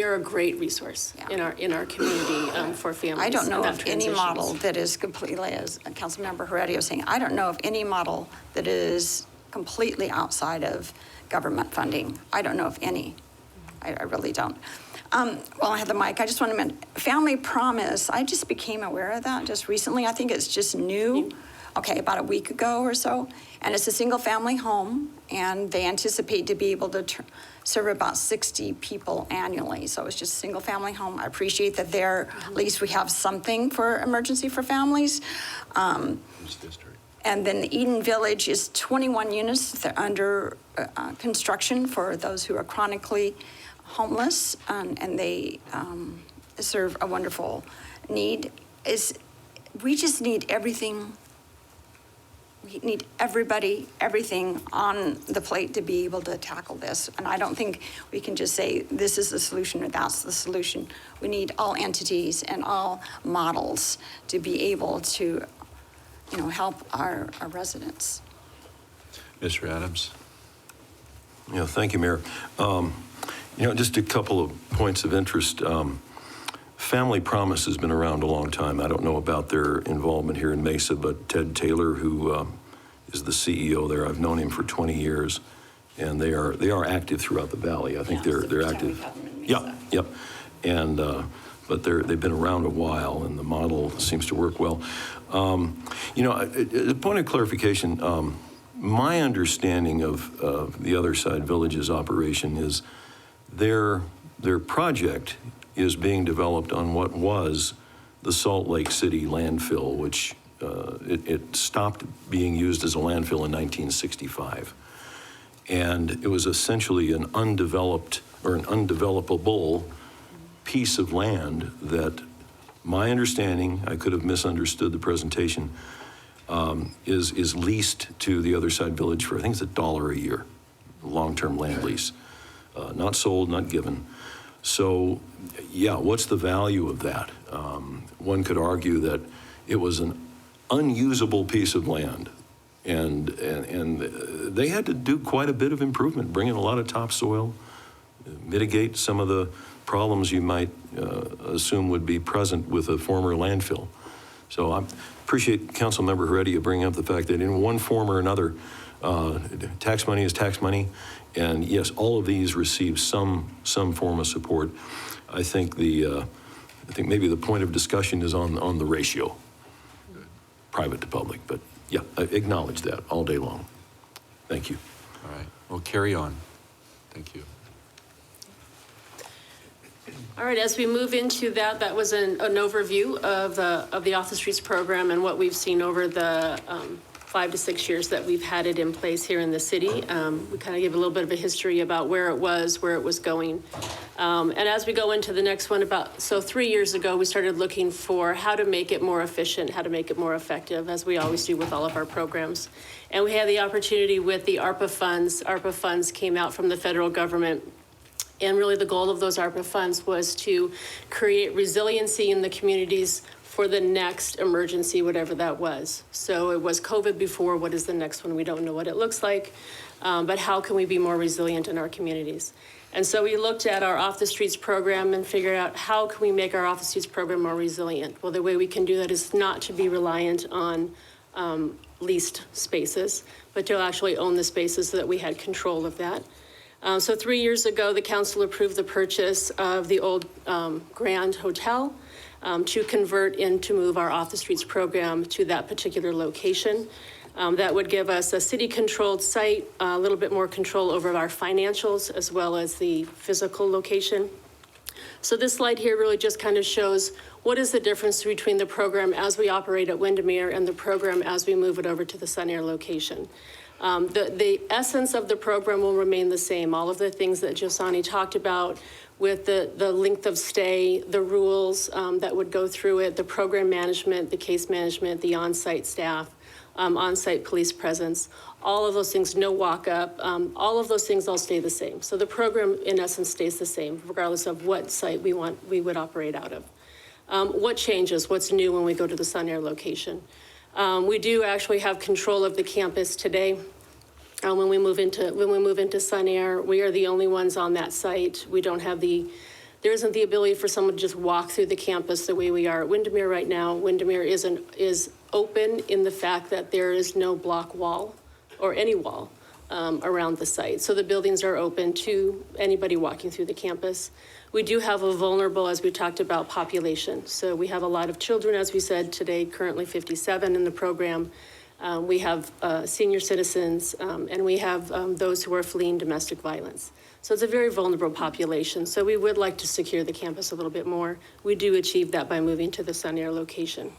are a great resource in our community for families. I don't know of any model that is completely, as Councilmember Heredia was saying, I don't know of any model that is completely outside of government funding. I don't know of any. I really don't. While I have the mic, I just want to mention Family Promise. I just became aware of that just recently. I think it's just new. about a week ago or so. And it's a single-family home, and they anticipate to be able to serve about 60 people annually. So it's just a single-family home. I appreciate that there, at least we have something for emergency for families. Which district? And then the Eden Village is 21 units. They're under construction for those who are chronically homeless, and they serve a wonderful need. We just need everything. We need everybody, everything on the plate to be able to tackle this. And I don't think we can just say this is the solution or that's the solution. We need all entities and all models to be able to, help our residents. Mr. Adams? Yeah, thank you, Mayor. Just a couple of points of interest. Family Promise has been around a long time. I don't know about their involvement here in Mesa, but Ted Taylor, who is the CEO there, I've known him for 20 years, and they are active throughout the valley. I think they're active. Yep. And but they've been around a while, and the model seems to work well. A point of clarification. My understanding of the Other Side Villages operation is their project is being developed on what was the Salt Lake City landfill, which it stopped being used as a landfill in 1965. And it was essentially an undeveloped or an undevelopable piece of land that, my understanding, I could have misunderstood the presentation, is leased to the Other Side Village for, I think it's $1 a year, long-term land lease. Not sold, not given. So, yeah, what's the value of that? One could argue that it was an unusable piece of land, and they had to do quite a bit of improvement, bring in a lot of topsoil, mitigate some of the problems you might assume would be present with a former landfill. So I appreciate Councilmember Heredia bringing up the fact that in one form or another, tax money is tax money. And yes, all of these receive some form of support. I think maybe the point of discussion is on the ratio, private to public. But yeah, I acknowledge that all day long. Thank you. All right. Well, carry on. Thank you. All right, as we move into that was an overview of the Off the Streets program and what we've seen over the 5 to 6 years that we've had it in place here in the city. We kind of gave a little bit of a history about where it was going. And as we go into the next one, 3 years ago, we started looking for how to make it more efficient, how to make it more effective, as we always do with all of our programs. And we had the opportunity with the ARPA funds. ARPA funds came out from the federal government. And really the goal of those ARPA funds was to create resiliency in the communities for the next emergency, whatever that was. So it was COVID before. What is the next one? We don't know what it looks like, but how can we be more resilient in our communities? And so we looked at our Off the Streets program and figured out how can we make our Off the Streets program more resilient? Well, the way we can do that is not to be reliant on leased spaces, but to actually own the spaces so that we had control of that. So 3 years ago, the council approved the purchase of the old Grand Hotel to convert and to move our Off the Streets program to that particular location. That would give us a city-controlled site, a little bit more control over our financials, as well as the physical location. So this slide here really just kind of shows what is the difference between the program as we operate at Windermere and the program as we move it over to the Sun Air location. The essence of the program will remain the same. All of the things that Josani talked about with the length of stay, the rules that would go through it, the program management, the case management, the on-site staff, on-site police presence, all of those things, no walk-up, all of those things all stay the same. So the program, in essence, stays the same, regardless of what site we would operate out of. What changes? What's new when we go to the Sun Air location? We do actually have control of the campus today. When we move into Sun Air, we are the only ones on that site. We don't have there isn't the ability for someone to just walk through the campus the way we are at Windermere right now. Windermere is open in the fact that there is no block wall or any wall around the site. So the buildings are open to anybody walking through the campus. We do have a vulnerable, as we talked about, population. So we have a lot of children, as we said today, currently 57 in the program. We have senior citizens, and we have those who are fleeing domestic violence. So it's a very vulnerable population. So we would like to secure the campus a little bit more. We do achieve that by moving to the Sun Air location.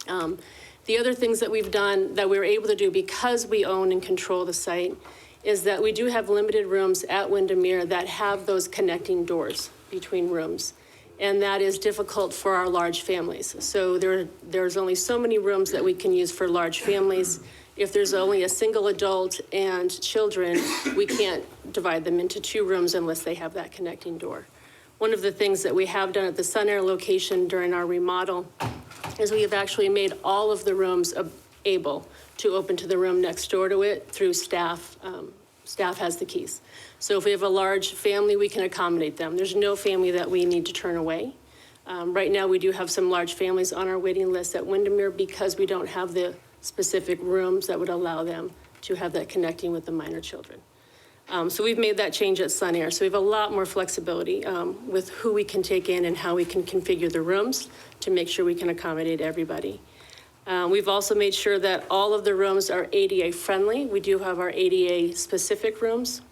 The other things that we've done that we were able to do because we own and control the site is that we do have limited rooms at Windermere that have those connecting doors between rooms. And that is difficult for our large families. So there's only so many rooms that we can use for large families. If there's only a single adult and children, we can't divide them into 2 rooms unless they have that connecting door. One of the things that we have done at the Sun Air location during our remodel is we have actually made all of the rooms able to open to the room next door to it through staff. Staff has the keys. So if we have a large family, we can accommodate them. There's no family that we need to turn away. Right now, we do have some large families on our waiting list at Windermere because we don't have the specific rooms that would allow them to have that connecting with the minor children. So we've made that change at Sun Air. So we have a lot more flexibility with who we can take in and how we can configure the rooms to make sure we can accommodate everybody. We've also made sure that all of the rooms are ADA friendly. We do have our ADA specific rooms,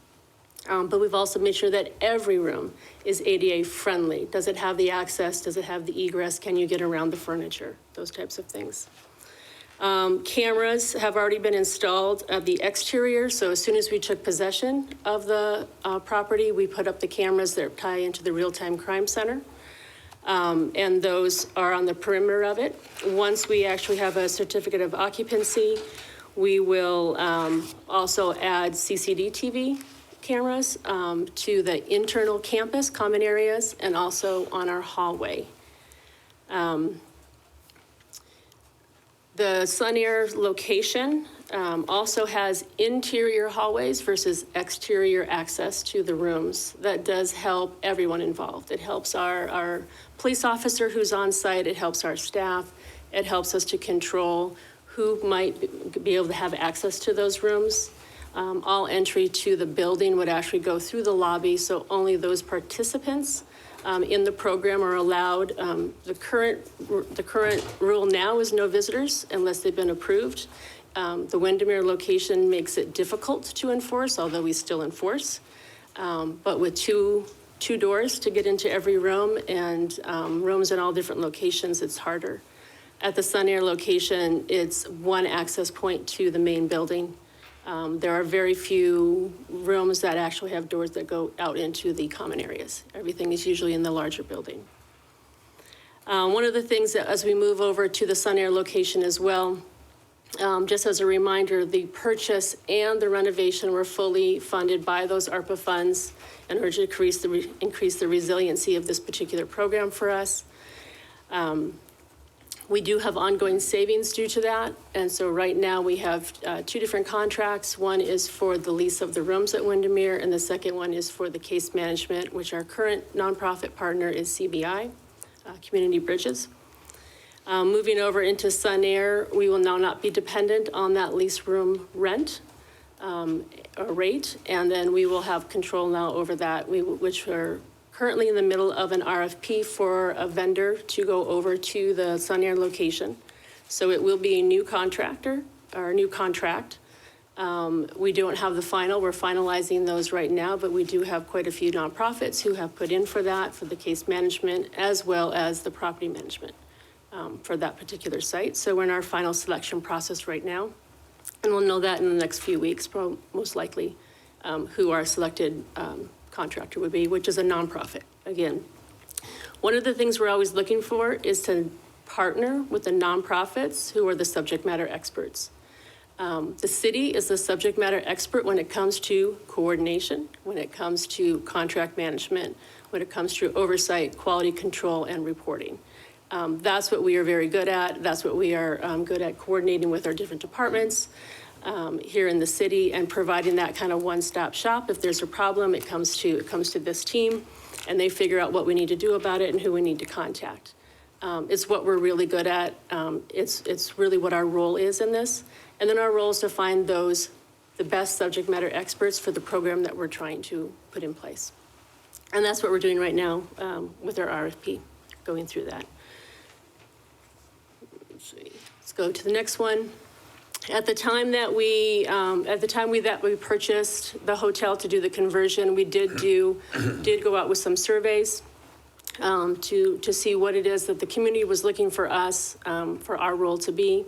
but we've also made sure that every room is ADA friendly. Does it have the access? Does it have the egress? Can you get around the furniture? Those types of things. Cameras have already been installed at the exterior. So as soon as we took possession of the property, we put up the cameras that tie into the real-time crime center. And those are on the perimeter of it. Once we actually have a certificate of occupancy, we will also add CCD-TV cameras to the internal campus, common areas, and also on our hallway. The Sun Air location also has interior hallways versus exterior access to the rooms. That does help everyone involved. It helps our police officer who's on site. It helps our staff. It helps us to control who might be able to have access to those rooms. All entry to the building would actually go through the lobby, so only those participants in the program are allowed. The current rule now is no visitors unless they've been approved. The Windermere location makes it difficult to enforce, although we still enforce. But with two doors to get into every room and rooms in all different locations, it's harder. At the Sun Air location, it's one access point to the main building. There are very few rooms that actually have doors that go out into the common areas. Everything is usually in the larger building. One of the things that as we move over to the Sun Air location as well, just as a reminder, the purchase and the renovation were fully funded by those ARPA funds in order to increase the resiliency of this particular program for us. We do have ongoing savings due to that. And so right now we have 2 different contracts. One is for the lease of the rooms at Windermere, and the second one is for the case management, which our current nonprofit partner is CBI, Community Bridges. Moving over into Sun Air, we will now not be dependent on that lease room rent or rate, and then we will have control now over that, which we're currently in the middle of an RFP for a vendor to go over to the Sun Air location. So it will be a new contractor or a new contract. We don't have the final. We're finalizing those right now, but we do have quite a few nonprofits who have put in for that, for the case management, as well as the property management for that particular site. So we're in our final selection process right now. And we'll know that in the next few weeks, most likely, who our selected contractor would be, which is a nonprofit. Again, one of the things we're always looking for is to partner with the nonprofits who are the subject matter experts. The city is the subject matter expert when it comes to coordination, when it comes to contract management, when it comes to oversight, quality control, and reporting. That's what we are very good at. That's what we are good at, coordinating with our different departments here in the city and providing that kind of one-stop shop. If there's a problem, it comes to this team, and they figure out what we need to do about it and who we need to contact. It's what we're really good at. It's really what our role is in this. And then our role is to find the best subject matter experts for the program that we're trying to put in place. And that's what we're doing right now with our RFP, going through that. Let's see. Let's go to the next one. At the time that we purchased the hotel to do the conversion, we did go out with some surveys to see what it is that the community was looking for us, for our role to be.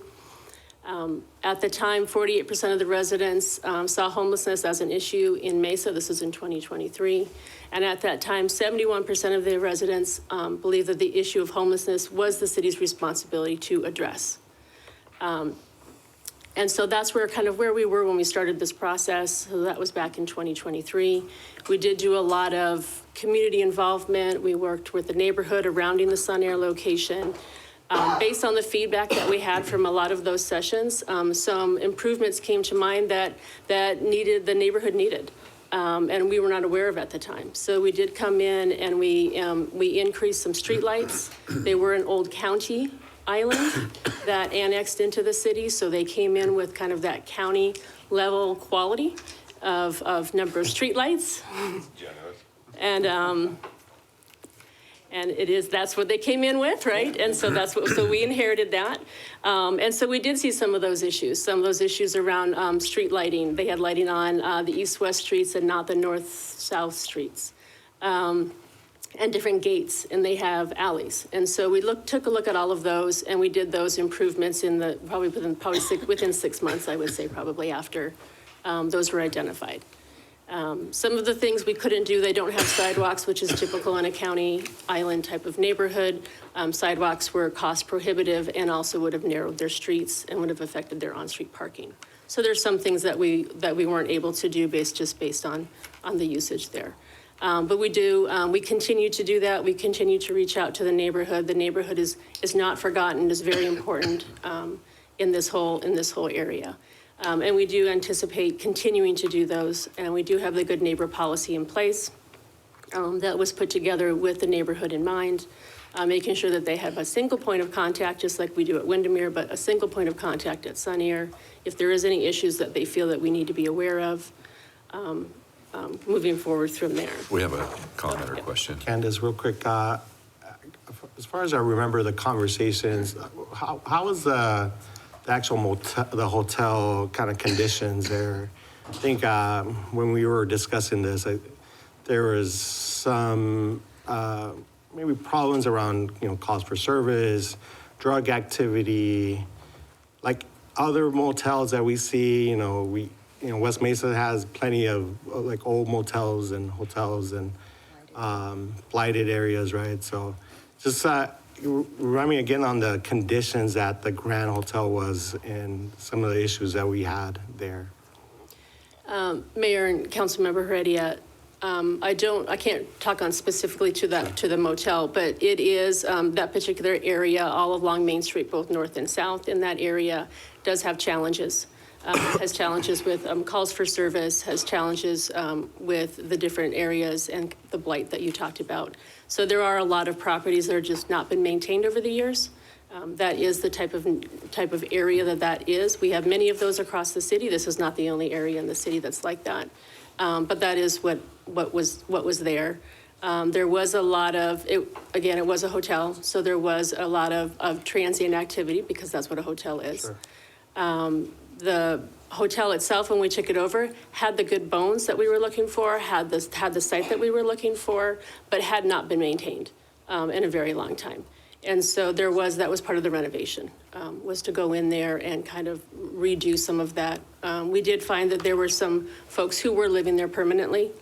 At the time, 48% of the residents saw homelessness as an issue in Mesa. This is in 2023. And at that time, 71% of the residents believed that the issue of homelessness was the city's responsibility to address. And so that's where we were when we started this process. So that was back in 2023. We did do a lot of community involvement. We worked with the neighborhood surrounding the Sun Air location. Based on the feedback that we had from a lot of those sessions, some improvements came to mind that the neighborhood needed, and we were not aware of at the time. So we did come in and we increased some streetlights. They were an old county island that annexed into the city, so they came in with kind of that county level quality of number of streetlights. And that's what they came in with, right? And so so we inherited that. And so we did see some of those issues around street lighting. They had lighting on the east-west streets and not the north-south streets. And different gates, and they have alleys. And so we took a look at all of those, and we did those improvements within 6 months, I would say, probably after those were identified. Some of the things we couldn't do, they don't have sidewalks, which is typical in a county island type of neighborhood. Sidewalks were cost prohibitive and also would have narrowed their streets and would have affected their on-street parking. So there's some things that we weren't able to do based on the usage there. But we continue to do that. We continue to reach out to the neighborhood. The neighborhood is not forgotten, is very important in this whole area. And we do anticipate continuing to do those. And we do have the good neighbor policy in place that was put together with the neighborhood in mind, making sure that they have a single point of contact, just like we do at Windermere, but a single point of contact at Sun Air. If there is any issues that they feel that we need to be aware of, moving forward from there. We have a comment or question. Candace, real quick, as far as I remember the conversations, how was the actual the hotel kind of conditions there? I think when we were discussing this, there was some maybe problems around calls for service, drug activity, like other motels that we see. West Mesa has plenty of like old motels and hotels and blighted areas, right? So just remind me again on the conditions that the Grand Hotel was and some of the issues that we had there. Mayor and Councilmember Heredia, I can't talk on specifically to the motel, but it is that particular area all along Main Street, both north and south in that area, does have challenges. Has challenges with calls for service, has challenges with the different areas and the blight that you talked about. So there are a lot of properties that are just not been maintained over the years. That is the type of area that is. We have many of those across the city. This is not the only area in the city that's like that. But that is what was there. There was a lot of, it was a hotel, so there was a lot of transient activity because that's what a hotel is. Sure. The hotel itself, when we took it over, had the good bones that we were looking for, had the site that we were looking for, but had not been maintained in a very long time. And so that was part of the renovation, was to go in there and kind of redo some of that. We did find that there were some folks who were living there permanently,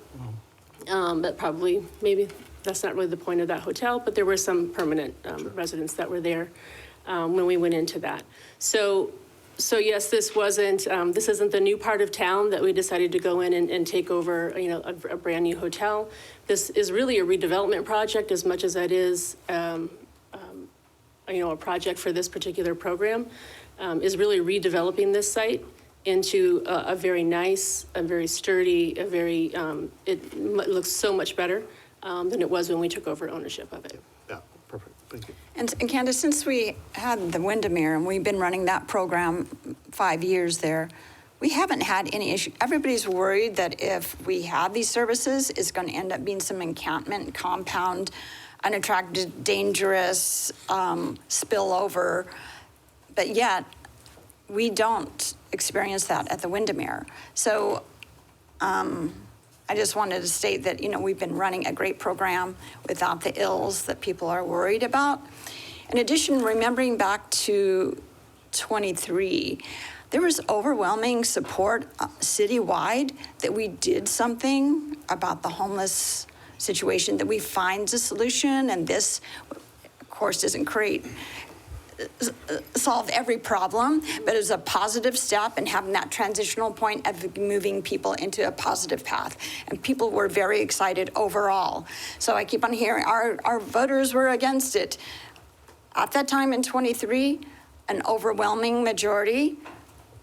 but probably, maybe that's not really the point of that hotel, but there were some permanent residents that were there when we went into that. So yes, this isn't the new part of town that we decided to go in and take over, a brand new hotel. This is really a redevelopment project as much as that is, a project for this particular program, is really redeveloping this site into a very nice, a very sturdy, it looks so much better than it was when we took over ownership of it. Yeah, perfect. Thank you. And Candace, since we had the Windermere and we've been running that program 5 years there, we haven't had any issue. Everybody's worried that if we have these services, it's going to end up being some encampment, compound, unattractive, dangerous spillover. But yet, we don't experienced that at the Windermere. So I just wanted to state that, we've been running a great program without the ills that people are worried about. In addition, remembering back to 23, there was overwhelming support citywide that we did something about the homeless situation, that we find a solution, and this, of course, doesn't solve every problem, but it's a positive step in having that transitional point of moving people into a positive path. And people were very excited overall. So I keep on hearing our voters were against it. At that time in 23, an overwhelming majority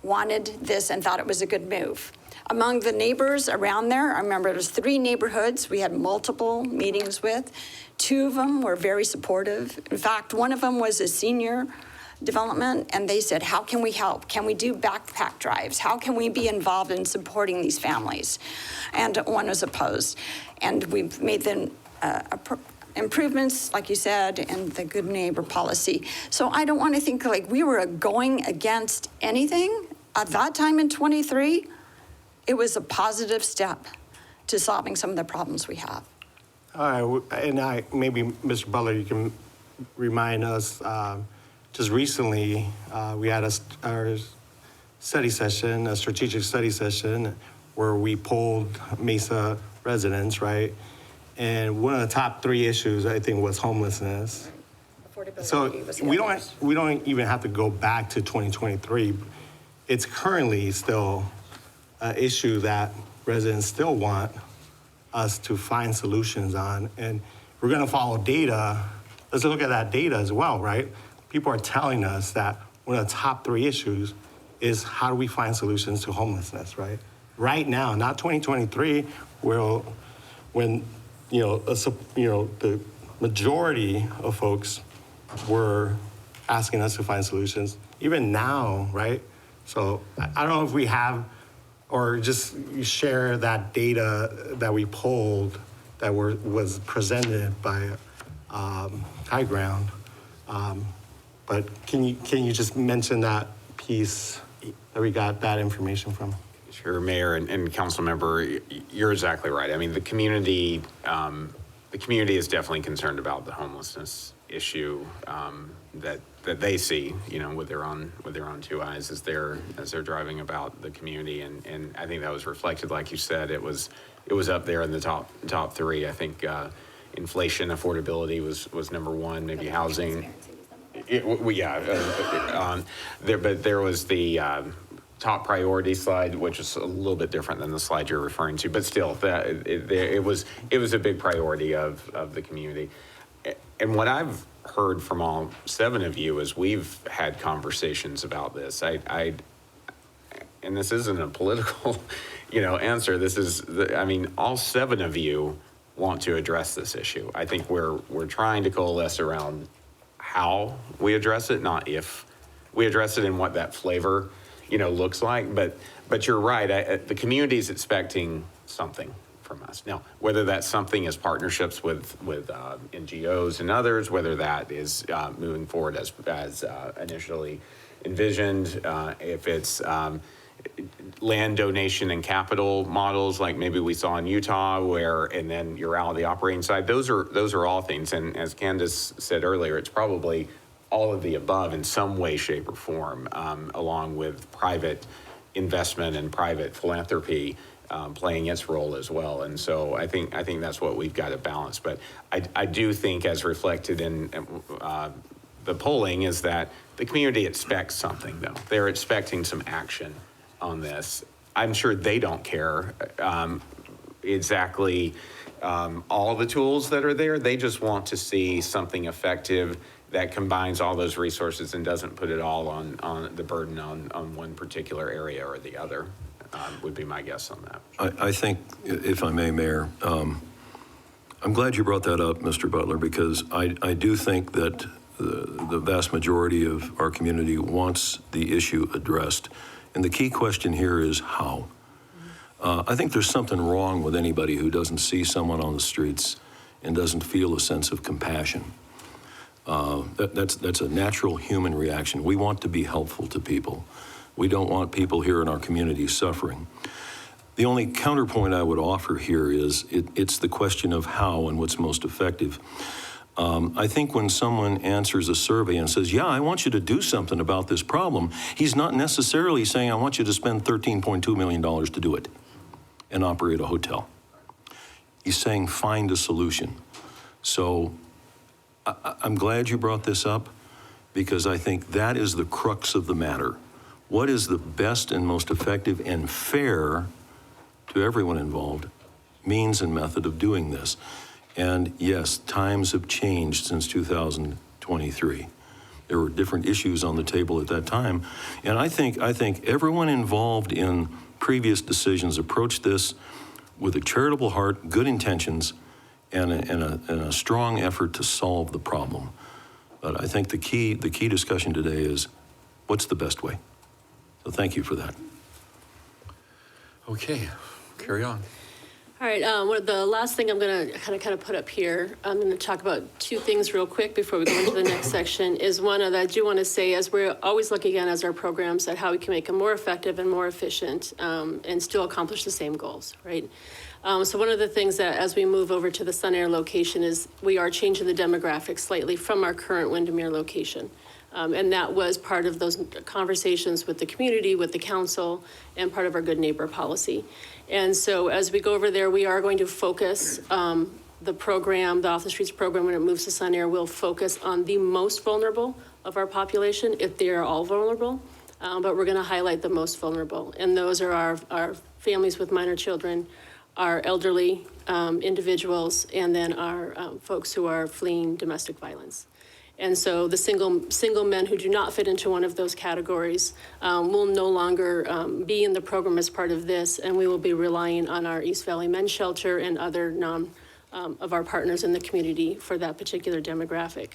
wanted this and thought it was a good move. Among the neighbors around there, I remember there was 3 neighborhoods we had multiple meetings with. 2 of them were very supportive. In fact, one of them was a senior development, and they said, how can we help? Can we do backpack drives? How can we be involved in supporting these families? And one was opposed. And we've made them improvements, like you said, in the good neighbor policy. So I don't want to think like we were going against anything. At that time in 23, it was a positive step to solving some of the problems we have. All right, and maybe Mr. Butler, you can remind us, just recently, we had our study session, a strategic study session, where we polled Mesa residents, right? And one of the top 3 issues, I think, was homelessness. Affordability So was the we others. don't even have to go back to 2023. It's currently still an issue that residents still want us to find solutions on. And we're gonna follow data. Let's look at that data as well, right? People are telling us that one of the top 3 issues is how do we find solutions to homelessness, right? Right now, not 2023, when the majority of folks were asking us to find solutions. Even now, right? So I don't know if we have, or just share that data that we polled that was presented by High Ground. But can you just mention that piece that we got that information from? Sure, Mayor and Council Member, you're exactly right. I mean, the community is definitely concerned about the homelessness issue that they see, with their own 2 eyes as they're driving about the community, and I think that was reflected, like you said, it was up there in the top 3. I think inflation, affordability was number 1, maybe housing. But there was the top priority slide, which is a little bit different than the slide you're referring to, but still, it was a big priority of the community. And what I've heard from all 7 of you is we've had conversations about this. And this isn't a political, answer. This is, all 7 of you want to address this issue. I think we're trying to coalesce around how we address it, not if we address it, and what that flavor looks like. But you're right. The community is expecting something from us. Now, whether that something is partnerships with NGOs and others, whether that is moving forward as initially envisioned, if it's land donation and capital models like maybe we saw in Utah, and then you're out of the operating side. Those are all things. And as Candace said earlier, it's probably all of the above in some way, shape, or form, along with private investment and private philanthropy playing its role as well. And so I think that's what we've got to balance. But I do think, as reflected in the polling, is that the community expects something, though. They're expecting some action on this. I'm sure they don't care exactly all the tools that are there. They just want to see something effective that combines all those resources and doesn't put it all on the burden on one particular area or the other, would be my guess on that. I think, if I may, Mayor, I'm glad you brought that up, Mr. Butler, because I do think that the vast majority of our community wants the issue addressed. And the key question here is how. I think there's something wrong with anybody who doesn't see someone on the streets and doesn't feel a sense of compassion. That's a natural human reaction. We want to be helpful to people. We don't want people here in our community suffering. The only counterpoint I would offer here is it's the question of how and what's most effective. I think when someone answers a survey and says, yeah, I want you to do something about this problem, he's not necessarily saying, I want you to spend $13.2 million to do it and operate a hotel. He's saying, find a solution. So I'm glad you brought this up, because I think that is the crux of the matter. What is the best and most effective and fair to everyone involved means and method of doing this? And yes, times have changed since 2023. There were different issues on the table at that time. And I think everyone involved in previous decisions approached this with a charitable heart, good intentions, and a strong effort to solve the problem. But I think the key discussion today is, what's the best way? So thank you for that. Okay, carry on. All right, the last thing I'm going to kind of put up here, I'm going to talk about two things real quick before we go into the next section, is one that I do want to say, as we're always looking at as our programs at how we can make them more effective and more efficient and still accomplish the same goals, right? So one of the things that as we move over to the Sun Air location is we are changing the demographics slightly from our current Windermere location. And that was part of those conversations with the community, with the council, and part of our good neighbor policy. And so as we go over there, we are going to focus the program, the Off the Streets program, when it moves to Sun Air, will focus on the most vulnerable of our population, if they are all vulnerable. But we're going to highlight the most vulnerable. And those are our families with minor children, our elderly individuals, and then our folks who are fleeing domestic violence. And so the single men who do not fit into one of those categories will no longer be in the program as part of this, and we will be relying on our East Valley Men's Shelter and other of our partners in the community for that particular demographic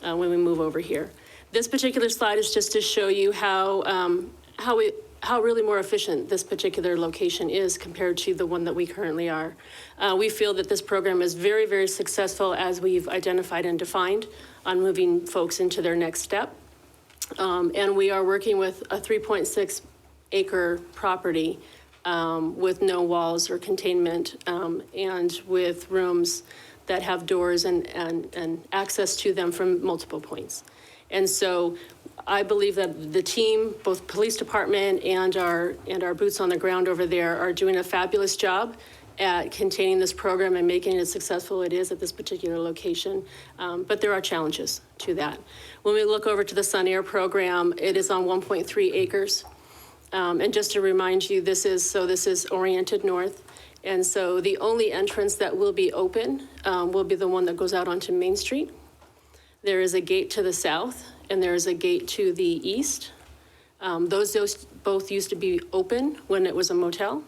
when we move over here. This particular slide is just to show you how really more efficient this particular location is compared to the one that we currently are. We feel that this program is very, very successful as we've identified and defined on moving folks into their next step. And we are working with a 3.6 acre property with no walls or containment and with rooms that have doors and access to them from multiple points. And so I believe that the team, both police department and our boots on the ground over there, are doing a fabulous job at containing this program and making it as successful it is at this particular location. But there are challenges to that. When we look over to the Sun Air program, it is on 1.3 acres. And just to remind you, this is oriented north. And so the only entrance that will be open will be the one that goes out onto Main Street. There is a gate to the south, and there is a gate to the east. Those both used to be open when it was a motel,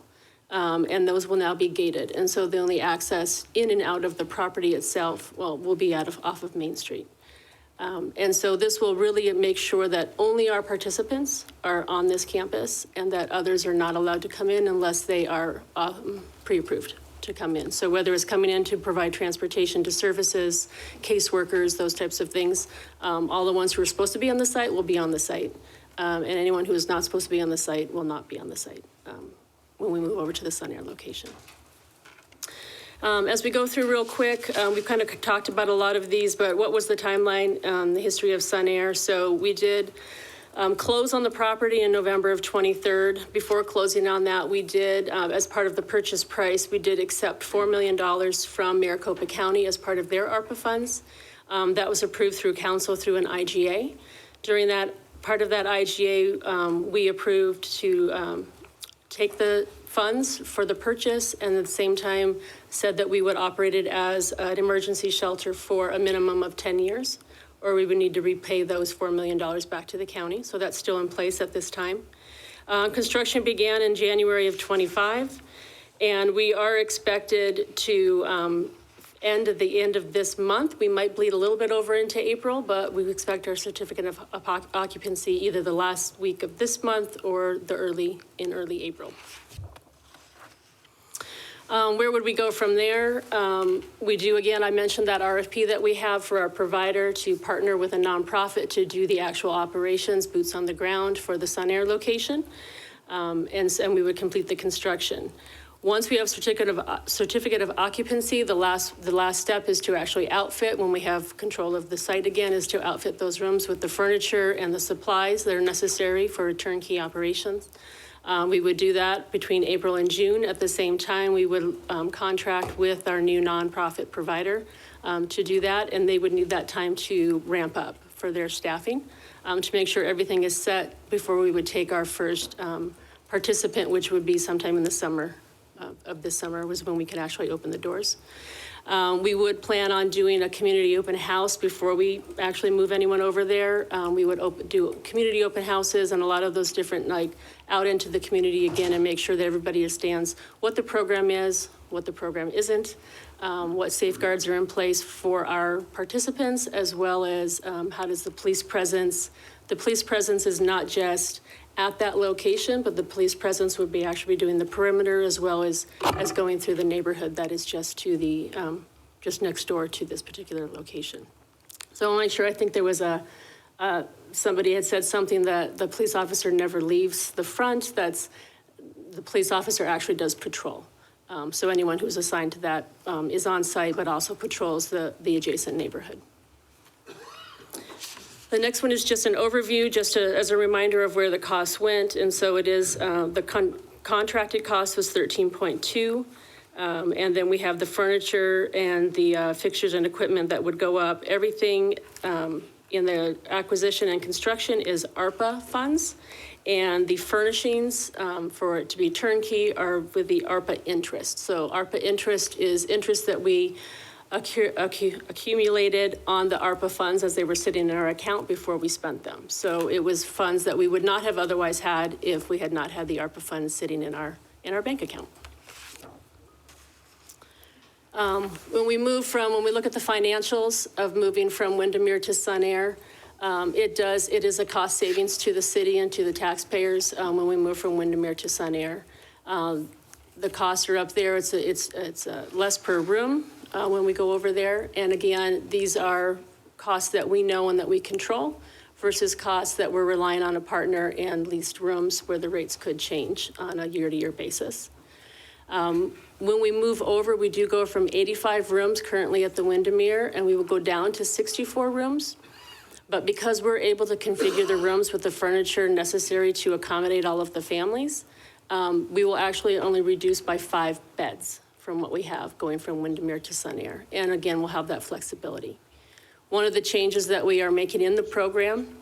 and those will now be gated. And so the only access in and out of the property itself, will be off of Main Street. And so this will really make sure that only our participants are on this campus and that others are not allowed to come in unless they are pre-approved to come in. So whether it's coming in to provide transportation to services, caseworkers, those types of things, all the ones who are supposed to be on the site will be on the site. And anyone who is not supposed to be on the site will not be on the site when we move over to the Sun Air location. As we go through real quick, we've kind of talked about a lot of these, but what was the timeline, the history of Sun Air? So we did close on the property in November of 23rd. Before closing on that, we did, as part of the purchase price, we did accept $4 million from Maricopa County as part of their ARPA funds. That was approved through council through an IGA. During that part of that IGA, we approved to take the funds for the purchase and at the same time said that we would operate it as an emergency shelter for a minimum of 10 years, or we would need to repay those $4 million back to the county. So that's still in place at this time. Construction began in January of 25, and we are expected to end at the end of this month. We might bleed a little bit over into April, but we expect our certificate of occupancy either the last week of this month or in early April. Where would we go from there? We do, again, I mentioned that RFP that we have for our provider to partner with a nonprofit to do the actual operations, boots on the ground for the Sun Air location. And we would complete the construction. Once we have certificate of occupancy, the last step is to actually outfit, when we have control of the site again, is to outfit those rooms with the furniture and the supplies that are necessary for turnkey operations. We would do that between April and June. At the same time, we would contract with our new nonprofit provider to do that, and they would need that time to ramp up for their staffing to make sure everything is set before we would take our first participant, which would be sometime in the summer of this summer was when we could actually open the doors. We would plan on doing a community open house before we actually move anyone over there. We would do community open houses and a lot of those different, like out into the community again, and make sure that everybody understands what the program is, what the program isn't, what safeguards are in place for our participants, as well as how does the police presence is not just at that location, but the police presence would be actually doing the perimeter as well as going through the neighborhood that is just to the, just next door to this particular location. So I want to make sure, I think there was somebody had said something that the police officer never leaves the front. That's, the police officer actually does patrol. So anyone who's assigned to that is on site, but also patrols the adjacent neighborhood. The next one is just an overview, just as a reminder of where the costs went. And so it is, the contracted cost was 13.2. And then we have the furniture and the fixtures and equipment that would go up. Everything in the acquisition and construction is ARPA funds. And the furnishings for it to be turnkey are with the ARPA interest. So ARPA interest is interest that we accumulated on the ARPA funds as they were sitting in our account before we spent them. So it was funds that we would not have otherwise had if we had not had the ARPA funds sitting in our bank account. When we look at the financials of moving from Windermere to Sun Air, it is a cost savings to the city and to the taxpayers when we move from Windermere to Sun Air. The costs are up there. It's less per room when we go over there. And again, these are costs that we know and that we control versus costs that we're relying on a partner and leased rooms where the rates could change on a year-to-year basis. When we move over, we do go from 85 rooms currently at the Windermere, and we will go down to 64 rooms. But because we're able to configure the rooms with the furniture necessary to accommodate all of the families, we will actually only reduce by 5 beds from what we have going from Windermere to Sun Air. And again, we'll have that flexibility. One of the changes that we are making in the program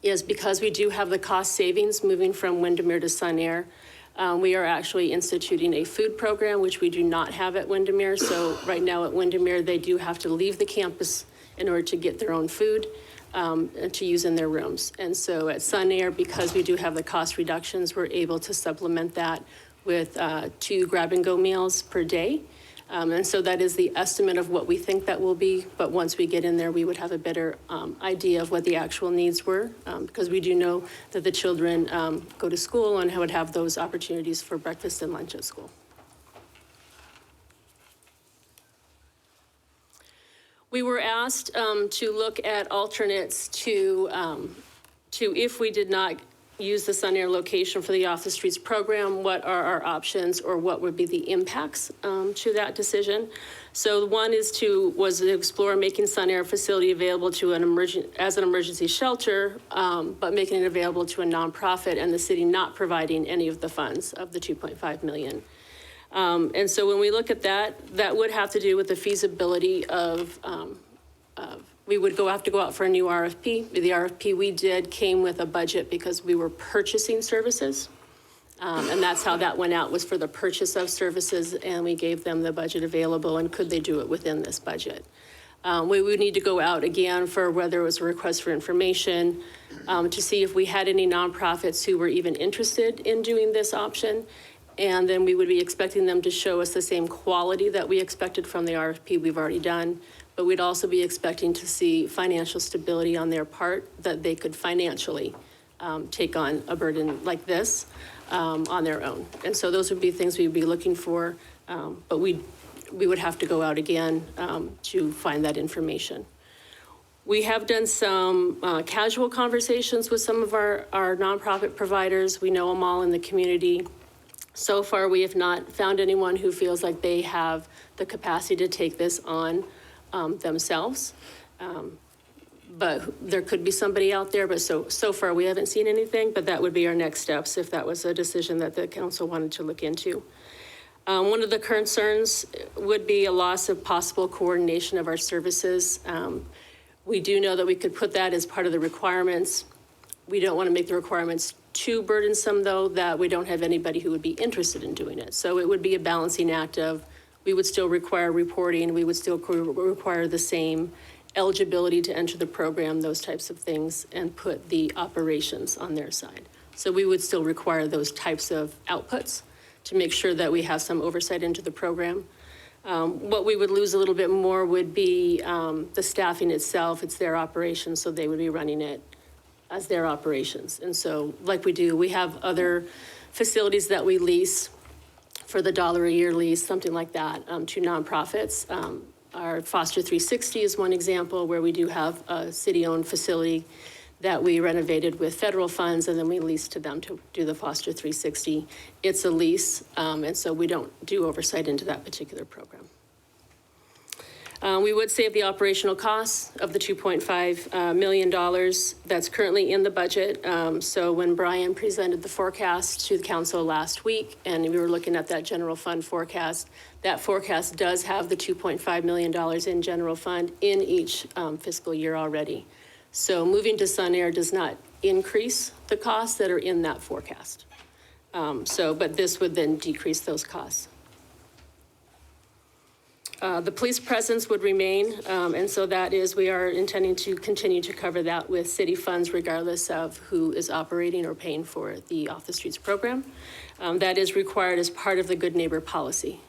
is because we do have the cost savings moving from Windermere to Sun Air, we are actually instituting a food program, which we do not have at Windermere. So right now at Windermere, they do have to leave the campus in order to get their own food and to use in their rooms. And so at Sun Air, because we do have the cost reductions, we're able to supplement that with 2 grab-and-go meals per day. And so that is the estimate of what we think that will be. But once we get in there, we would have a better idea of what the actual needs were, because we do know that the children go to school and would have those opportunities for breakfast and lunch at school. We were asked to look at alternates to if we did not use the Sun Air location for the Off the Streets program, what are our options or what would be the impacts to that decision? So one was to explore making Sun Air facility available to as an emergency shelter, but making it available to a nonprofit and the city not providing any of the funds of the $2.5 million. And so when we look at that, that would have to do with the feasibility of we would have to go out for a new RFP. The RFP we did came with a budget because we were purchasing services. And that's how that went out, was for the purchase of services, and we gave them the budget available and could they do it within this budget. We would need to go out again for whether it was a request for information to see if we had any nonprofits who were even interested in doing this option. And then we would be expecting them to show us the same quality that we expected from the RFP we've already done. But we'd also be expecting to see financial stability on their part, that they could financially take on a burden like this on their own. And so those would be things we'd be looking for But we would have to go out again to find that information. We have done some casual conversations with some of our nonprofit providers. We know them all in the community. So far, we have not found anyone who feels like they have the capacity to take this on themselves. But there could be somebody out there, but so far we haven't seen anything, but that would be our next steps if that was a decision that the council wanted to look into. One of the concerns would be a loss of possible coordination of our services. We do know that we could put that as part of the requirements. We don't want to make the requirements too burdensome, though, that we don't have anybody who would be interested in doing it. So it would be a balancing act of, we would still require reporting, we would still require the same eligibility to enter the program, those types of things, and put the operations on their side. So we would still require those types of outputs to make sure that we have some oversight into the program. What we would lose a little bit more would be the staffing itself. It's their operation, so they would be running it as their operations. And so, like we do, we have other facilities that we lease for the $1 a year lease, something like that, to nonprofits. Our Foster 360 is one example where we do have a city-owned facility that we renovated with federal funds, and then we leased to them to do the Foster 360. It's a lease, and so we don't do oversight into that particular program. We would save the operational costs of the $2.5 million that's currently in the budget. So when Brian presented the forecast to the council last week, and we were looking at that general fund forecast, that forecast does have the $2.5 million in general fund in each fiscal year already. So moving to Sunair does not increase the costs that are in that forecast. But this would then decrease those costs. The police presence would remain, and so that is, we are intending to continue to cover that with city funds regardless of who is operating or paying for the Off the Streets program. That is required as part of the Good Neighbor policy.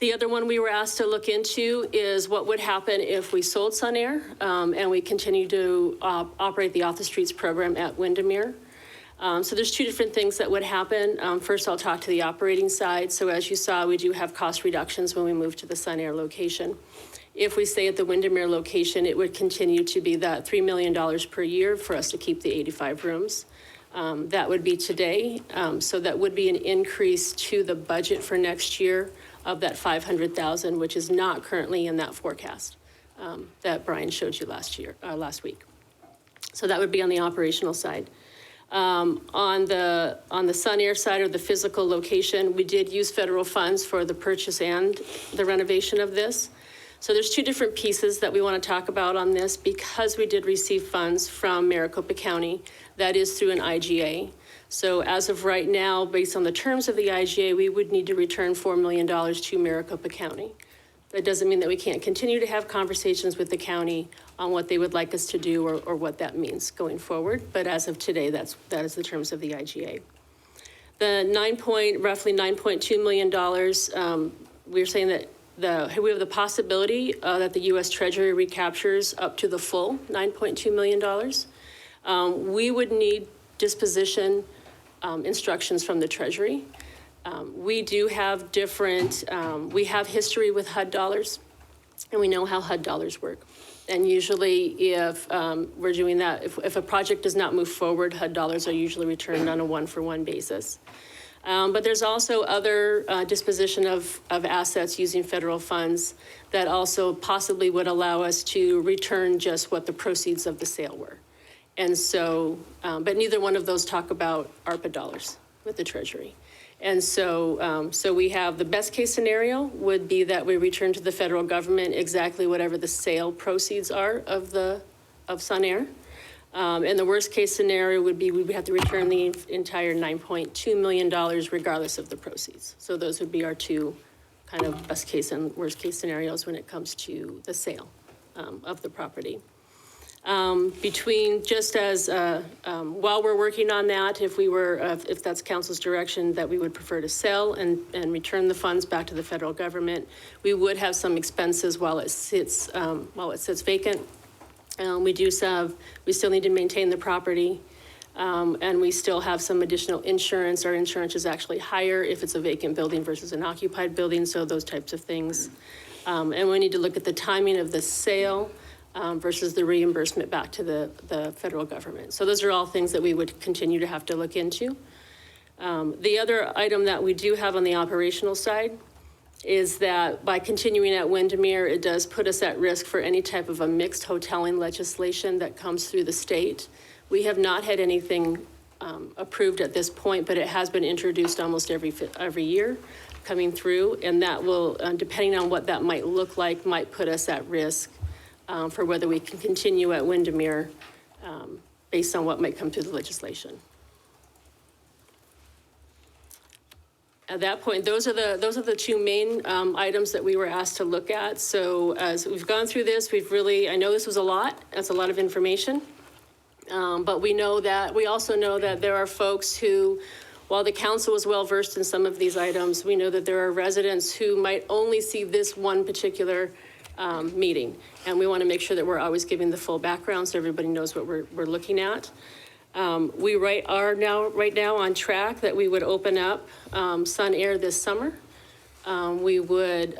The other one we were asked to look into is what would happen if we sold Sunair and we continue to operate the Off the Streets program at Windermere. So there's two different things that would happen. First, I'll talk to the operating side. So as you saw, we do have cost reductions when we move to the Sunair location. If we stay at the Windermere location, it would continue to be that $3 million per year for us to keep the 85 rooms. That would be today. So that would be an increase to the budget for next year of that $500,000, which is not currently in that forecast that Brian showed you last week. So that would be on the operational side. On the Sunair side, or the physical location, we did use federal funds for the purchase and the renovation of this. So there's two different pieces that we want to talk about on this. Because we did receive funds from Maricopa County, that is through an IGA. So as of right now, based on the terms of the IGA, we would need to return $4 million to Maricopa County. That doesn't mean that we can't continue to have conversations with the county on what they would like us to do or what that means going forward. But as of today, that is the terms of the IGA. The roughly $9.2 million, we're saying that we have the possibility that the U.S. Treasury recaptures up to the full $9.2 million. We would need disposition instructions from the Treasury. We do have we have history with HUD dollars, and we know how HUD dollars work. And usually if we're doing that, if a project does not move forward, HUD dollars are usually returned on a one-for-one basis. But there's also other disposition of assets using federal funds that also possibly would allow us to return just what the proceeds of the sale were. And so, but neither one of those talk about ARPA dollars with the Treasury. And so, we have the best case scenario would be that we return to the federal government exactly whatever the sale proceeds are of Sunair. And the worst case scenario would be we would have to return the entire $9.2 million regardless of the proceeds. So those would be our two kind of best case and worst case scenarios when it comes to the sale of the property. Between, just as, while we're working on that, if that's council's direction that we would prefer to sell and return the funds back to the federal government, we would have some expenses while it sits vacant. We still need to maintain the property. And we still have some additional insurance. Our insurance is actually higher if it's a vacant building versus an occupied building, so those types of things. And we need to look at the timing of the sale versus the reimbursement back to the federal government. So those are all things that we would continue to have to look into. The other item that we do have on the operational side is that by continuing at Windermere, it does put us at risk for any type of a mixed hoteling legislation that comes through the state. We have not had anything approved at this point, but it has been introduced almost every year coming through, and that will, depending on what that might look like, might put us at risk for whether we can continue at Windermere based on what might come through the legislation. At that point, those are the two main items that we were asked to look at. So as we've gone through this, I know this was a lot. That's a lot of information. But we also know that there are folks who, while the council is well versed in some of these items, we know that there are residents who might only see this one particular meeting. And we want to make sure that we're always giving the full background so everybody knows what we're looking at. We are right now on track that we would open up Sun Air this summer. We would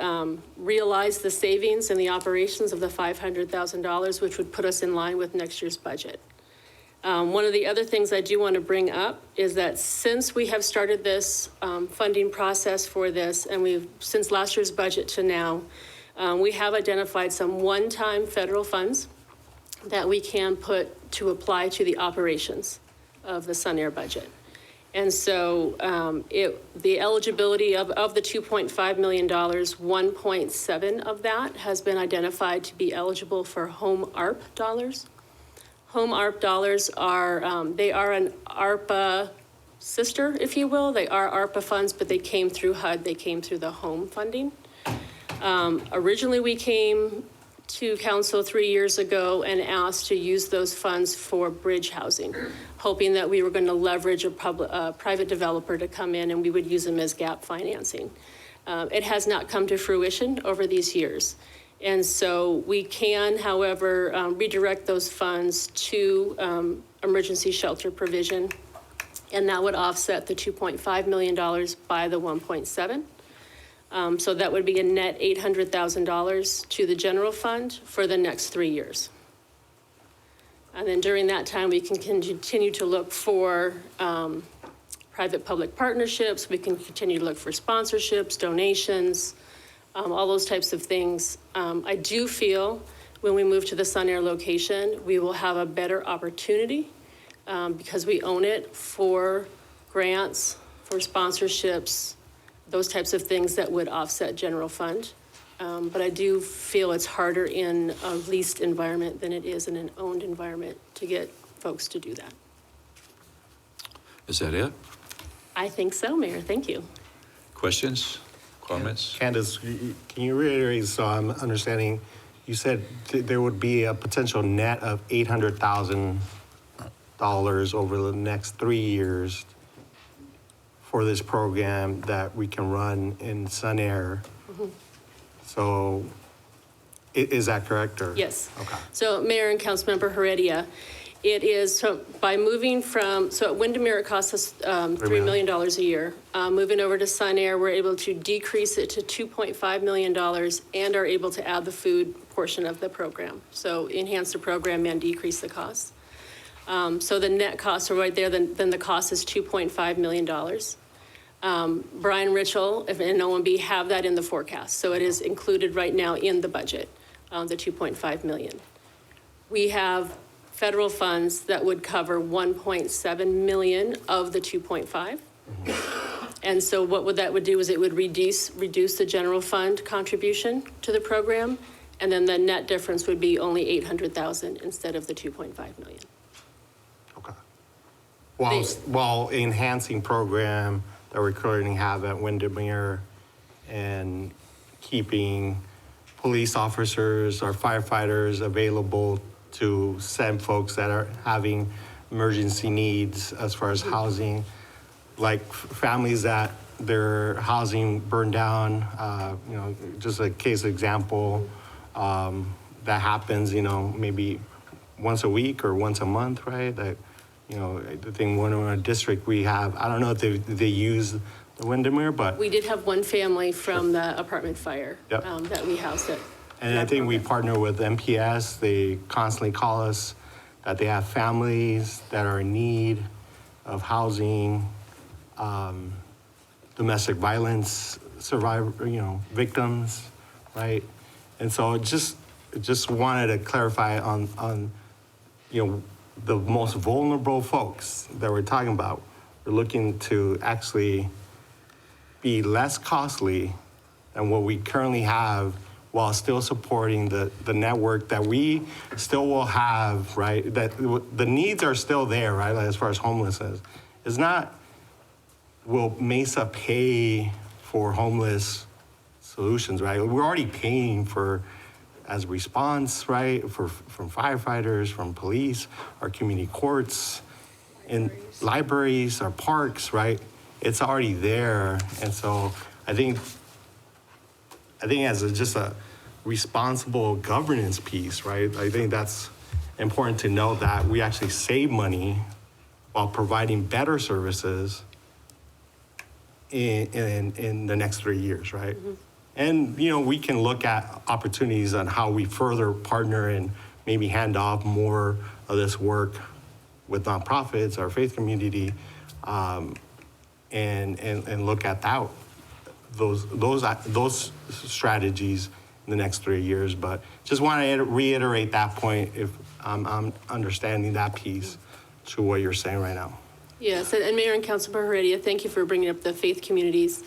realize the savings and the operations of the $500,000, which would put us in line with next year's budget. One of the other things I do want to bring up is that since we have started this funding process for this, and since last year's budget to now, we have identified some one-time federal funds that we can put to apply to the operations of the Sun Air budget. And so the eligibility of the $2.5 million, 1.7 of that has been identified to be eligible for home ARP dollars. Home ARP dollars they are an ARPA sister, if you will. They are ARPA funds, but they came through HUD. They came through the home funding. Originally, we came to council 3 years ago and asked to use those funds for bridge housing, hoping that we were going to leverage a private developer to come in and we would use them as gap financing. It has not come to fruition over these years. And so we can, however, redirect those funds to emergency shelter provision, and that would offset the $2.5 million by the 1.7. So that would be a net $800,000 to the general fund for the next 3 years. And then during that time, we can continue to look for private-public partnerships. We can continue to look for sponsorships, donations, all those types of things. I do feel when we move to the Sun Air location, we will have a better opportunity because we own it for grants, for sponsorships, those types of things that would offset general fund. But I do feel it's harder in a leased environment than it is in an owned environment to get folks to do that. Is that it? I think so, Mayor. Thank you. Questions, comments? Candace, can you reiterate, so I'm understanding, you said there would be a potential net of $800,000 over the next 3 years for this program that we can run in Sun Air. Mm-hmm. So is that correct? Or? Yes. Okay. So Mayor and Councilmember Heredia, it is, so by moving from, so at Windermere, it costs us $3 million a year. Moving over to Sun Air, we're able to decrease it to $2.5 million and are able to add the food portion of the program. So enhance the program and decrease the costs. So the net costs are right there, then the cost is $2.5 million. Brian Ritchell and OMB have that in the forecast. So it is included right now in the budget, the $2.5 million. We have federal funds that would cover 1.7 million of the 2.5. And so what that would do is it would reduce the general fund contribution to the program, and then the net difference would be only 800,000 instead of the 2.5 million. Okay. While enhancing program that we currently have at Windermere and keeping police officers or firefighters available to send folks that are having emergency needs as far as housing, like families that their housing burned down, just a case example, that happens, maybe once a week or once a month, right? That you know, I think one in our district, we have, I don't know if they use the Windermere, but, We did have one family from the apartment fire Yep. that we housed at. and I think we partner with MPS. They constantly call us that they have families that are in need of housing, domestic violence survivor, you know, victims, right? And so just wanted to clarify on, you know, the most vulnerable folks that we're talking about. We're looking to actually be less costly than what we currently have while still supporting the network that we still will have, right? That the needs are still there, right? Like as far as homelessness. It's not, will Mesa pay for homeless solutions, right? We're already paying for, as response, right? From firefighters, from police, our community courts, and libraries, our parks, right? It's already there. And so I think as just a responsible governance piece, right? I think that's important to know that we actually save money while providing better services in the next 3 years, right? And, you know, we can look at opportunities on how we further partner and maybe hand off more of this work with nonprofits, our faith community, and look at that, those strategies in the next 3 years. But just want to reiterate that point if I'm understanding that piece to what you're saying right now. Yes, and Mayor and Councilmember Heredia, thank you for bringing up the faith communities.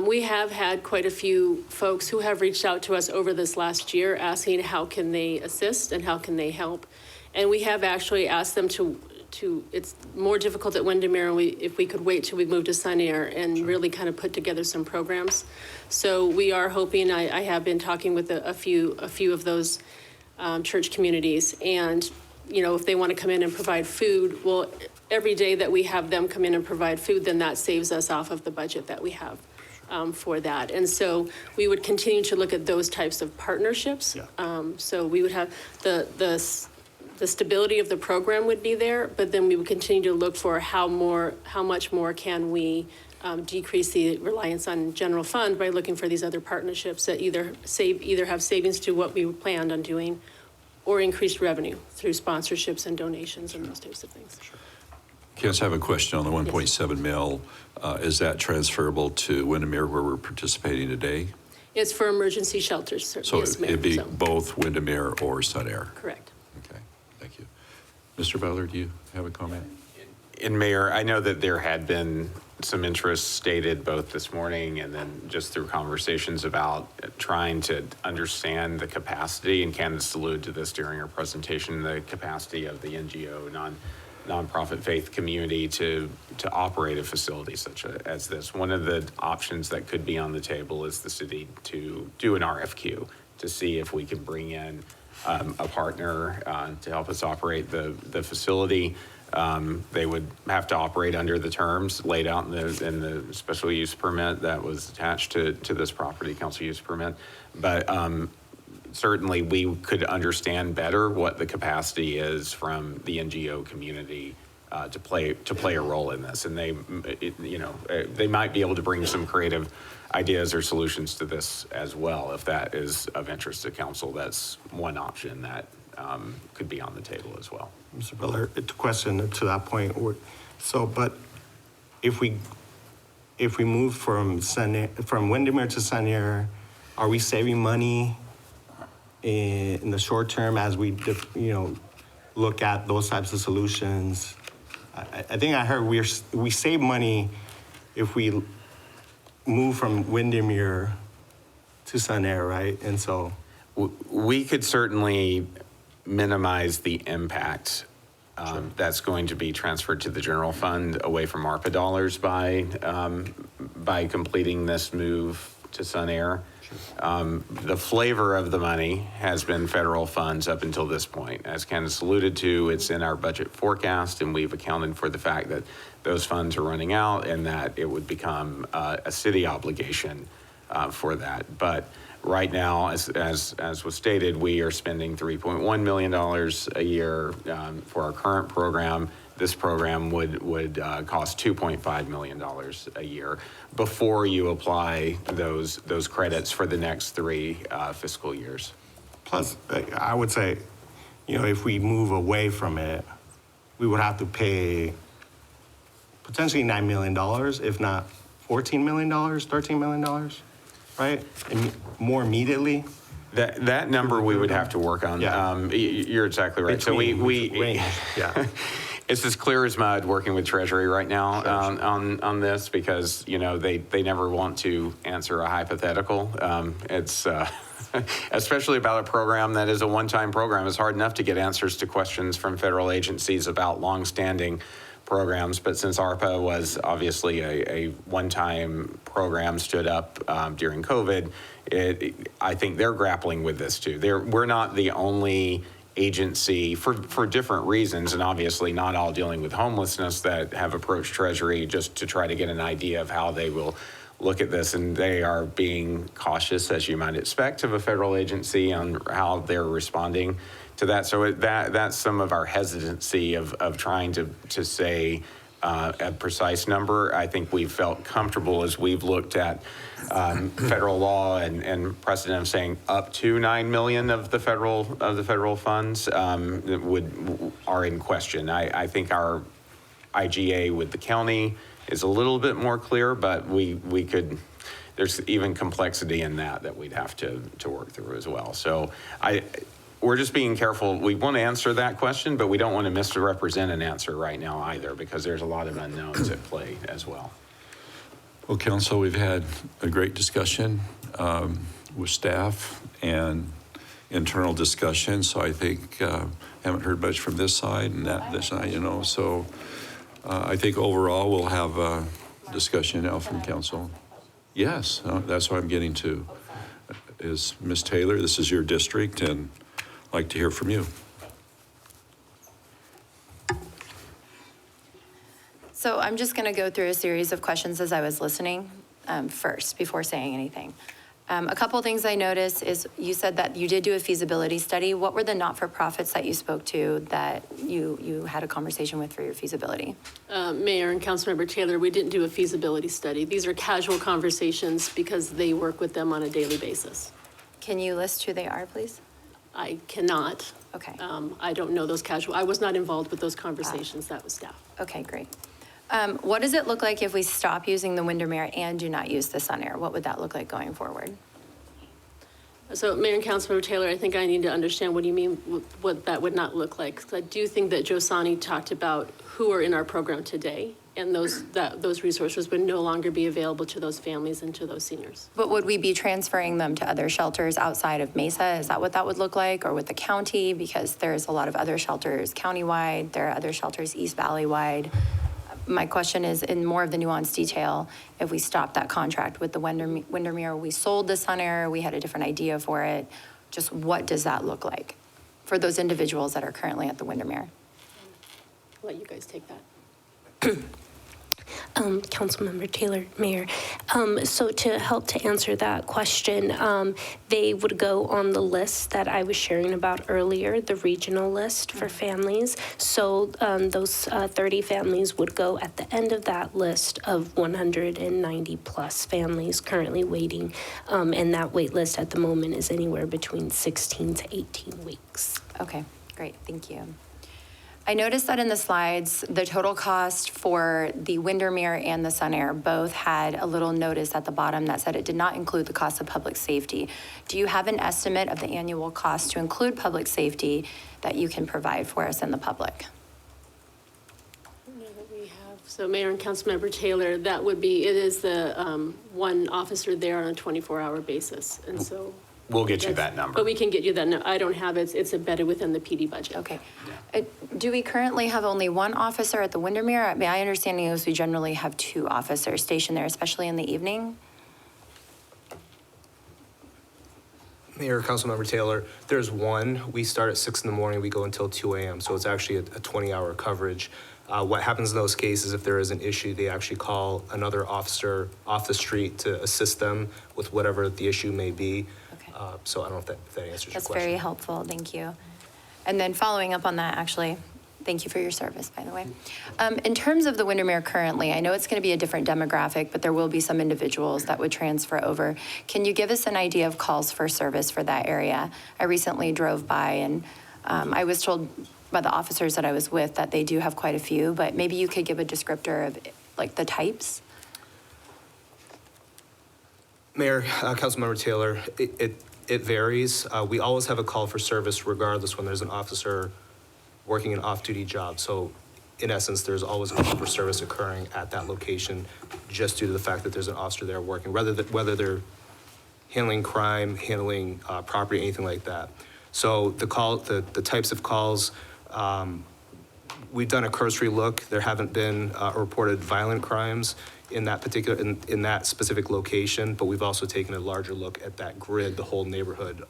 We have had quite a few folks who have reached out to us over this last year asking how can they assist and how can they help. And we have actually asked them to it's more difficult at Windermere, if we could wait till we move to Sun Air and really kind of put together some programs. So we are hoping, I have been talking with a few of those church communities, and, you know, if they want to come in and provide food, well, every day that we have them come in and provide food, then that saves us off of the budget that we have for that. And so we would continue to look at those types of partnerships. So we would have the stability of the program would be there, but then we would continue to look for how much more can we decrease the reliance on general fund by looking for these other partnerships that either have savings to what we planned on doing or increased revenue through sponsorships and donations and those types of things. Kids, I have a question on the 1.7 mil. Is that transferable to Windermere where we're participating today? It's for emergency shelters, sir. So Yes, Mayor. it'd be So, both Windermere or Sun Air? correct. Okay, thank you. Mr. Butler, do you have a comment? And Mayor, I know that there had been some interest stated both this morning and then just through conversations about trying to understand the capacity, and Candace alluded to this during her presentation, the capacity of the NGO, nonprofit faith community to operate a facility such as this. One of the options that could be on the table is the city to do an RFQ to see if we can bring in a partner to help us operate the facility. They would have to operate under the terms laid out in the special use permit that was attached to this property, council use permit. But certainly we could understand better what the capacity is from the NGO community to play a role in this. And they might be able to bring some creative ideas or solutions to this as well. If that is of interest to council, that's one option that could be on the table as well. Mr. Butler, a question to that point. But if we move from Windermere to Sun Air, are we saving money in the short term as we look at those types of solutions? I think I heard we save money if we move from Windermere to Sun Air, right? And so we could certainly minimize the impact that's going to be transferred to the general fund away from ARPA dollars by completing this move to Sun Air. The flavor of the money has been federal funds up until this point. As Candace alluded to, it's in our budget forecast, and we've accounted for the fact that those funds are running out and that it would become a city obligation for that. But right now, as was stated, we are spending $3.1 million a year for our current program. this program would cost $2.5 million a year before you apply those credits for the next 3 fiscal years. Plus, I would say, if we move away from it, we would have to pay potentially $9 million, if not $14 million, $13 million, right? And more immediately. That number we would have to work on. Yeah. You're exactly right. So we range, yeah. It's as clear as mud working with Treasury right now on this because, they never want to answer a hypothetical. It's especially about a program that is a one-time program. It's hard enough to get answers to questions from federal agencies about long-standing programs, but since ARPA was obviously a one-time program stood up during COVID, I think they're grappling with this too. We're not the only agency for different reasons, and obviously not all dealing with homelessness, that have approached Treasury just to try to get an idea of how they will look at this, and they are being cautious, as you might expect of a federal agency, on how they're responding to that. So that's some of our hesitancy of trying to say a precise number. I think we've felt comfortable as we've looked at federal law and precedent of saying up to $9 million of the federal funds that are in question. I think our IGA with the county is a little bit more clear, but we could. There's even complexity in that we'd have to work through as well. So we're just being careful. We want to answer that question, but we don't want to misrepresent an answer right now either, because there's a lot of unknowns at play as well. Well, Council, we've had a great discussion with staff and internal discussion. So I think haven't heard much from this side and this side, So I think overall we'll have a discussion now from Council. Yes, that's what I'm getting to. Is Ms. Taylor, this is your district, and I'd like to hear from you. So I'm just going to go through a series of questions as I was listening first, before saying anything. A couple things I noticed is you said that you did do a feasibility study. What were the not-for-profits that you spoke to that you had a conversation with for your feasibility? Mayor and Councilmember Taylor, we didn't do a feasibility study. These are casual conversations because they work with them on a daily basis. Can you list who they are, please? I cannot. Okay. I don't know those casual. I was not involved with those conversations. That was staff. Okay, great. What does it look like if we stop using the Windermere and do not use the Sun Air? What would that look like going forward? So Mayor and Councilmember Taylor, I think I need to understand what do you mean what that would not look like. 'Cause I do think that Josani talked about who are in our program today, and those resources would no longer be available to those families and to those seniors. But would we be transferring them to other shelters outside of Mesa? Is that what that would look like, or with the county? Because there's a lot of other shelters countywide. There are other shelters East Valley-wide. My question is, in more of the nuanced detail, if we stopped that contract with the Windermere, we sold the Sun Air, we had a different idea for it, just what does that look like for those individuals that are currently at the Windermere? I'll let you guys take that. Councilmember Taylor, Mayor. So to help to answer that question, they would go on the list that I was sharing about earlier, the regional list for families. So those 30 families would go at the end of that list of 190 plus families currently waiting. And that wait list at the moment is anywhere between 16 to 18 weeks. Okay, great, thank you. I noticed that in the slides, the total cost for the Windermere and the Sun Air both had a little notice at the bottom that said it did not include the cost of public safety. Do you have an estimate of the annual cost to include public safety that you can provide for us and the public? So Mayor and Councilmember Taylor, that would be, it is the one officer there on a 24-hour basis. And so we'll get you that number. But we can get you that. I don't have it. It's embedded within the PD budget. Okay. Do we currently have only one officer at the Windermere? My understanding is we generally have 2 officers stationed there, especially in the evening. Mayor, Councilmember Taylor, there's one. We start at 6 in the morning. We go until 2 a.m. So it's actually a 20-hour coverage. What happens in those cases, if there is an issue, they actually call another officer off the street to assist them with whatever the issue may be. Okay. So I don't know if that answers your question. That's very helpful, thank you. And then following up on that, actually, Thank you for your service, by the way. In terms of the Windermere currently, I know it's going to be a different demographic, but there will be some individuals that would transfer over. Can you give us an idea of calls for service for that area? I recently drove by and I was told by the officers that I was with that they do have quite a few, but maybe you could give a descriptor of like the types? Mayor, Councilmember Taylor, it varies. We always have a call for service regardless when there's an officer working an off-duty job. So in essence, there's always a call for service occurring at that location just due to the fact that there's an officer there working, whether they're handling crime, handling property, anything like that. So the types of calls, we've done a cursory look. There haven't been reported violent crimes in that particular, in that specific location, but we've also taken a larger look at that grid, the whole neighborhood.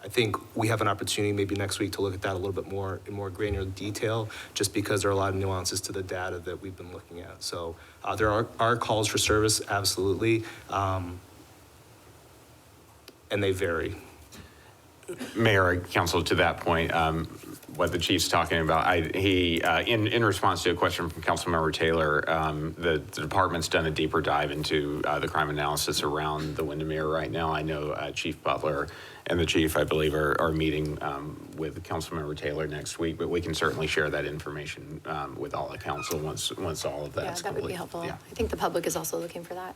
I think we have an opportunity maybe next week to look at that a little bit more in more granular detail, just because there are a lot of nuances to the data that we've been looking at. So there are calls for service, absolutely, and they vary. Mayor, Council, to that point, what the chief's talking about, in response to a question from Councilmember Taylor, the department's done a deeper dive into the crime analysis around the Windermere right now. I know Chief Butler and the chief, I believe, are meeting with Councilmember Taylor next week, but we can certainly share that information with all the council once all of that's that would be complete. helpful. Yeah. I think the public is also looking for that.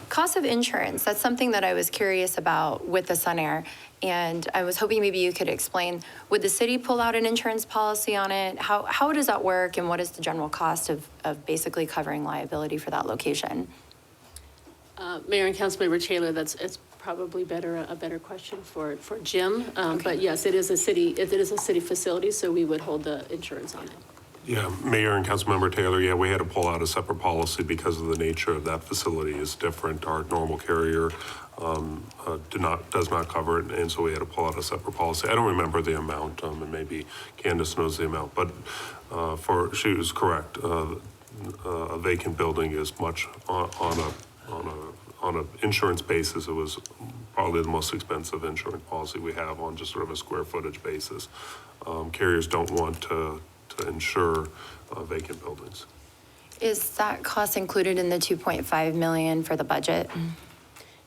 Cost of insurance, that's something that I was curious about with the Sun Air. And I was hoping maybe you could explain, would the city pull out an insurance policy on it? How does that work, and what is the general cost of basically covering liability for that location? Mayor and Councilmember Taylor, it's probably a better question for Jim. But yes, it is a city facility, so we would hold the insurance on it. Yeah, Mayor and Councilmember Taylor, yeah, we had to pull out a separate policy because of the nature of that facility is different. Our normal carrier does not cover it, and so we had to pull out a separate policy. I don't remember the amount, and maybe Candace knows the amount, but she was correct. A vacant building is much on an insurance basis. It was probably the most expensive insurance policy we have on just sort of a square footage basis. Carriers don't want to insure vacant buildings. Is that cost included in the 2.5 million for the budget?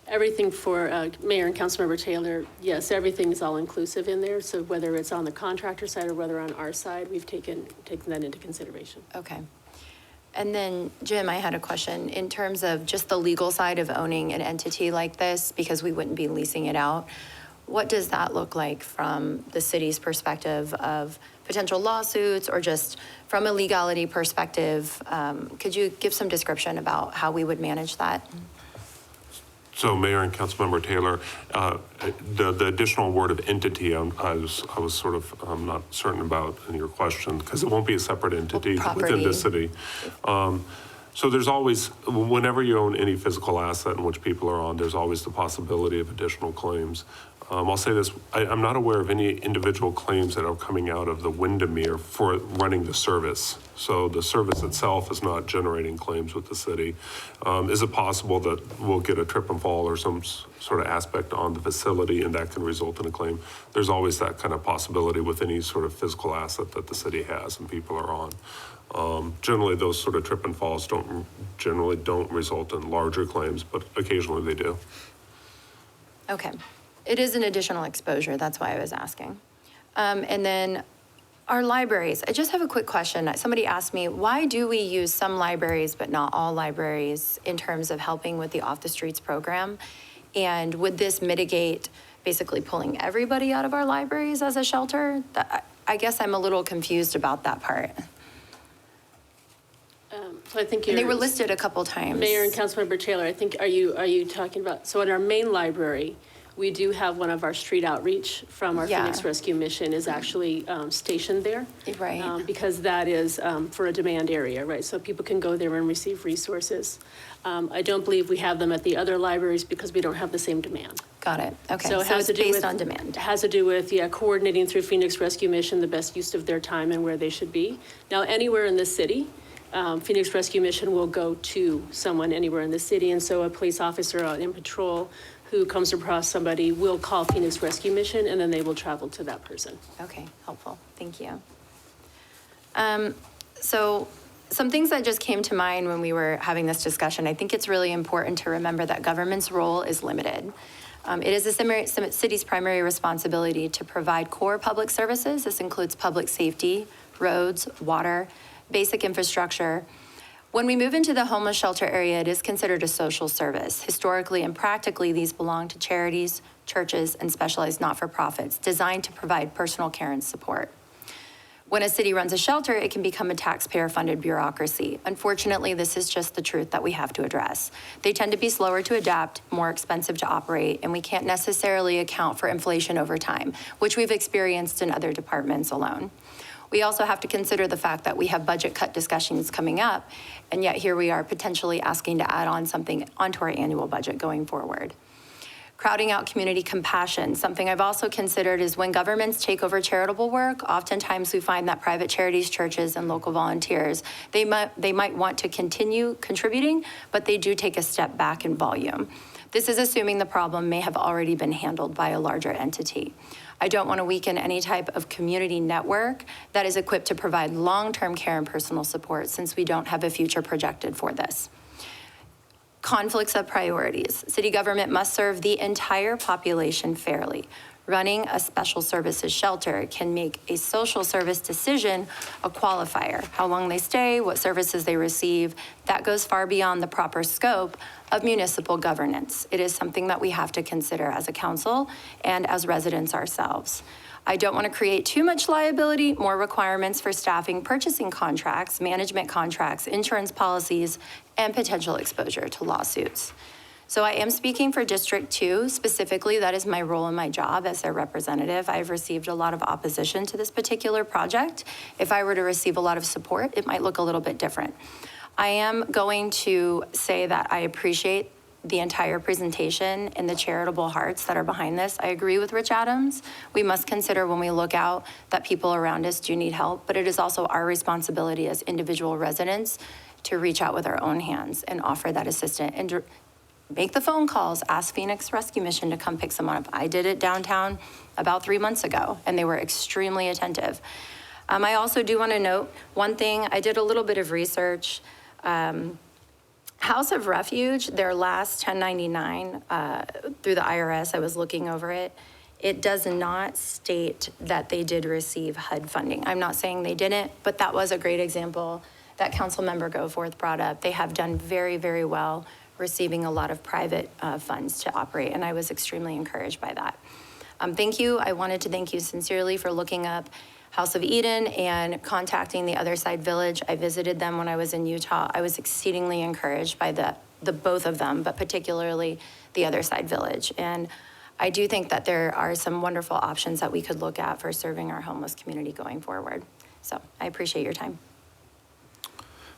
Everything for Mayor and Councilmember Taylor, yes, everything is all inclusive in there. So whether it's on the contractor side or whether on our side, we've taken that into consideration. Okay. And then, Jim, I had a question in terms of just the legal side of owning an entity like this, because we wouldn't be leasing it out. What does that look like from the city's perspective of potential lawsuits, or just from a legality perspective? Could you give some description about how we would manage that? So, Mayor and Councilmember Taylor, the additional word of entity, I was sort of not certain about in your question, because it won't be a separate entity within the city. So there's always, whenever you own any physical asset in which people are on, there's always the possibility of additional claims. I'll say this, I'm not aware of any individual claims that are coming out of the Windermere for running the service. So the service itself is not generating claims with the city. Is it possible that we'll get a trip and fall or some sort of aspect on the facility and that can result in a claim? There's always that kind of possibility with any sort of physical asset that the city has and people are on. Generally, those sort of trip and falls don't result in larger claims, but occasionally they do. Okay. It is an additional exposure. That's why I was asking. And then our libraries. I just have a quick question. Somebody asked me, why do we use some libraries but not all libraries in terms of helping with the Off the Streets program? And would this mitigate basically pulling everybody out of our libraries as a shelter? I guess I'm a little confused about that part. So I think And they were listed a couple times. Mayor and Councilmember Taylor, I think, are you talking about, so in our main library, we do have one of our street outreach from our Phoenix Rescue Mission is actually stationed there. Right. Because that is for a demand area, right? So people can go there and receive resources. I don't believe we have them at the other libraries because we don't have the same demand. Got it. Okay. So it has it's to do based with, on demand. It has to do with, coordinating through Phoenix Rescue Mission the best use of their time and where they should be. Now, anywhere in the city, Phoenix Rescue Mission will go to someone anywhere in the city. And so a police officer out in patrol who comes across somebody will call Phoenix Rescue Mission, and then they will travel to that person. Okay, helpful. Thank you. So some things that just came to mind when we were having this discussion, I think it's really important to remember that government's role is limited. It is the city's primary responsibility to provide core public services. This includes public safety, roads, water, basic infrastructure. When we move into the homeless shelter area, it is considered a social service. Historically and practically, these belong to charities, churches, and specialized not-for-profits designed to provide personal care and support. When a city runs a shelter, it can become a taxpayer-funded bureaucracy. Unfortunately, this is just the truth that we have to address. They tend to be slower to adapt, more expensive to operate, and we can't necessarily account for inflation over time, which we've experienced in other departments alone. We also have to consider the fact that we have budget cut discussions coming up, and yet here we are potentially asking to add on something onto our annual budget going forward. Crowding out community compassion. Something I've also considered is when governments take over charitable work, oftentimes we find that private charities, churches, and local volunteers, they might want to continue contributing, but they do take a step back in volume. This is assuming the problem may have already been handled by a larger entity. I don't want to weaken any type of community network that is equipped to provide long-term care and personal support, since we don't have a future projected for this. Conflicts of priorities. City government must serve the entire population fairly. Running a special services shelter can make a social service decision a qualifier. How long they stay, what services they receive, that goes far beyond the proper scope of municipal governance. It is something that we have to consider as a council and as residents ourselves. I don't want to create too much liability, more requirements for staffing, purchasing contracts, management contracts, insurance policies, and potential exposure to lawsuits. So I am speaking for District 2 specifically. That is my role in my job as their representative. I've received a lot of opposition to this particular project. If I were to receive a lot of support, it might look a little bit different. I am going to say that I appreciate the entire presentation and the charitable hearts that are behind this. I agree with Rich Adams. We must consider when we look out that people around us do need help, but it is also our responsibility as individual residents to reach out with our own hands and offer that assistance and to make the phone calls, ask Phoenix Rescue Mission to come pick someone up. I did it downtown about 3 months ago, and they were extremely attentive. I also do want to note one thing. I did a little bit of research. House of Refuge, their last 1099 through the IRS, I was looking over it. It does not state that they did receive HUD funding. I'm not saying they didn't, but that was a great example that Councilmember Goforth brought up. They have done very, very well receiving a lot of private funds to operate, and I was extremely encouraged by that. Thank you. I wanted to thank you sincerely for looking up House of Eden and contacting the Other Side Village. I visited them when I was in Utah. I was exceedingly encouraged by the both of them, but particularly the Other Side Village. And I do think that there are some wonderful options that we could look at for serving our homeless community going forward. So I appreciate your time.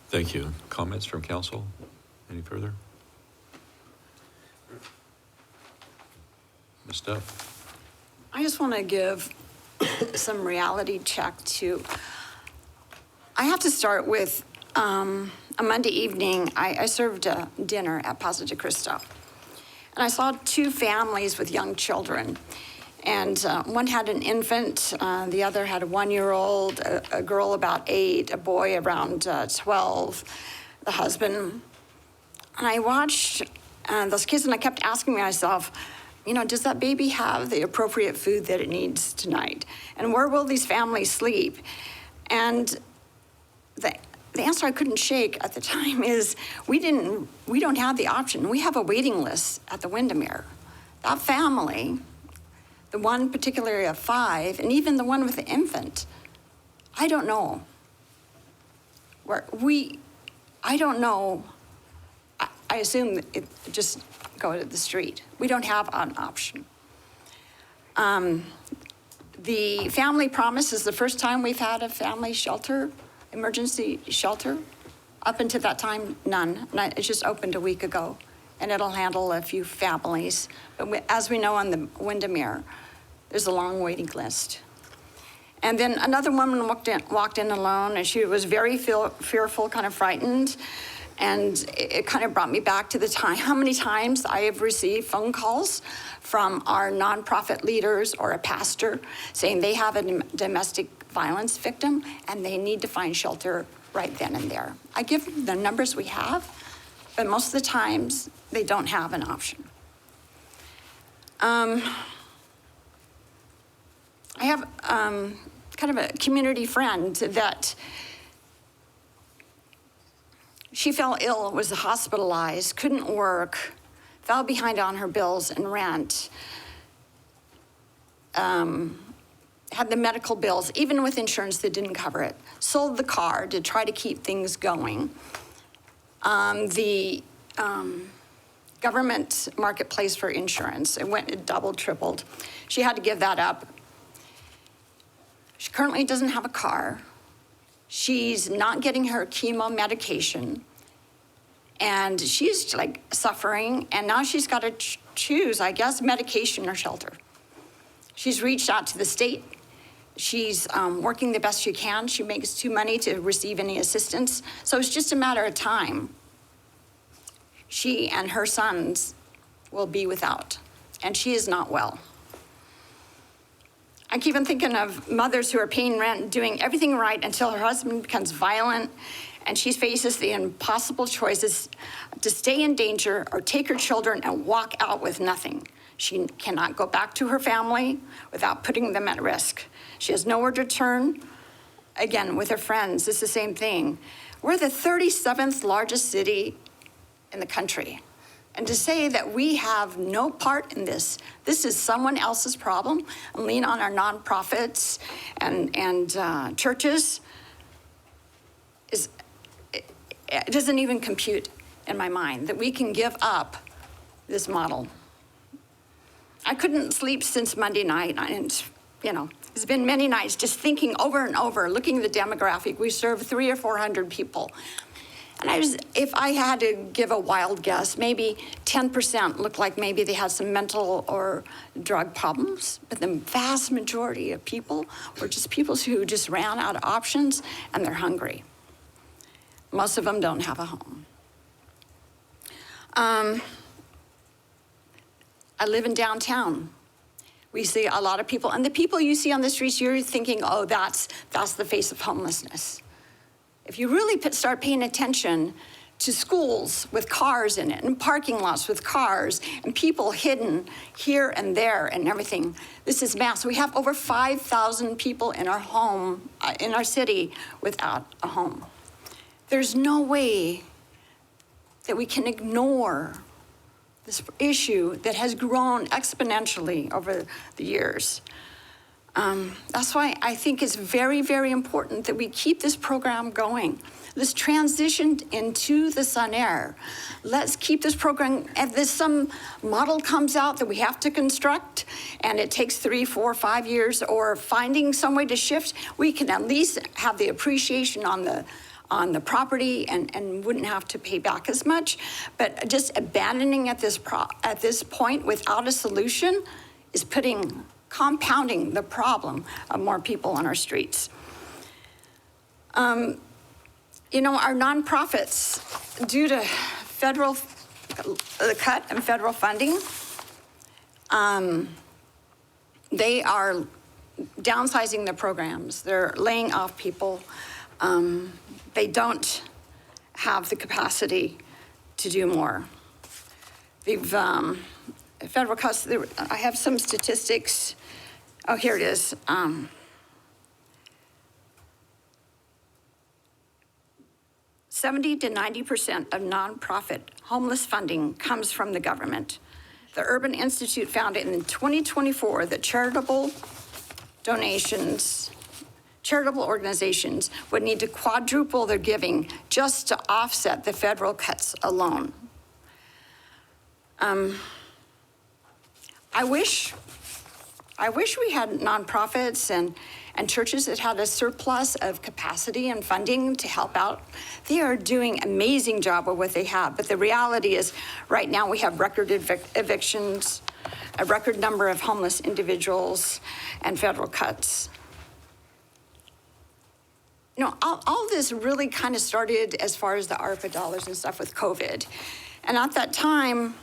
Thank you. Comments from council? Any further? Ms. Duff? I just want to give some reality check to, I have to start with a Monday evening, I served a dinner at Paso de Cristo. And I saw two families with young children. And one had an infant, the other had a 1-year-old, a girl about 8, a boy around 12, the husband. And I watched those kids and I kept asking myself, you know, does that baby have the appropriate food that it needs tonight? And where will these families sleep? And the answer I couldn't shake at the time is we don't have the option. We have a waiting list at the Windermere. That family, the one particularly of 5, and even the one with the infant, I don't know. I don't know. I assume it just go to the street. We don't have an option. The Family Promise is the first time we've had a family shelter, emergency shelter. Up until that time, none. It just opened a week ago, and it'll handle a few families. But as we know on the Windermere, there's a long waiting list. And then another woman walked in alone, and she was very fearful, kind of frightened. And it kind of brought me back to the time, how many times I have received phone calls from our nonprofit leaders or a pastor saying they have a domestic violence victim, and they need to find shelter right then and there. I give them the numbers we have, but most of the times they don't have an option. I have kind of a community friend that she fell ill, was hospitalized, couldn't work, fell behind on her bills and rent, had the medical bills, even with insurance that didn't cover it, sold the car to try to keep things going. The government marketplace for insurance, it doubled, tripled. She had to give that up. She currently doesn't have a car. She's not getting her chemo medication. And she's like suffering, and now she's got to choose, I guess, medication or shelter. She's reached out to the state. She's working the best she can. She makes too money to receive any assistance. So it's just a matter of time. She and her sons will be without, and she is not well. I keep on thinking of mothers who are paying rent, doing everything right until her husband becomes violent, and she faces the impossible choices to stay in danger or take her children and walk out with nothing. She cannot go back to her family without putting them at risk. She has nowhere to turn. Again, with her friends, it's the same thing. We're the 37th largest city in the country. And to say that we have no part in this is someone else's problem, and lean on our nonprofits and churches, it doesn't even compute in my mind that we can give up this model. I couldn't sleep since Monday night, and it's been many nights just thinking over and over, looking at the demographic. We serve 300 or 400 people. And if I had to give a wild guess, maybe 10% looked like maybe they had some mental or drug problems, but the vast majority of people were just people who just ran out of options, and they're hungry. Most of them don't have a home. I live in downtown. We see a lot of people, and the people you see on the streets, you're thinking, oh, that's the face of homelessness. If you really start paying attention to schools with cars in it, and parking lots with cars, and people hidden here and there and everything, this is mass. We have over 5,000 people in our home, in our city, without a home. There's no way that we can ignore this issue that has grown exponentially over the years. That's why I think it's very, very important that we keep this program going. Let's transition into the Sun Air. Let's keep this program. If there's some model comes out that we have to construct, and it takes 3, 4, 5 years, or finding some way to shift, we can at least have the appreciation on the property and wouldn't have to pay back as much. But just abandoning at this point without a solution is compounding the problem of more people on our streets. Our nonprofits, due to the cut in federal funding, they are downsizing their programs. They're laying off people. They don't have the capacity to do more. Federal cuts, I have some statistics. Oh, here it is. 70 to 90% of nonprofit homeless funding comes from the government. The Urban Institute found in 2024 that charitable organizations would need to quadruple their giving just to offset the federal cuts alone. I wish we had nonprofits and churches that had a surplus of capacity and funding to help out. They are doing an amazing job with what they have, but the reality is right now we have record evictions, a record number of homeless individuals, and federal cuts. All this really kind of started as far as the ARPA dollars and stuff with COVID. And at that time,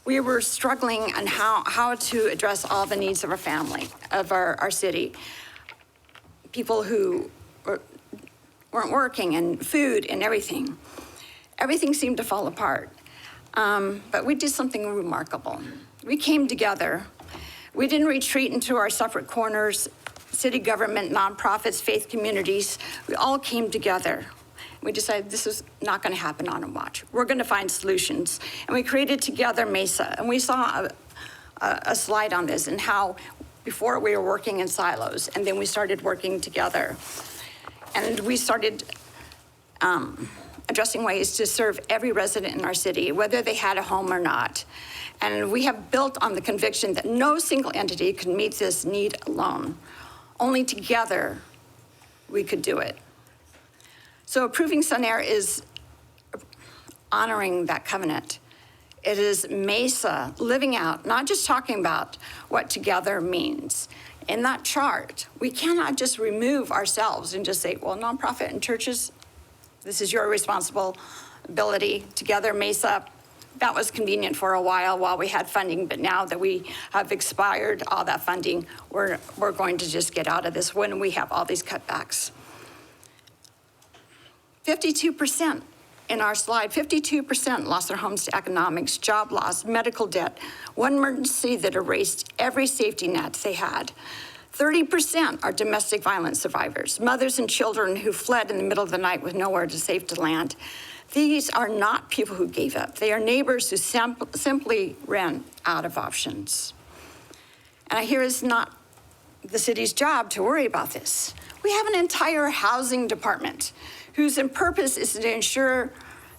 we were struggling on how to address all the needs of our family, of our city. people who weren't working, and food and everything. Everything seemed to fall apart. But we did something remarkable. We came together. We didn't retreat into our separate corners. City government, nonprofits, faith communities, we all came together. We decided this is not going to happen on a watch. We're going to find solutions. And we created Together Mesa. And we saw a slide on this and how before we were working in silos, and then we started working together. And we started addressing ways to serve every resident in our city, whether they had a home or not. And we have built on the conviction that no single entity could meet this need alone. Only together we could do it. So approving Sunair is honoring that covenant. It is Mesa living out, not just talking about what together means. In that chart, we cannot just remove ourselves and just say, well, nonprofit and churches, this is your responsibility. Together Mesa, that was convenient for a while we had funding, but now that we have expired all that funding, we're going to just get out of this when we have all these cutbacks. 52% in our slide, 52% lost their homes to economics, job loss, medical debt, one emergency that erased every safety net they had. 30% are domestic violence survivors, mothers and children who fled in the middle of the night with nowhere to safe to land. These are not people who gave up. They are neighbors who simply ran out of options. And I hear it's not the city's job to worry about this. We have an entire housing department whose purpose is to ensure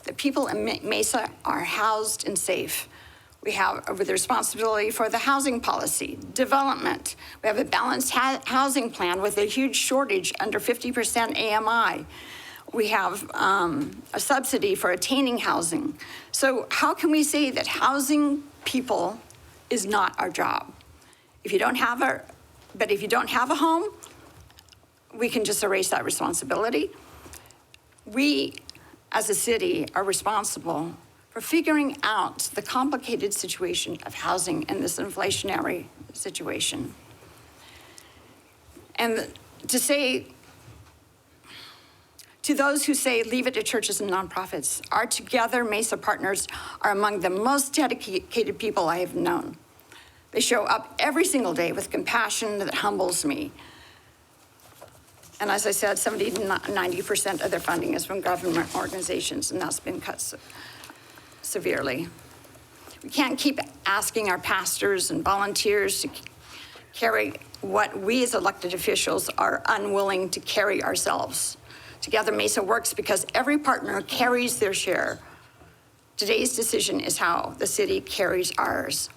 that people in Mesa are housed and safe. We have the responsibility for the housing policy, development. We have a balanced housing plan with a huge shortage under 50% AMI. We have a subsidy for attaining housing. So how can we say that housing people is not our job? If you don't have a home, we can just erase that responsibility. We, as a city, are responsible for figuring out the complicated situation of housing in this inflationary situation. And to say, to those who say, leave it to churches and nonprofits, our Together Mesa partners are among the most dedicated people I have known. They show up every single day with compassion that humbles me. And as I said, 70 to 90% of their funding is from government organizations, and that's been cut severely. We can't keep asking our pastors and volunteers to carry what we as elected officials are unwilling to carry ourselves. Together Mesa works because every partner carries their share. Today's decision is how the city carries ours.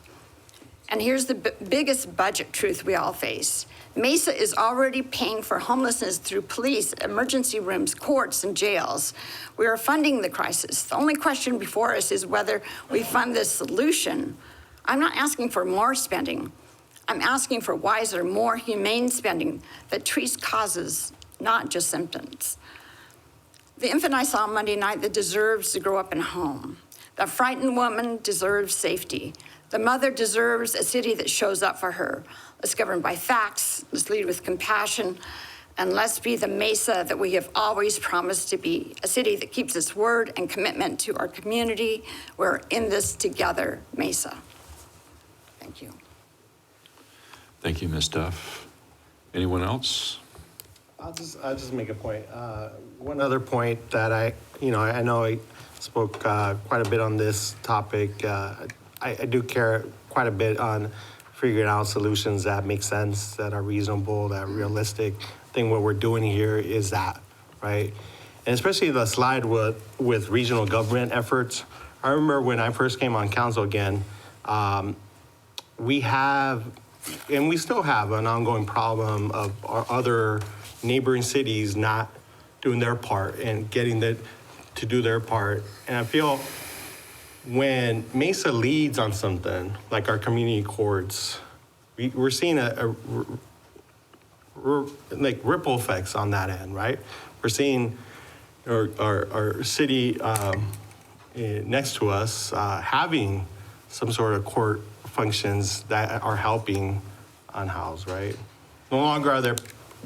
And here's the biggest budget truth we all face. Mesa is already paying for homelessness through police, emergency rooms, courts, and jails. We are funding the crisis. The only question before us is whether we fund this solution. I'm not asking for more spending. I'm asking for wiser, more humane spending that treats causes, not just symptoms. The infant I saw Monday night that deserves to grow up in a home. The frightened woman deserves safety. The mother deserves a city that shows up for her. Let's govern by facts, let's lead with compassion, and let's be the Mesa that we have always promised to be, a city that keeps its word and commitment to our community. We're in this together, Mesa. Thank you. Thank you, Ms. Duff. Anyone else? I'll just make a point. One other point that I know I spoke quite a bit on this topic. I do care quite a bit on figuring out solutions that make sense, that are reasonable, that are realistic. I think what we're doing here is that, right? And especially the slide with regional government efforts. I remember when I first came on council again, we have, and we still have, an ongoing problem of our other neighboring cities not doing their part and getting to do their part. And I feel when Mesa leads on something like our community courts, we're seeing like ripple effects on that end, right? We're seeing our city next to us having some sort of court functions that are helping unhoused, right? No longer are there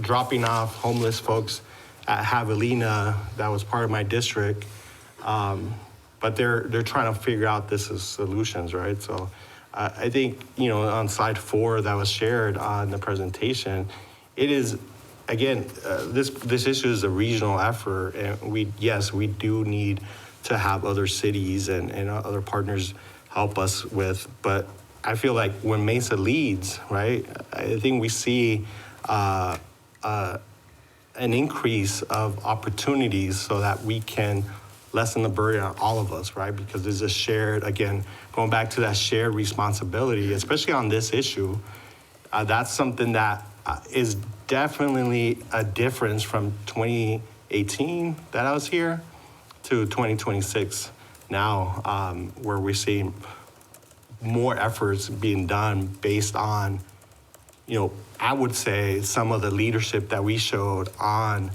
dropping off homeless folks at Javelina, that was part of my district. But they're trying to figure out this as solutions, right? So I think, on slide 4 that was shared on the presentation, it is, again, this issue is a regional effort, and we do need to have other cities and other partners help us with, but I feel like when Mesa leads, right, I think we see an increase of opportunities so that we can lessen the burden on all of us, right? Because there's a shared, again, going back to that shared responsibility, especially on this issue, that's something that is definitely a difference from 2018 that I was here to 2026 now, where we're seeing more efforts being done based on, I would say some of the leadership that we showed on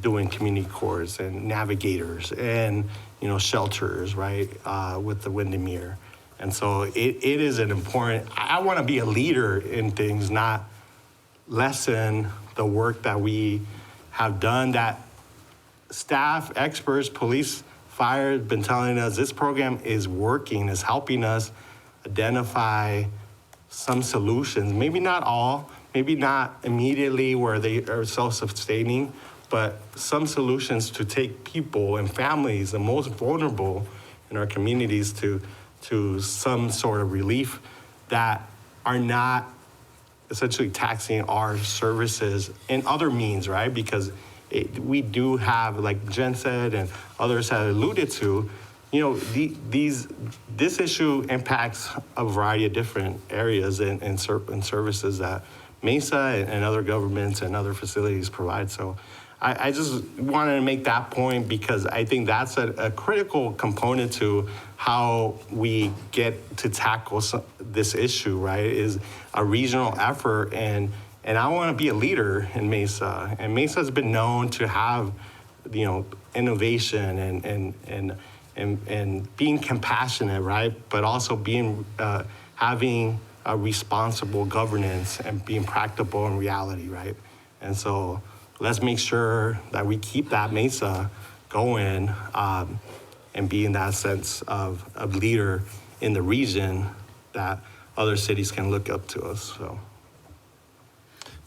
doing community corps and navigators and, shelters, right, with the Windermere. And so it is an important, I want to be a leader in things, not lessen the work that we have done, that staff, experts, police, fire have been telling us this program is working, is helping us identify some solutions. Maybe not all, maybe not immediately where they are self-sustaining, but some solutions to take people and families, the most vulnerable in our communities, to some sort of relief that are not essentially taxing our services in other means, right? Because we do have, like Jen said and others have alluded to, this issue impacts a variety of different areas and services that Mesa and other governments and other facilities provide. So I just wanted to make that point because I think that's a critical component to how we get to tackle this issue, right? Is a regional effort, and I want to be a leader in Mesa. And Mesa has been known to have, innovation and being compassionate, right? But also being having a responsible governance and being practical in reality, right? And so let's make sure that we keep that Mesa going and be in that sense of a leader in the region that other cities can look up to us. So.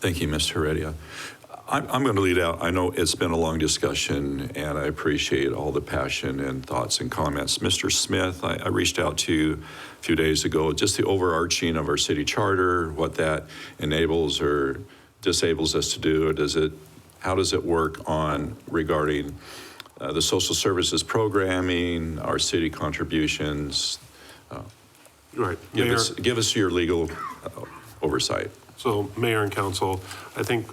Thank you, Mr. Heredia. I'm going to lead out. I know it's been a long discussion, and I appreciate all the passion and thoughts and comments. Mr. Smith, I reached out to you a few days ago, just the overarching of our city charter, what that enables or disables us to do. How does it work on regarding the social services programming, our city contributions? Right. Give us your legal oversight. So, Mayor and Council, I think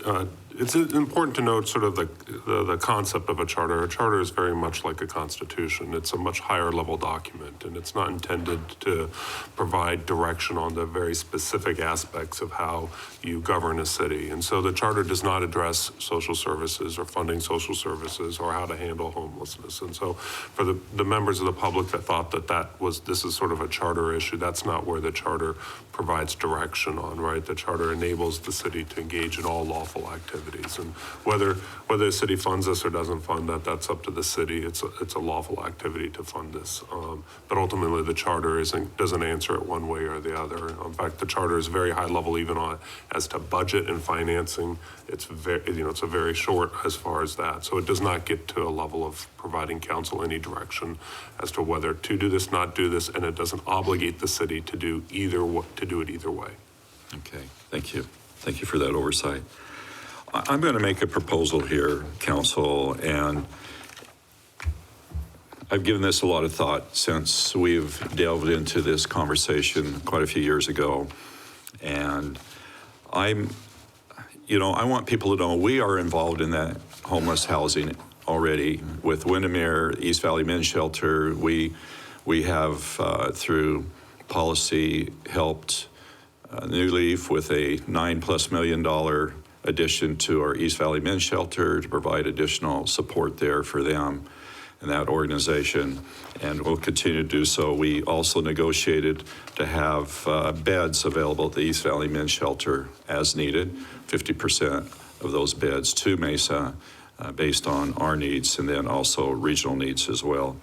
it's important to note sort of the concept of a charter. A charter is very much like a constitution. It's a much higher level document, and it's not intended to provide direction on the very specific aspects of how you govern a city. And so the charter does not address social services or funding social services or how to handle homelessness. And so for the members of the public that thought this is sort of a charter issue, that's not where the charter provides direction on, right? The charter enables the city to engage in all lawful activities. And whether the city funds this or doesn't fund that's up to the city. It's a lawful activity to fund this. But ultimately, the charter doesn't answer it one way or the other. In fact, the charter is very high level even as to budget and financing. It's it's a very short as far as that. So it does not get to a level of providing council any direction as to whether to do this, not do this, and it doesn't obligate the city to do it either way. Okay, thank you. Thank you for that oversight. I'm going to make a proposal here, Council, and I've given this a lot of thought since we've delved into this conversation quite a few years ago. And I want people to know we are involved in that homeless housing already with Windermere, East Valley Men's Shelter. We have, through policy, helped New Leaf with a $9+ million addition to our East Valley Men's Shelter to provide additional support there for them. in that organization, and we'll continue to do so. We also negotiated to have beds available at the East Valley Men's Shelter as needed, 50% of those beds to Mesa based on our needs, and then also regional needs as well.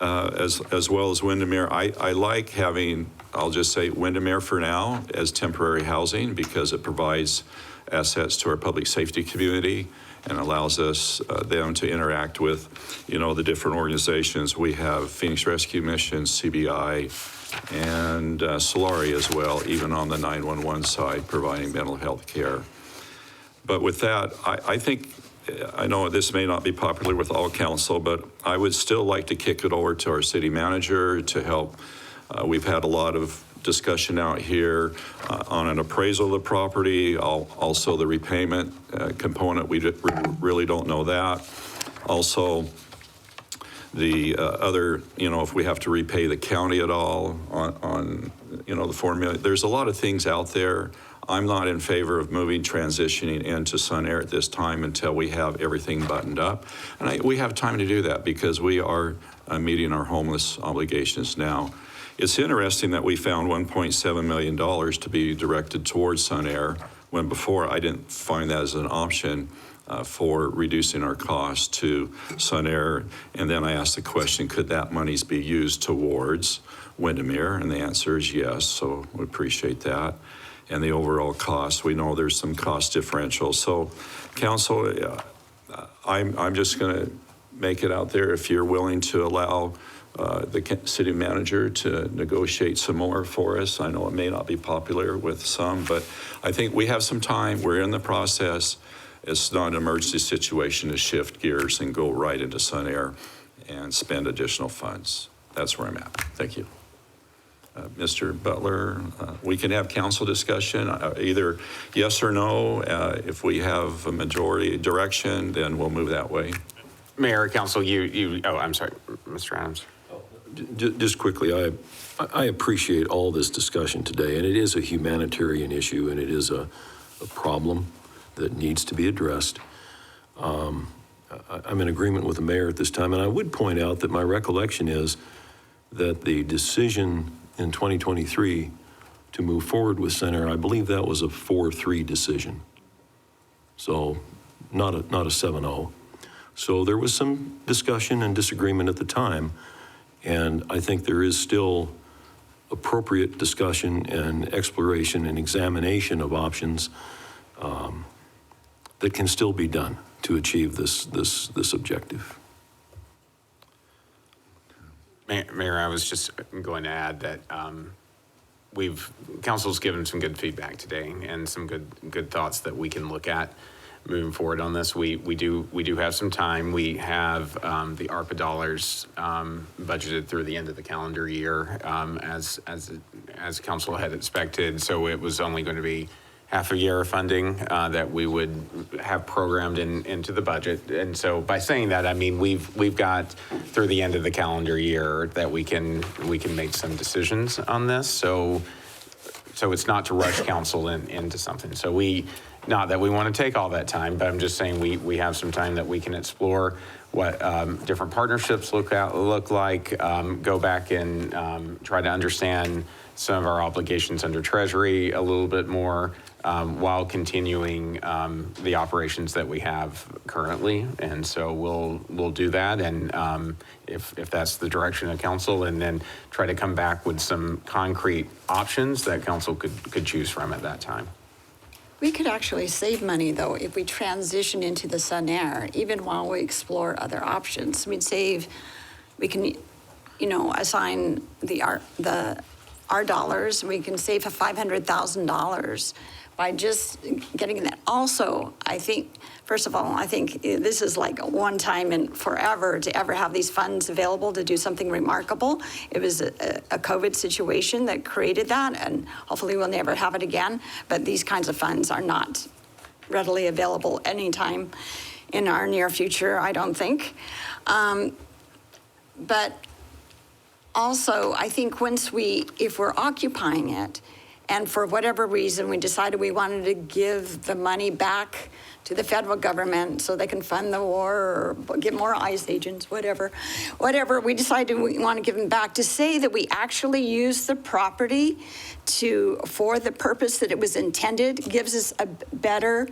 As well as Windermere, I like having, I'll just say Windermere for now as temporary housing because it provides assets to our public safety community and allows us, them to interact with, the different organizations. We have Phoenix Rescue Mission, CBI, and Solari as well, even on the 911 side, providing mental health care. But with that, I think, I know this may not be popular with all council, but I would still like to kick it over to our city manager to help. We've had a lot of discussion out here on an appraisal of the property, also the repayment component. We really don't know that. Also, the other, if we have to repay the county at all on the $4 million. There's a lot of things out there. I'm not in favor of transitioning into Sun Air at this time until we have everything buttoned up. And we have time to do that because we are meeting our homeless obligations now. It's interesting that we found $1.7 million to be directed towards Sun Air, when before I didn't find that as an option for reducing our costs to Sun Air. And then I asked the question, could that monies be used towards Windermere? And the answer is yes, so we appreciate that. And the overall cost, we know there's some cost differential. So council, I'm just gonna make it out there if you're willing to allow the city manager to negotiate some more for us. I know it may not be popular with some, but I think we have some time. We're in the process. It's not an emergency situation to shift gears and go right into Sun Air and spend additional funds. That's where I'm at. Thank you. Mr. Butler, we can have council discussion, either yes or no. If we have a majority direction, then we'll move that way. Mayor, council, I'm sorry, Mr. Adams. Just quickly, I appreciate all this discussion today, and it is a humanitarian issue, and it is a problem that needs to be addressed. I'm in agreement with the mayor at this time, and I would point out that my recollection is that the decision in 2023 to move forward with Sun Air, I believe that was a 4-3 decision. So not a 7-0. So there was some discussion and disagreement at the time, and I think there is still appropriate discussion and exploration and examination of options that can still be done to achieve this objective. Mayor, I was just going to add that council's given some good feedback today and some good thoughts that we can look at moving forward on this. We do have some time. We have the ARPA dollars budgeted through the end of the calendar year as council had expected. So it was only going to be half a year of funding that we would have programmed into the budget. And so by saying that, I mean, we've got through the end of the calendar year that we can make some decisions on this. So it's not to rush council into something. So not that we want to take all that time, but I'm just saying we have some time that we can explore what different partnerships look like, go back and try to understand some of our obligations under Treasury a little bit more, while continuing the operations that we have currently. And so we'll do that, and if that's the direction of council, and then try to come back with some concrete options that council could choose from at that time. We could actually save money, though, if we transition into the Sun Air, even while we explore other options. We can, assign our dollars. We can save $500,000 by just getting that. Also, I think, first of all, this is like a one time and forever to ever have these funds available to do something remarkable. It was a COVID situation that created that, and hopefully we'll never have it again. But these kinds of funds are not readily available anytime in our near future, I don't think. But also, I think if we're occupying it, And for whatever reason, we decided we wanted to give the money back to the federal government so they can fund the war or get more ICE agents, whatever. We decided we want to give them back. To say that we actually use the property for the purpose that it was intended gives us a better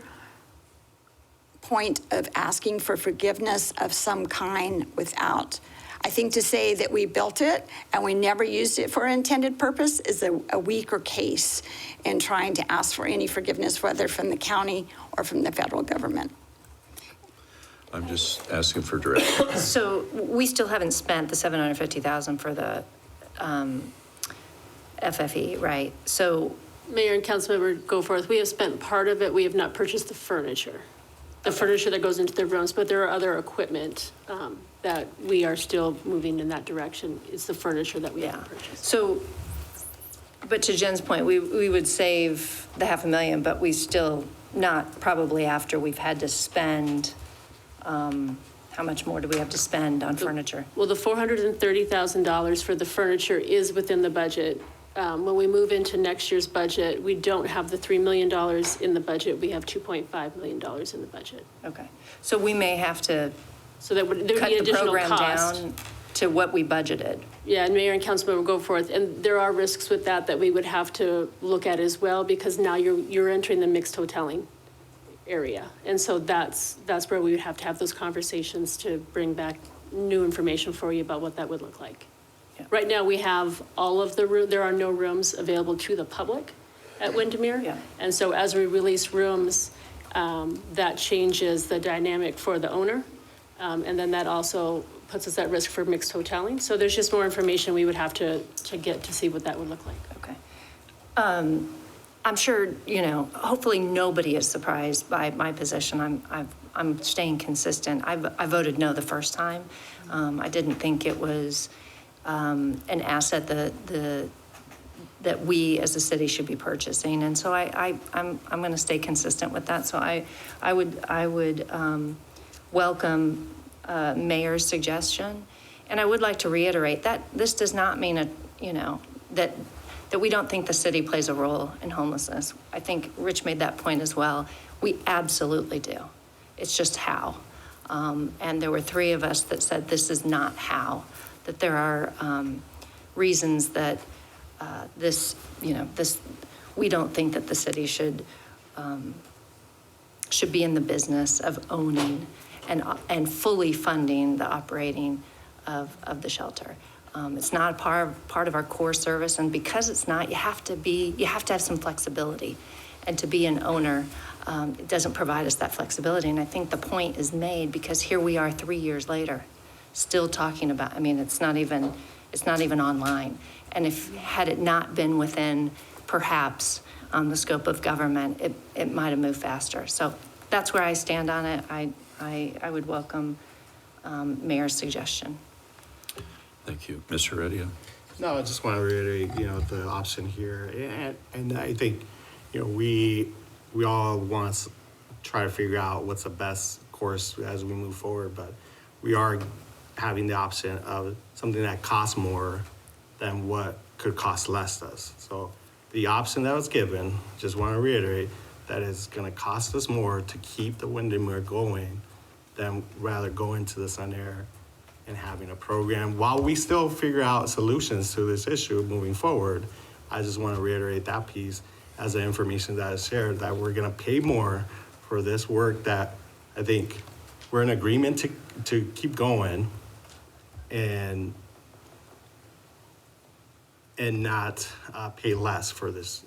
point of asking for forgiveness of some kind without. I think to say that we built it and we never used it for intended purpose is a weaker case in trying to ask for any forgiveness, whether from the county or from the federal government. I'm just asking for direction. So we still haven't spent the $750,000 for the FFE, right? So Mayor and Councilmember Goforth, we have spent part of it. We have not purchased the furniture. The furniture that goes into the rooms, but there are other equipment that we are still moving in that direction. It's the furniture that we haven't purchased. So, but to Jen's point, we would save the $500,000, but we still not probably after we've had to spend, how much more do we have to spend on furniture? Well, the $430,000 for the furniture is within the budget. When we move into next year's budget, we don't have the $3 million in the budget. We have $2.5 million in the budget. Okay. So we may have to So there would be cut the additional program cost. down to what we budgeted. Yeah, and Mayor and Councilmember Goforth, and there are risks with that we would have to look at as well, because now you're entering the mixed hoteling area. And so that's where we would have to have those conversations to bring back new information for you about what that would look like. Yeah. Right now, we have all of there are no rooms available to the public at Windermere. Yeah. And so as we release rooms, that changes the dynamic for the owner. And then that also puts us at risk for mixed hoteling. So there's just more information we would have to get to see what that would look like. Okay. I'm sure, hopefully nobody is surprised by my position. I'm staying consistent. I voted no the first time. I didn't think it was an asset that we as a city should be purchasing. And so I'm going to stay consistent with that. So I would welcome Mayor's suggestion. And I would like to reiterate that this does not mean that we don't think the city plays a role in homelessness. I think Rich made that point as well. We absolutely do. It's just how. And there were 3 of us that said this is not how, that there are reasons that we don't think that the city should be in the business of owning and fully funding the operating of the shelter. It's not a part of our core service, and because it's not, you have to have some flexibility. And to be an owner, it doesn't provide us that flexibility. And I think the point is made because here we are 3 years later, still talking about. I mean, it's not even online. And had it not been within perhaps the scope of government, it might have moved faster. So that's where I stand on it. I would welcome Mayor's suggestion. Thank you. Mr. Heredia? No, I just want to reiterate, the option here. And I think, we all want to try to figure out what's the best course as we move forward, but we are having the option of something that costs more than what could cost less to us. So the option that was given, just want to reiterate, that is going to cost us more to keep the Windermere going than rather go into the Sun Air and having a program while we still figure out solutions to this issue moving forward. I just want to reiterate that piece as the information that is shared, that we're going to pay more for this work that I think we're in agreement to keep going and not pay less for this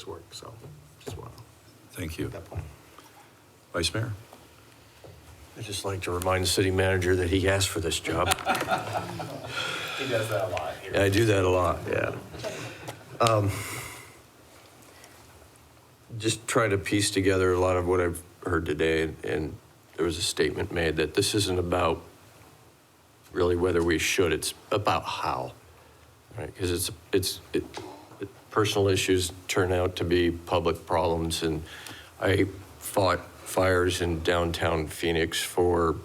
work. So just want to. Thank you. That point. Vice Mayor? I'd just like to remind the city manager that he asked for this job. He does that a lot here. Yeah, I do that a lot, yeah. Just trying to piece together a lot of what I've heard today, and there was a statement made that this isn't about really whether we should, it's about how, right? Because personal issues turn out to be public problems, and I fought fires in downtown Phoenix for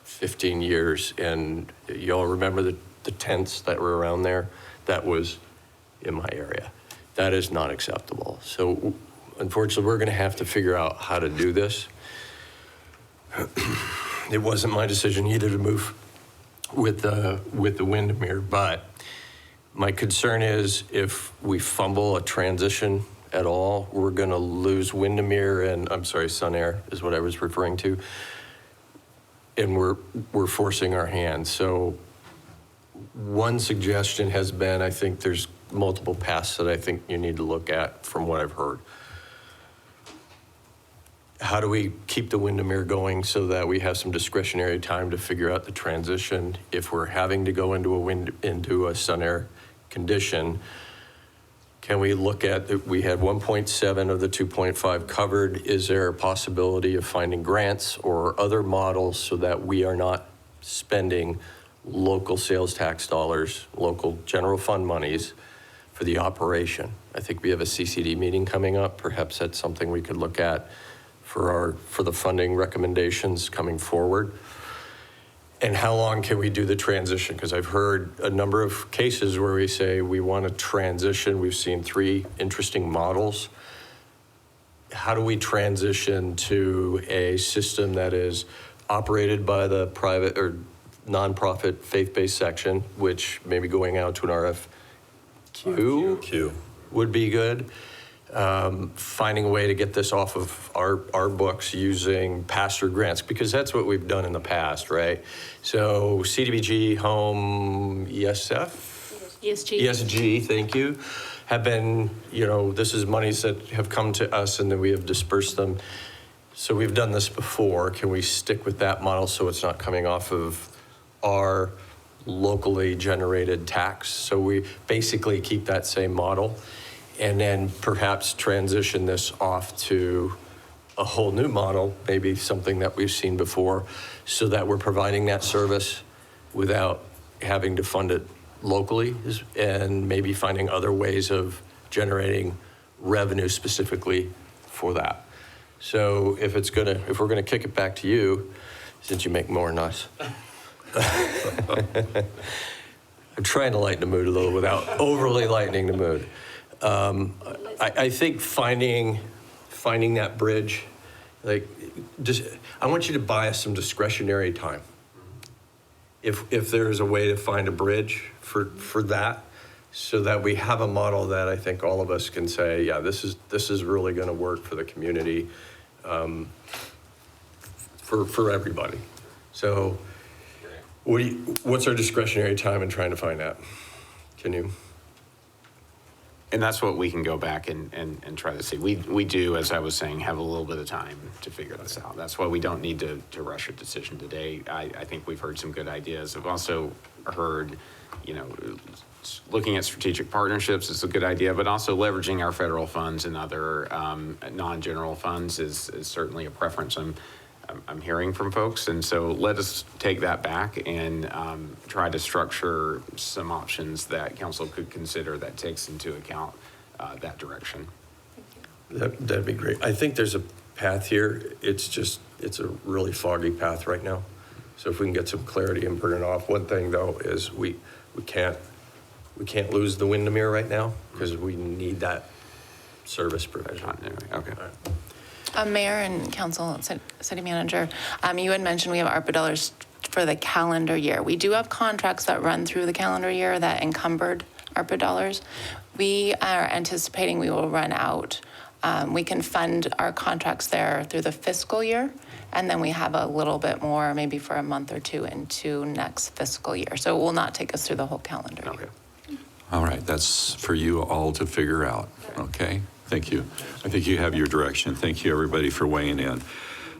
15 years, and y'all remember the tents that were around there? That was in my area. That is not acceptable. So unfortunately, we're going to have to figure out how to do this. It wasn't my decision either to move with the Windermere, but my concern is if we fumble a transition at all, we're going to lose Windermere and, I'm sorry, Sunair is what I was referring to, and we're forcing our hand. So one suggestion has been, I think there's multiple paths that I think you need to look at from what I've heard. How do we keep the Windermere going so that we have some discretionary time to figure out the transition? If we're having to go into a Sunair condition, can we look at, we had 1.7 of the 2.5 covered. Is there a possibility of finding grants or other models so that we are not spending local sales tax dollars, local general fund monies for the operation? I think we have a CCD meeting coming up. Perhaps that's something we could look at for the funding recommendations coming forward. And how long can we do the transition? Because I've heard a number of cases where we say we want to transition. We've seen 3 interesting models. How do we transition to a system that is operated by the private or nonprofit faith-based section, which maybe going out to an RFQ would be good? Finding a way to get this off of our books using pastor grants, because that's what we've done in the past, right? So CDBG, Home, ESG, thank you, have been, this is monies that have come to us and then we have dispersed them. So we've done this before. Can we stick with that model so it's not coming off of our locally generated tax? So we basically keep that same model, and then perhaps transition this off to a whole new model, maybe something that we've seen before, so that we're providing that service without having to fund it locally, and maybe finding other ways of generating revenue specifically for that. So if we're gonna kick it back to you, since you make more than us. I'm trying to lighten the mood a little without overly lightening the mood. I think finding that bridge, I want you to buy us some discretionary time. If there is a way to find a bridge for that, so that we have a model that I think all of us can say, yeah, this is really going to work for the community, for everybody. So, what's our discretionary time in trying to find that? Can you? And that's what we can go back and try to see. We do, as I was saying, have a little bit of time to figure this out. That's why we don't need to rush a decision today. I think we've heard some good ideas. I've also heard, looking at strategic partnerships is a good idea, but also leveraging our federal funds and other non-general funds is certainly a preference I'm hearing from folks. And so let us take that back and try to structure some options that council could consider that takes into account that direction. That'd be great. I think there's a path here. It's a really foggy path right now. So if we can get some clarity and burn it off. One thing though is we can't lose the Windermere right now because we need that service provision. Okay. Mayor and Council, City Manager, you had mentioned we have ARPA dollars for the calendar year. We do have contracts that run through the calendar year that encumbered ARPA dollars. We are anticipating we will run out. We can fund our contracts there through the fiscal year, and then we have a little bit more, maybe for a month or two into next fiscal year. So it will not take us through the whole calendar year. All right, that's for you all to figure out, okay? Thank you. I think you have your direction. Thank you, everybody, for weighing in.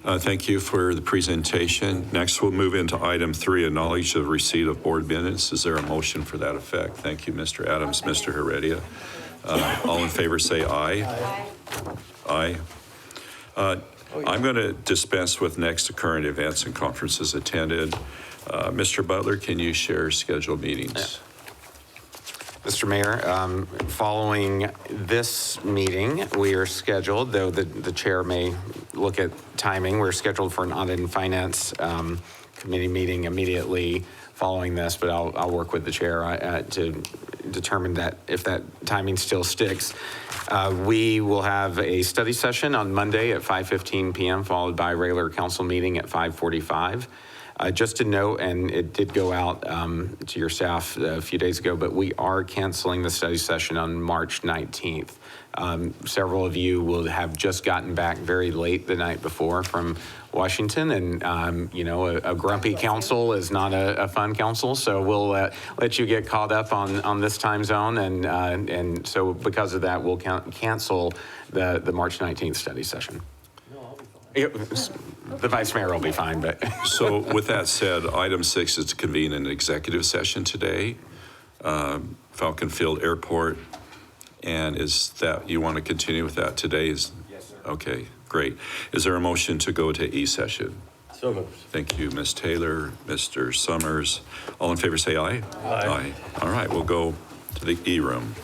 Thank you for the presentation. Next, we'll move into item 3, acknowledge the receipt of board minutes. Is there a motion for that effect? Thank you, Mr. Adams, Mr. Heredia. All in favor say aye. Aye. I'm going to dispense with next to current events and conferences attended. Mr. Butler, can you share scheduled meetings? Mr. Mayor, following this meeting, we are scheduled, though the chair may look at timing, we're scheduled for an audit and finance committee meeting immediately following this, but I'll work with the chair to determine that if that timing still sticks. We will have a study session on Monday at 5:15 p.m., followed by a regular council meeting at 5:45. Just to note, and it did go out to your staff a few days ago, but we are canceling the study session on March 19th. Several of you will have just gotten back very late the night before from Washington, and you know, a grumpy council is not a fun council, so we'll let you get caught up on this time zone, and so because of that, we'll cancel the March 19th study session. The vice mayor will be fine, but. So with that said, item 6 is to convene an executive session today, Falcon Field Airport. And is that, you want to continue with that today? Yes, sir. Okay, great. Is there a motion to go to E-session? So moved. Thank you, Ms. Taylor, Mr. Summers. All in favor say aye. Aye. All right, we'll go to the E room.